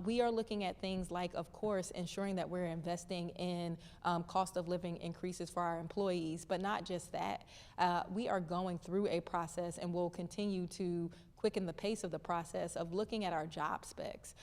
we are looking at things like, of course, ensuring that we're investing in cost of living increases for our employees, but not just that. We are going through a process and will continue to quicken the pace of the process of looking at our job specs,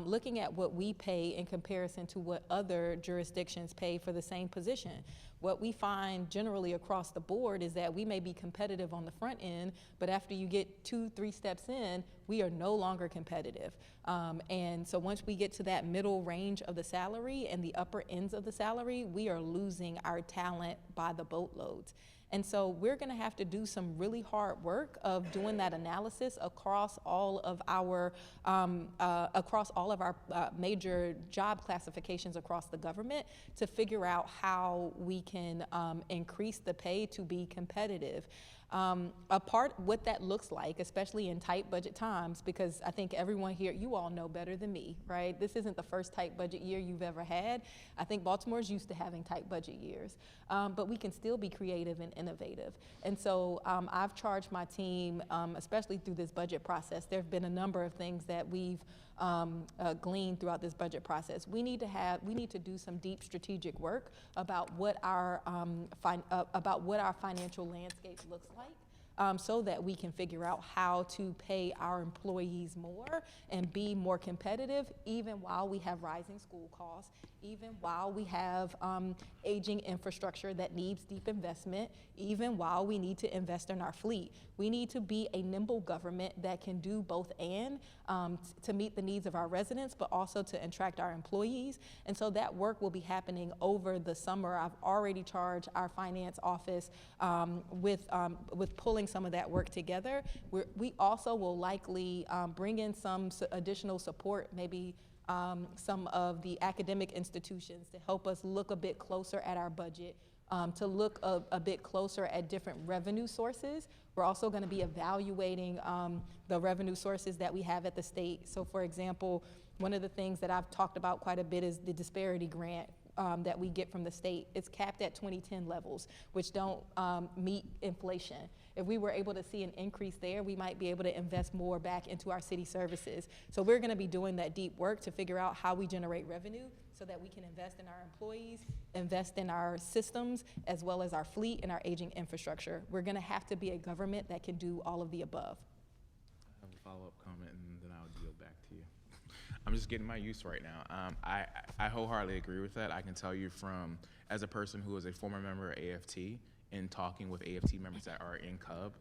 looking at what we pay in comparison to what other jurisdictions pay for the same position. What we find generally across the board is that we may be competitive on the front end, but after you get 2-3 steps in, we are no longer competitive. And so once we get to that middle range of the salary and the upper ends of the salary, we are losing our talent by the boatloads. And so we're going to have to do some really hard work of doing that analysis across all of our major job classifications across the government to figure out how we can increase the pay to be competitive. What that looks like, especially in tight budget times, because I think everyone here, you all know better than me, right? This isn't the first tight budget year you've ever had. I think Baltimore's used to having tight budget years, but we can still be creative and innovative. And so I've charged my team, especially through this budget process. There have been a number of things that we've gleaned throughout this budget process. We need to do some deep strategic work about what our financial landscape looks like, so that we can figure out how to pay our employees more and be more competitive, even while we have rising school costs, even while we have aging infrastructure that needs deep investment, even while we need to invest in our fleet. We need to be a nimble government that can do both and to meet the needs of our residents, but also to attract our employees. And so that work will be happening over the summer. I've already charged our finance office with pulling some of that work together. We also will likely bring in some additional support, maybe some of the academic institutions to help us look a bit closer at our budget, to look a bit closer at different revenue sources. We're also going to be evaluating the revenue sources that we have at the state. So for example, one of the things that I've talked about quite a bit is the disparity grant that we get from the state. It's capped at 2010 levels, which don't meet inflation. If we were able to see an increase there, we might be able to invest more back into our city services. So we're going to be doing that deep work to figure out how we generate revenue so that we can invest in our employees, invest in our systems, as well as our fleet and our aging infrastructure. We're going to have to be a government that can do all of the above. I have a follow-up comment, and then I'll yield back to you. I'm just getting my use right now. I wholeheartedly agree with that. I can tell you from, as a person who is a former member of AFT, and talking with AFT members that are in CUB,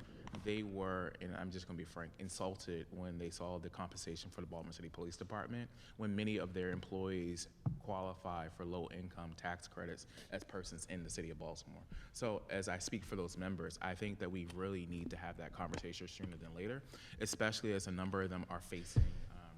they were, and I'm just gonna be frank, insulted when they saw the compensation for the Baltimore City Police Department, when many of their employees qualify for low-income tax credits as persons in the city of Baltimore. So as I speak for those members, I think that we really need to have that conversation sooner than later, especially as a number of them are facing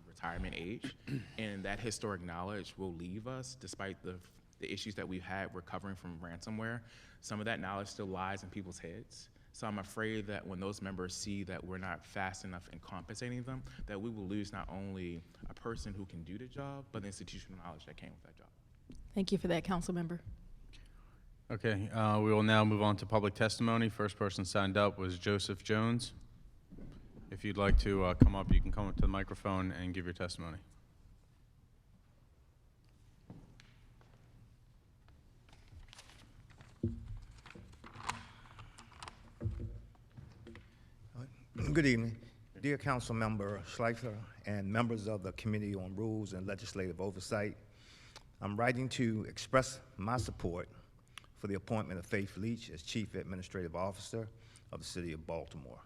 retirement age, and that historic knowledge will leave us despite the issues that we've had recovering from ransomware. Some of that knowledge still lies in people's heads. So I'm afraid that when those members see that we're not fast enough in compensating them, that we will lose not only a person who can do the job, but the institutional knowledge that came with that job. Thank you for that, council member. Okay, we will now move on to public testimony. First person signed up was Joseph Jones. If you'd like to come up, you can come up to the microphone and give your testimony. Good evening. Dear Council Member Schleifer and members of the Committee on Rules and Legislative Oversight, I'm writing to express my support for the appointment of Faith Leach as Chief Administrative Officer of the City of Baltimore.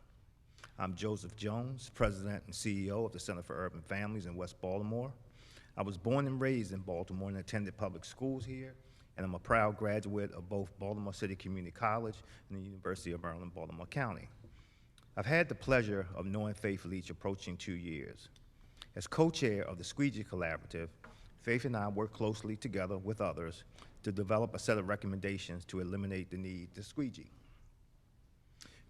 I'm Joseph Jones, President and CEO of the Center for Urban Families in West Baltimore. I was born and raised in Baltimore and attended public schools here, and I'm a proud graduate of both Baltimore City Community College and the University of Maryland, Baltimore County. I've had the pleasure of knowing Faith Leach approaching 2 years. As co-chair of the Squeegee Collaborative, Faith and I work closely together with others to develop a set of recommendations to eliminate the need to squeegee.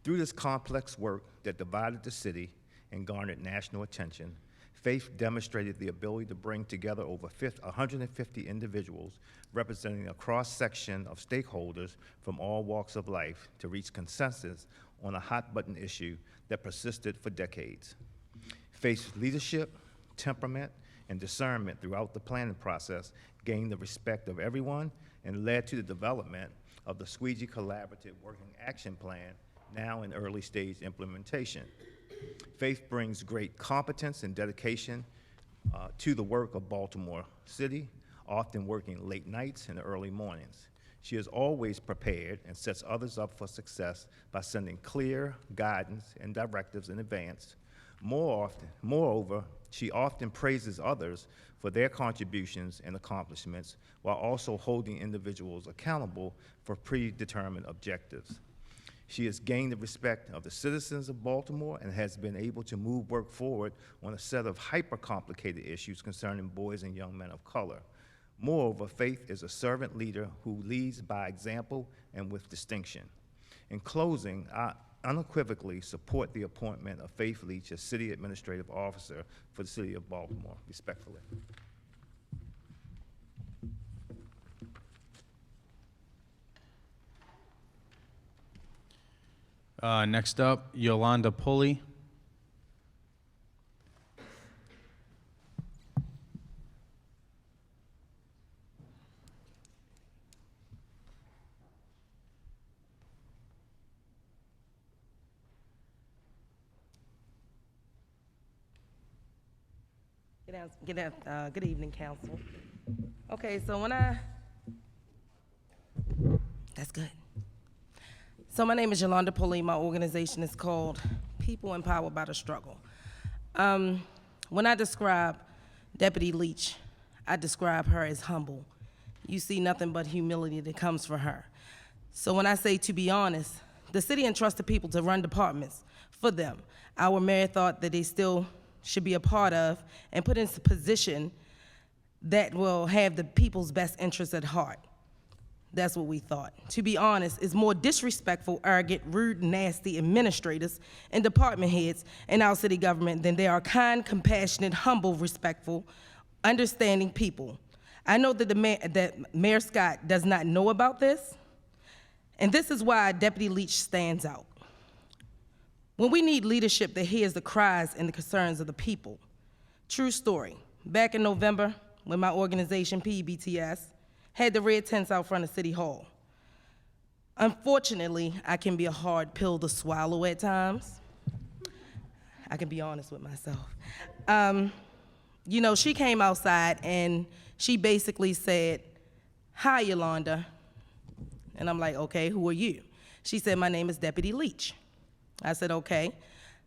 Through this complex work that divided the city and garnered national attention, Faith demonstrated the ability to bring together over 150 individuals representing a cross-section of stakeholders from all walks of life to reach consensus on a hot-button issue that persisted for decades. Faith's leadership, temperament, and discernment throughout the planning process gained the respect of everyone and led to the development of the Squeegee Collaborative Working Action Plan, now in early stage implementation. Faith brings great competence and dedication to the work of Baltimore City, often working late nights and early mornings. She is always prepared and sets others up for success by sending clear guidance and directives in advance. Moreover, she often praises others for their contributions and accomplishments while also holding individuals accountable for predetermined objectives. She has gained the respect of the citizens of Baltimore and has been able to move work forward on a set of hyper-complicated issues concerning boys and young men of color. Moreover, Faith is a servant leader who leads by example and with distinction. In closing, I unequivocally support the appointment of Faith Leach as City Administrative Officer for the City of Baltimore, respectfully. Next up, Yolanda Pulley. Good evening, council. Okay, so that's good. So my name is Yolanda Pulley. My organization is called People Empowered by the Struggle. When I describe Deputy Leach, I describe her as humble. You see nothing but humility that comes from her. So when I say to be honest, the city entrusted people to run departments for them. Our mayor thought that they still should be a part of and put into position that will have the people's best interests at heart. That's what we thought. To be honest, it's more disrespectful, arrogant, rude, nasty administrators and department heads in our city government than there are kind, compassionate, humble, respectful, understanding people. I know that Mayor Scott does not know about this, and this is why Deputy Leach stands out. When we need leadership that hears the cries and the concerns of the people. True story. Back in November, when my organization, PEBTS, had the red tents out front of City Hall. Unfortunately, I can be a hard pill to swallow at times. I can be honest with myself. You know, she came outside and she basically said, "Hi, Yolanda." And I'm like, "Okay, who are you?" She said, "My name is Deputy Leach." I said, "Okay."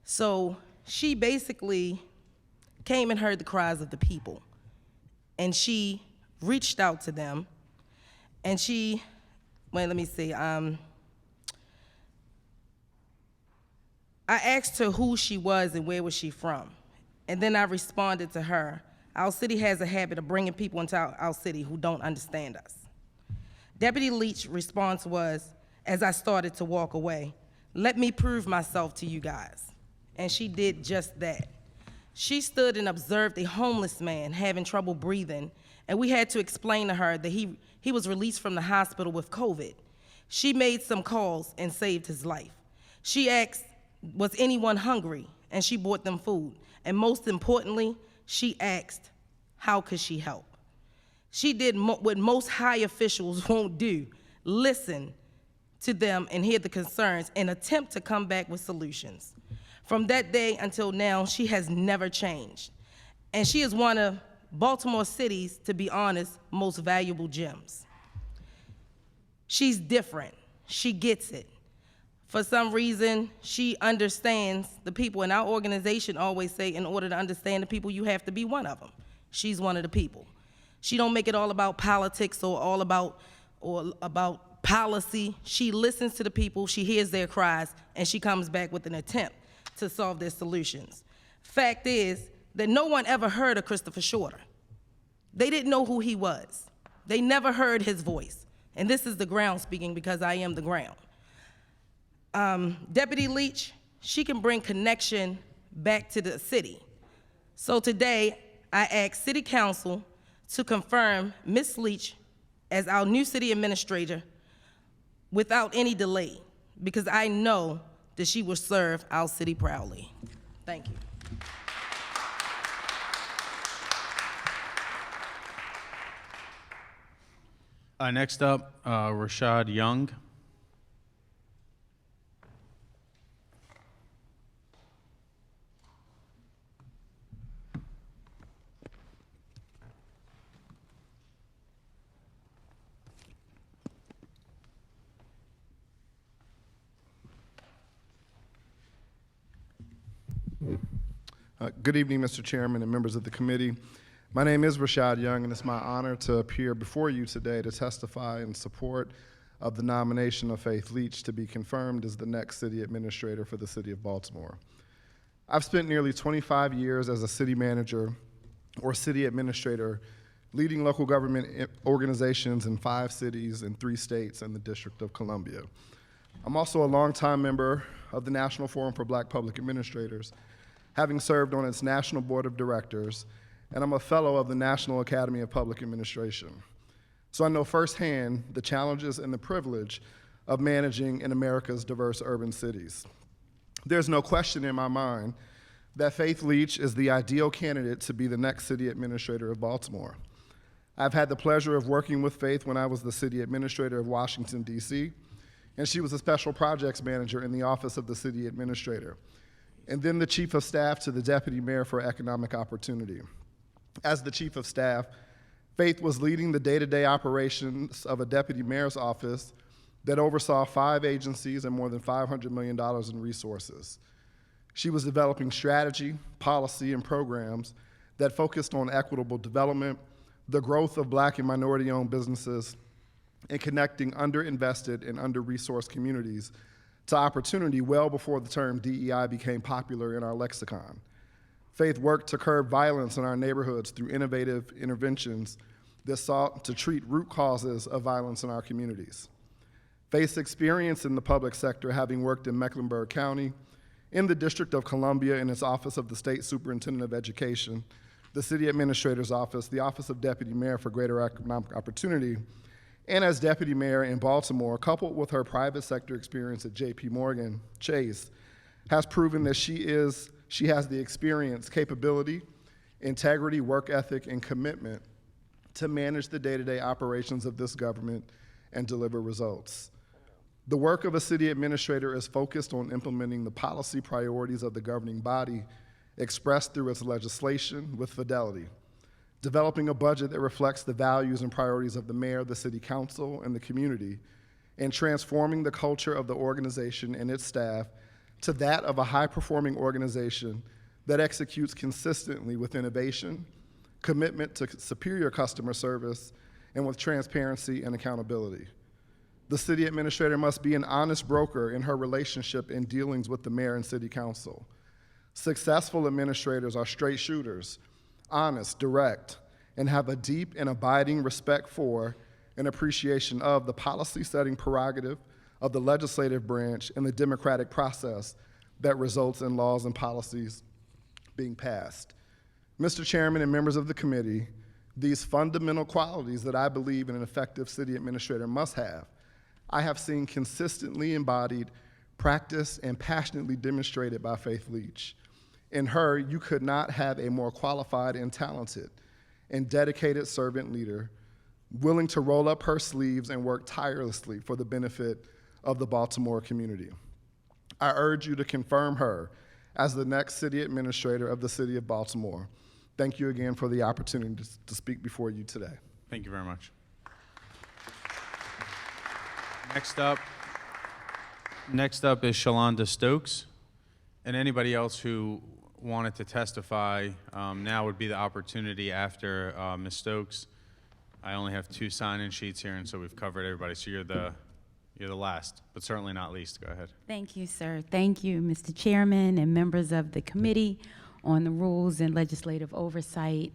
So she basically came and heard the cries of the people. And she reached out to them. And she, let me see. I asked her who she was and where was she from. And then I responded to her. Our city has a habit of bringing people into our city who don't understand us. Deputy Leach's response was, as I started to walk away, "Let me prove myself to you guys." And she did just that. She stood and observed a homeless man having trouble breathing, and we had to explain to her that he was released from the hospital with COVID. She made some calls and saved his life. She asked, was anyone hungry? And she bought them food. And most importantly, she asked, how could she help? She did what most high officials won't do, listen to them and hear the concerns and attempt to come back with solutions. From that day until now, she has never changed. And she is one of Baltimore City's, to be honest, most valuable gems. She's different. She gets it. For some reason, she understands the people. And our organization always say, in order to understand the people, you have to be one of them. She's one of the people. She don't make it all about politics or all about policy. She listens to the people, she hears their cries, and she comes back with an attempt to solve their solutions. Fact is that no one ever heard of Christopher Shorter. They didn't know who he was. They never heard his voice. And this is the ground speaking because I am the ground. Deputy Leach, she can bring connection back to the city. So today, I ask City Council to confirm Ms. Leach as our new city administrator without any delay, because I know that she will serve our city proudly. Thank you. Next up, Rashad Young. Good evening, Mr. Chairman and members of the committee. My name is Rashad Young, and it's my honor to appear before you today to testify in support of the nomination of Faith Leach to be confirmed as the next city administrator for the city of Baltimore. I've spent nearly 25 years as a city manager or city administrator, leading local government organizations in 5 cities and 3 states and the District of Columbia. I'm also a longtime member of the National Forum for Black Public Administrators, having served on its national board of directors, and I'm a fellow of the National Academy of Public Administration. So I know firsthand the challenges and the privilege of managing in America's diverse urban cities. There's no question in my mind that Faith Leach is the ideal candidate to be the next city administrator of Baltimore. I've had the pleasure of working with Faith when I was the city administrator of Washington, D.C., and she was a special projects manager in the office of the city administrator, and then the chief of staff to the deputy mayor for economic opportunity. As the chief of staff, Faith was leading the day-to-day operations of a deputy mayor's office that oversaw 5 agencies and more than $500 million in resources. She was developing strategy, policy, and programs that focused on equitable development, the growth of Black and minority-owned businesses, and connecting underinvested and under-resourced communities to opportunity well before the term DEI became popular in our lexicon. Faith worked to curb violence in our neighborhoods through innovative interventions that sought to treat root causes of violence in our communities. Faith's experience in the public sector, having worked in Mecklenburg County, in the District of Columbia in its Office of the State Superintendent of Education, the City Administrator's Office, the Office of Deputy Mayor for Greater Economic Opportunity, and as Deputy Mayor in Baltimore, coupled with her private sector experience at J.P. Morgan Chase, has proven that she has the experience, capability, integrity, work ethic, and commitment to manage the day-to-day operations of this government and deliver results. The work of a city administrator is focused on implementing the policy priorities of the governing body expressed through its legislation with fidelity, developing a budget that reflects the values and priorities of the mayor, the city council, and the community, and transforming the culture of the organization and its staff to that of a high-performing organization that executes consistently with innovation, commitment to superior customer service, and with transparency and accountability. The city administrator must be an honest broker in her relationship and dealings with the mayor and city council. Successful administrators are straight shooters, honest, direct, and have a deep and abiding respect for and appreciation of the policy-setting prerogative of the legislative branch and the democratic process that results in laws and policies being passed. Mr. Chairman and members of the committee, these fundamental qualities that I believe an effective city administrator must have, I have seen consistently embodied, practiced, and passionately demonstrated by Faith Leach. In her, you could not have a more qualified and talented and dedicated servant leader, willing to roll up her sleeves and work tirelessly for the benefit of the Baltimore community. I urge you to confirm her as the next city administrator of the city of Baltimore. Thank you again for the opportunity to speak before you today. Thank you very much. Next up is Shalonda Stokes. And anybody else who wanted to testify, now would be the opportunity after Ms. Stokes. I only have 2 sign-in sheets here, and so we've covered everybody. So you're the last, but certainly not least. Go ahead. Thank you, sir. Thank you, Mr. Chairman and members of the Committee on the Rules and Legislative Oversight.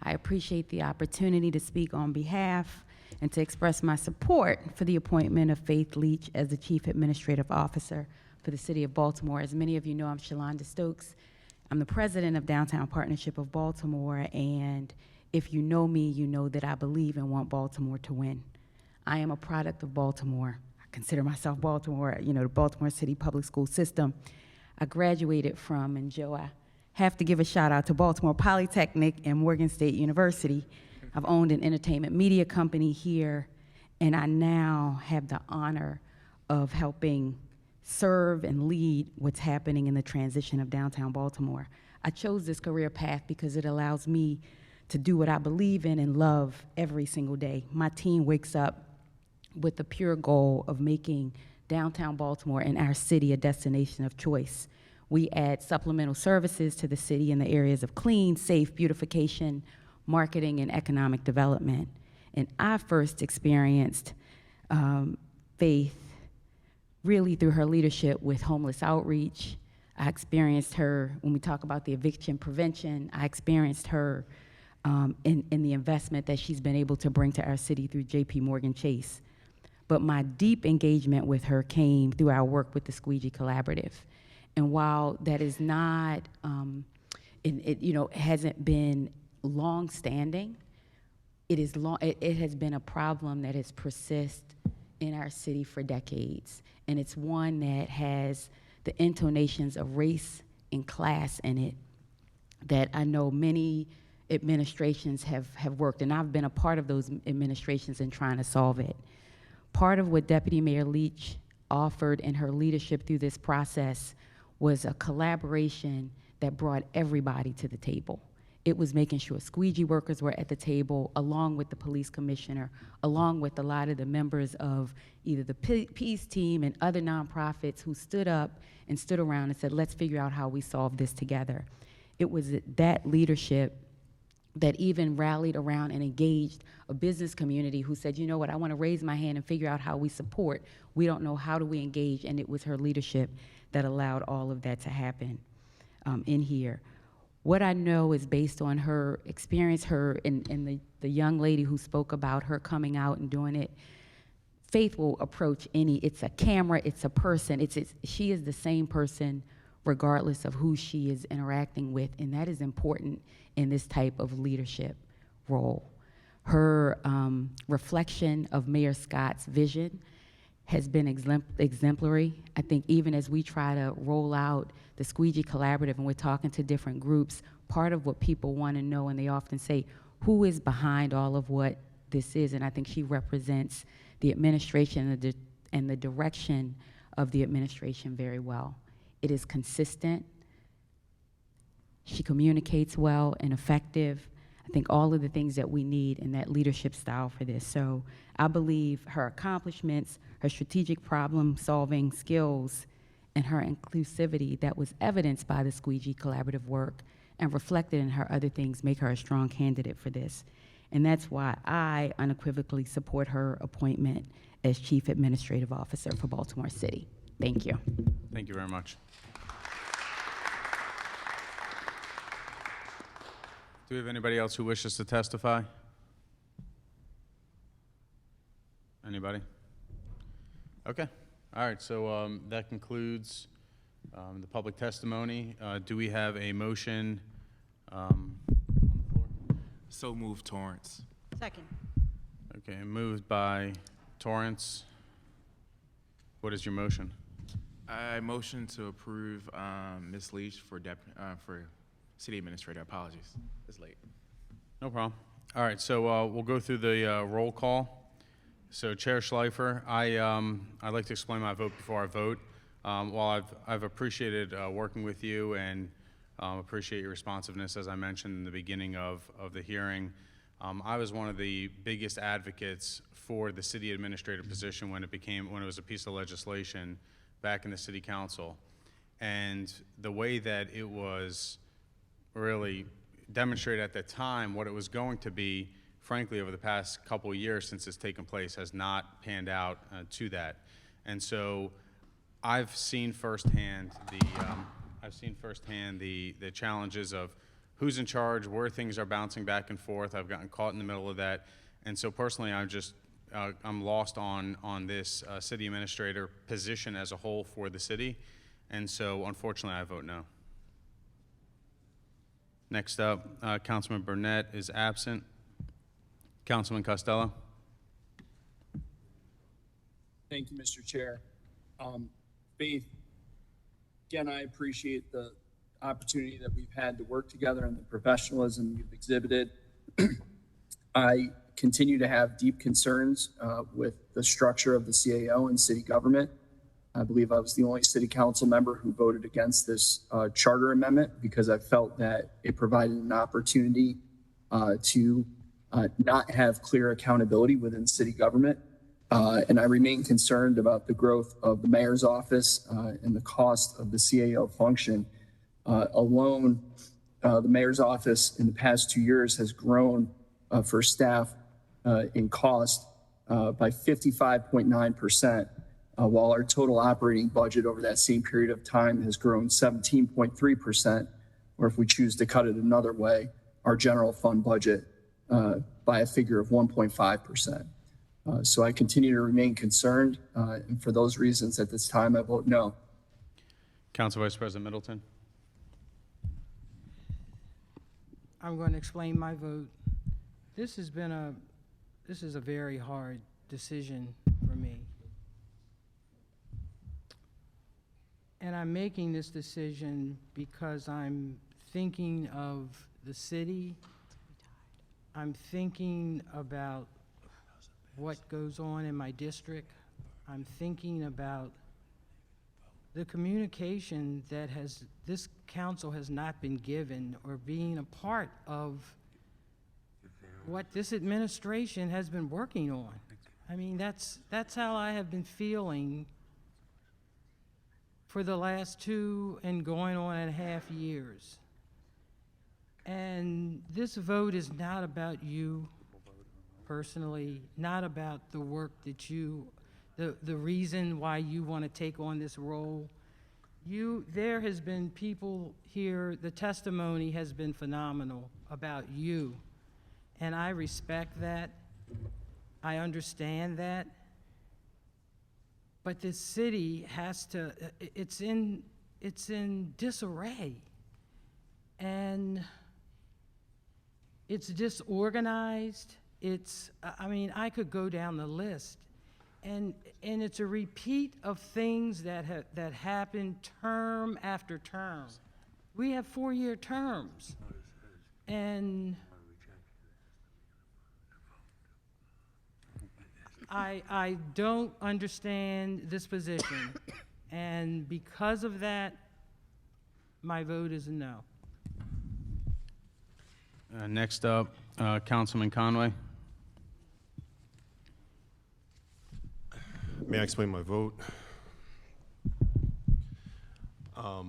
I appreciate the opportunity to speak on behalf and to express my support for the appointment of Faith Leach as the Chief Administrative Officer for the City of Baltimore. As many of you know, I'm Shalonda Stokes, I'm the president of Downtown Partnership of Baltimore, and if you know me, you know that I believe and want Baltimore to win. I am a product of Baltimore. I consider myself Baltimore, you know, the Baltimore City Public School System. I graduated from, and Joe, I have to give a shout out to Baltimore Polytechnic and Morgan State University. I've owned an entertainment media company here, and I now have the honor of helping serve and lead what's happening in the transition of downtown Baltimore. I chose this career path because it allows me to do what I believe in and love every single day. My team wakes up with the pure goal of making downtown Baltimore and our city a destination of choice. We add supplemental services to the city in the areas of clean, safe beautification, marketing, and economic development. And I first experienced Faith really through her leadership with homeless outreach. I experienced her, when we talk about the eviction prevention, I experienced her in the investment that she's been able to bring to our city through JP Morgan Chase. But my deep engagement with her came through our work with the Squeegee Collaborative. And while that is not, it hasn't been long-standing, it has been a problem that has persisted in our city for decades. And it's one that has the intonations of race and class in it that I know many administrations have worked, and I've been a part of those administrations in trying to solve it. Part of what Deputy Mayor Leach offered in her leadership through this process was a collaboration that brought everybody to the table. It was making sure squeegee workers were at the table, along with the police commissioner, along with a lot of the members of either the peace team and other nonprofits who stood up and stood around and said, let's figure out how we solve this together. It was that leadership that even rallied around and engaged a business community who said, you know what, I want to raise my hand and figure out how we support. We don't know, how do we engage? And it was her leadership that allowed all of that to happen in here. What I know is based on her experience, her and the young lady who spoke about her coming out and doing it. Faith will approach it's a camera, it's a person, she is the same person regardless of who she is interacting with, and that is important in this type of leadership role. Her reflection of Mayor Scott's vision has been exemplary. I think even as we try to roll out the Squeegee Collaborative and we're talking to different groups, part of what people want to know, and they often say, who is behind all of what this is? And I think she represents the administration and the direction of the administration very well. It is consistent. She communicates well and effective. I think all of the things that we need in that leadership style for this. So I believe her accomplishments, her strategic problem-solving skills, and her inclusivity that was evidenced by the Squeegee Collaborative work and reflected in her other things make her a strong candidate for this. And that's why I unequivocally support her appointment as Chief Administrative Officer for Baltimore City. Thank you. Thank you very much. Do we have anybody else who wishes to testify? Anybody? Okay. All right, so that concludes the public testimony. Do we have a motion on the floor? So moved, Torrance. Second. Okay, moved by Torrance. What is your motion? I motion to approve Ms. Leach for city administrator. Apologies, it's late. No problem. All right, so we'll go through the roll call. So Chair Schleifer, I'd like to explain my vote before I vote. While I've appreciated working with you and appreciate your responsiveness, as I mentioned in the beginning of the hearing, I was one of the biggest advocates for the city administrator position when it was a piece of legislation back in the city council. And the way that it was really demonstrated at the time what it was going to be, frankly, over the past couple of years since it's taken place, has not panned out to that. And so I've seen firsthand the challenges of who's in charge, where things are bouncing back and forth. I've gotten caught in the middle of that. And so personally, I'm lost on this city administrator position as a whole for the city. And so unfortunately, I vote no. Next up, Councilman Burnett is absent. Councilman Costello. Thank you, Mr. Chair. Faith, again, I appreciate the opportunity that we've had to work together and the professionalism you've exhibited. I continue to have deep concerns with the structure of the CAO and city government. I believe I was the only city council member who voted against this charter amendment because I felt that it provided an opportunity to not have clear accountability within city government. And I remain concerned about the growth of the mayor's office and the cost of the CAO function. Alone, the mayor's office in the past 2 years has grown for staff in cost by 55.9%, while our total operating budget over that same period of time has grown 17.3%, or if we choose to cut it another way, our general fund budget by a figure of 1.5%. So I continue to remain concerned, and for those reasons at this time, I vote no. Council Vice President Middleton. I'm going to explain my vote. This is a very hard decision for me. And I'm making this decision because I'm thinking of the city. I'm thinking about what goes on in my district. I'm thinking about the communication that this council has not been given, or being a part of what this administration has been working on. I mean, that's how I have been feeling for the last 2 and going on and a half years. And this vote is not about you personally, not about the work that the reason why you want to take on this role. There has been people here, the testimony has been phenomenal about you. And I respect that. I understand that. But this city has to, it's in disarray. And it's disorganized. I mean, I could go down the list. And it's a repeat of things that happen term after term. We have 4-year terms. And I don't understand this position. And because of that, my vote is a no. Next up, Councilman Conway. May I explain my vote? I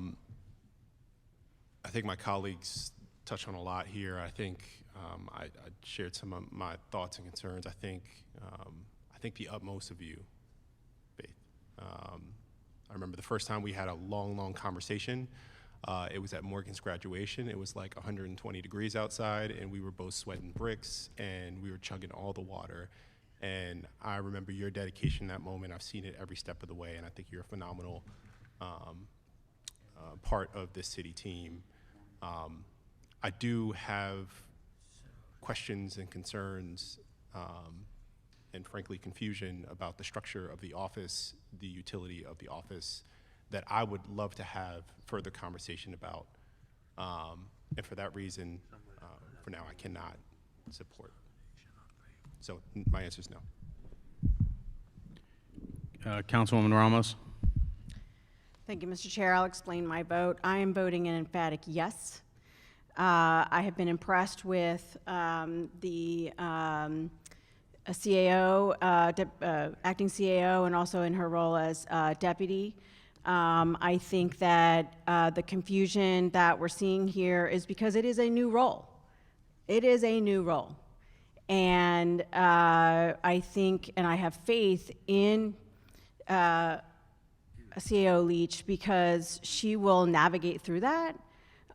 think my colleagues touched on a lot here. I think I shared some of my thoughts and concerns. I think the utmost of you, Faith. I remember the first time we had a long conversation. It was at Morgan's graduation. It was like 120 degrees outside, and we were both sweating bricks, and we were chugging all the water. And I remember your dedication in that moment. I've seen it every step of the way, and I think you're a phenomenal part of this city team. I do have questions and concerns and frankly confusion about the structure of the office, the utility of the office, that I would love to have further conversation about. And for that reason, for now, I cannot support. So my answer is no. Councilwoman Ramos. Thank you, Mr. Chair. I'll explain my vote. I am voting an emphatic yes. I have been impressed with the CAO, acting CAO, and also in her role as deputy. I think that the confusion that we're seeing here is because it is a new role. It is a new role. And I think, and I have faith in CAO Leach, because she will navigate through that.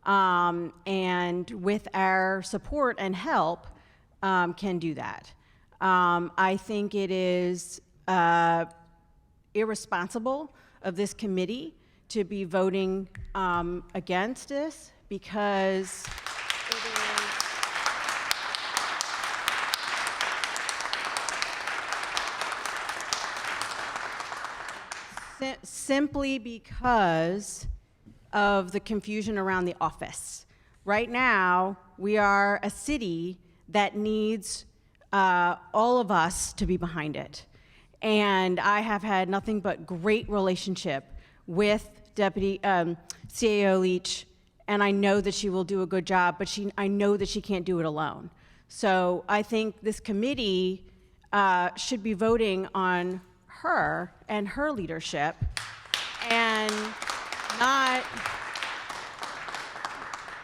And with our support and help, can do that. I think it is irresponsible of this committee to be voting against this, because Simply because of the confusion around the office. Right now, we are a city that needs all of us to be behind it. And I have had nothing but great relationship with Deputy CAO Leach, and I know that she will do a good job, but I know that she can't do it alone. So I think this committee should be voting on her and her leadership, and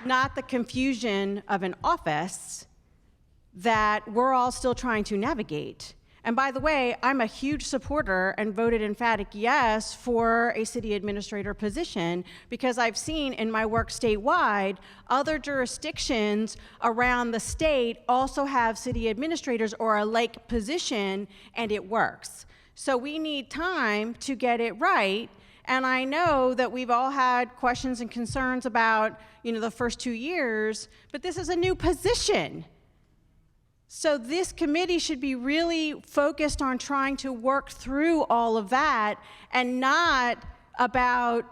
not the confusion of an office that we're all still trying to navigate. And by the way, I'm a huge supporter and voted emphatic yes for a city administrator position, because I've seen in my work statewide, other jurisdictions around the state also have city administrators or a like position, and it works. So we need time to get it right. And I know that we've all had questions and concerns about, the first 2 years, but this is a new position. So this committee should be really focused on trying to work through all of that, and not about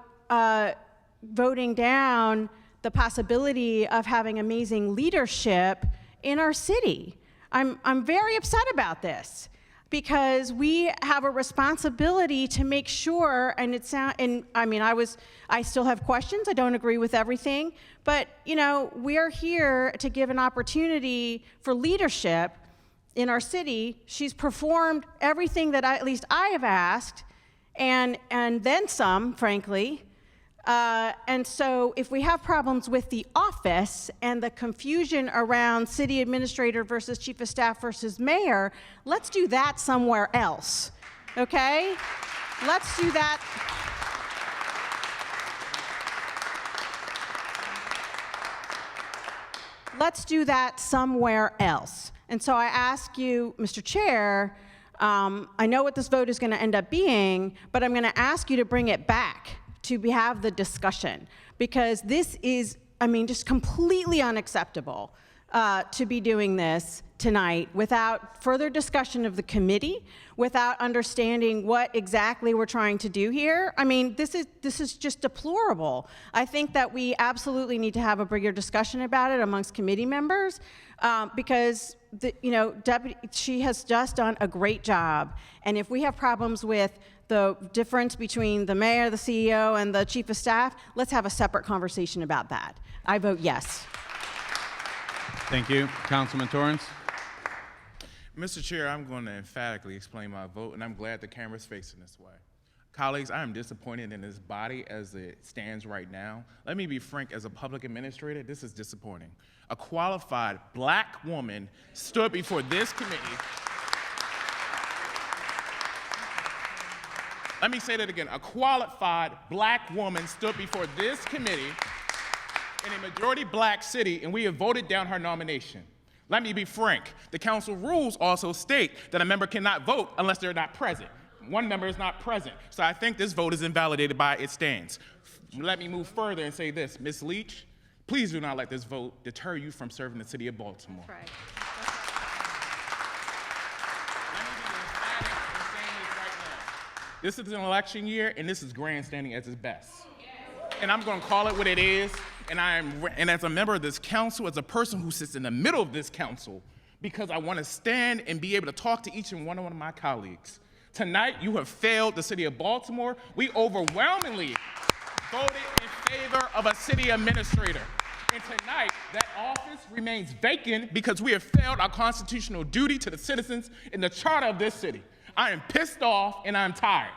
voting down the possibility of having amazing leadership in our city. I'm very upset about this, because we have a responsibility to make sure, I still have questions, I don't agree with everything, but we're here to give an opportunity for leadership in our city. She's performed everything that at least I have asked, and then some, frankly. And so if we have problems with the office and the confusion around city administrator versus chief of staff versus mayor, let's do that somewhere else, okay? Let's do that. Let's do that somewhere else. And so I ask you, Mr. Chair, I know what this vote is going to end up being, but I'm going to ask you to bring it back to have the discussion, because this is, just completely unacceptable to be doing this tonight without further discussion of the committee, without understanding what exactly we're trying to do here. This is just deplorable. I think that we absolutely need to have a bigger discussion about it amongst committee members, because she has just done a great job. And if we have problems with the difference between the mayor, the CEO, and the chief of staff, let's have a separate conversation about that. I vote yes. Thank you. Councilman Torrance. Mr. Chair, I'm going to emphatically explain my vote, and I'm glad the camera's facing this way. Colleagues, I am disappointed in this body as it stands right now. Let me be frank, as a public administrator, this is disappointing. A qualified black woman stood before this committee. Let me say that again. A qualified black woman stood before this committee in a majority black city, and we have voted down her nomination. Let me be frank. The council rules also state that a member cannot vote unless they're not present. One member is not present. So I think this vote is invalidated by its stance. Let me move further and say this. Ms. Leach, please do not let this vote deter you from serving the city of Baltimore. That's right. This is an election year, and this is grandstanding at its best. And I'm going to call it what it is. And as a member of this council, as a person who sits in the middle of this council, because I want to stand and be able to talk to each and one of my colleagues. Tonight, you have failed the city of Baltimore. We overwhelmingly voted in favor of a city administrator. And tonight, that office remains vacant because we have failed our constitutional duty to the citizens in the charter of this city. I am pissed off and I'm tired.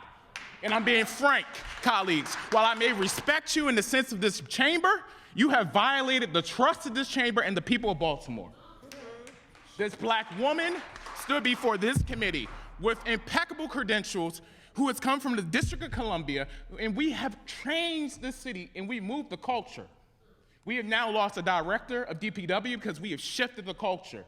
And I'm being frank, colleagues. While I may respect you in the sense of this chamber, you have violated the trust of this chamber and the people of Baltimore. This black woman stood before this committee with impeccable credentials, who has come from the District of Columbia, and we have changed this city and we moved the culture. We have now lost a director of DPW because we have shifted the culture.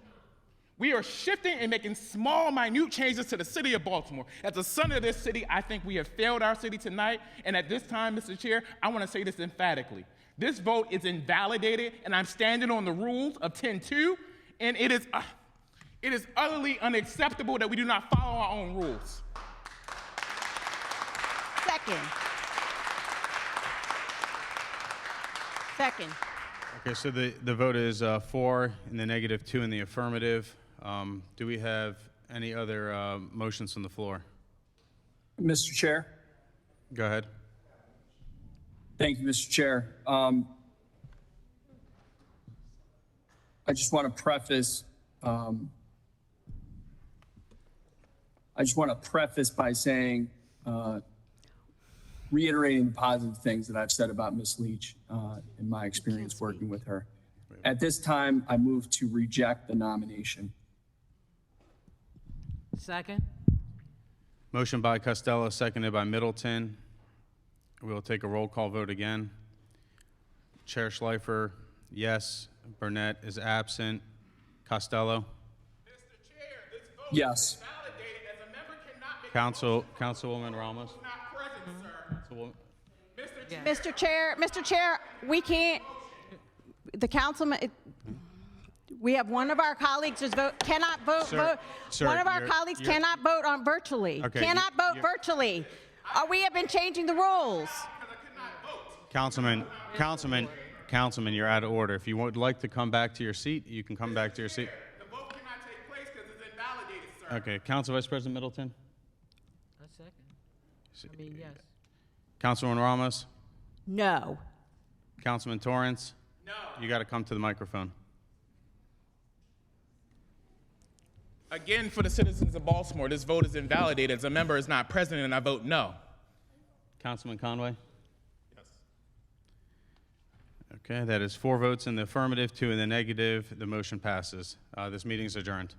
We are shifting and making small, minute changes to the city of Baltimore. As the son of this city, I think we have failed our city tonight. And at this time, Mr. Chair, I want to say this emphatically. This vote is invalidated, and I'm standing on the rules of 10-2, and it is utterly unacceptable that we do not follow our own rules. Second. Okay, so the vote is 4 in the negative, 2 in the affirmative. Do we have any other motions from the floor? Mr. Chair. Go ahead. Thank you, Mr. Chair. I just want to preface. By saying, reiterating the positive things that I've said about Ms. Leach in my experience working with her. At this time, I move to reject the nomination. Second. Motion by Costello, seconded by Middleton. We will take a roll call vote again. Chair Schleifer, yes. Burnett is absent. Costello? Yes. Councilwoman Ramos? Mr. Chair, we can't, the councilman, we have one of our colleagues cannot vote. One of our colleagues cannot vote on virtually. Okay, Cannot vote virtually. We have been changing the rules. Councilman, you're out of order. If you would like to come back to your seat, you can come back to your seat. The vote cannot take place because it's invalidated, sir. Okay, Council Vice President Middleton? A second. Yes. Councilwoman Ramos? No. Councilman Torrance? No. You got to come to the microphone. Again, for the citizens of Baltimore, this vote is invalidated. As a member is not present, and I vote no. Councilman Conway? Yes. Okay, that is 4 votes in the affirmative, 2 in the negative. The motion passes. This meeting is adjourned.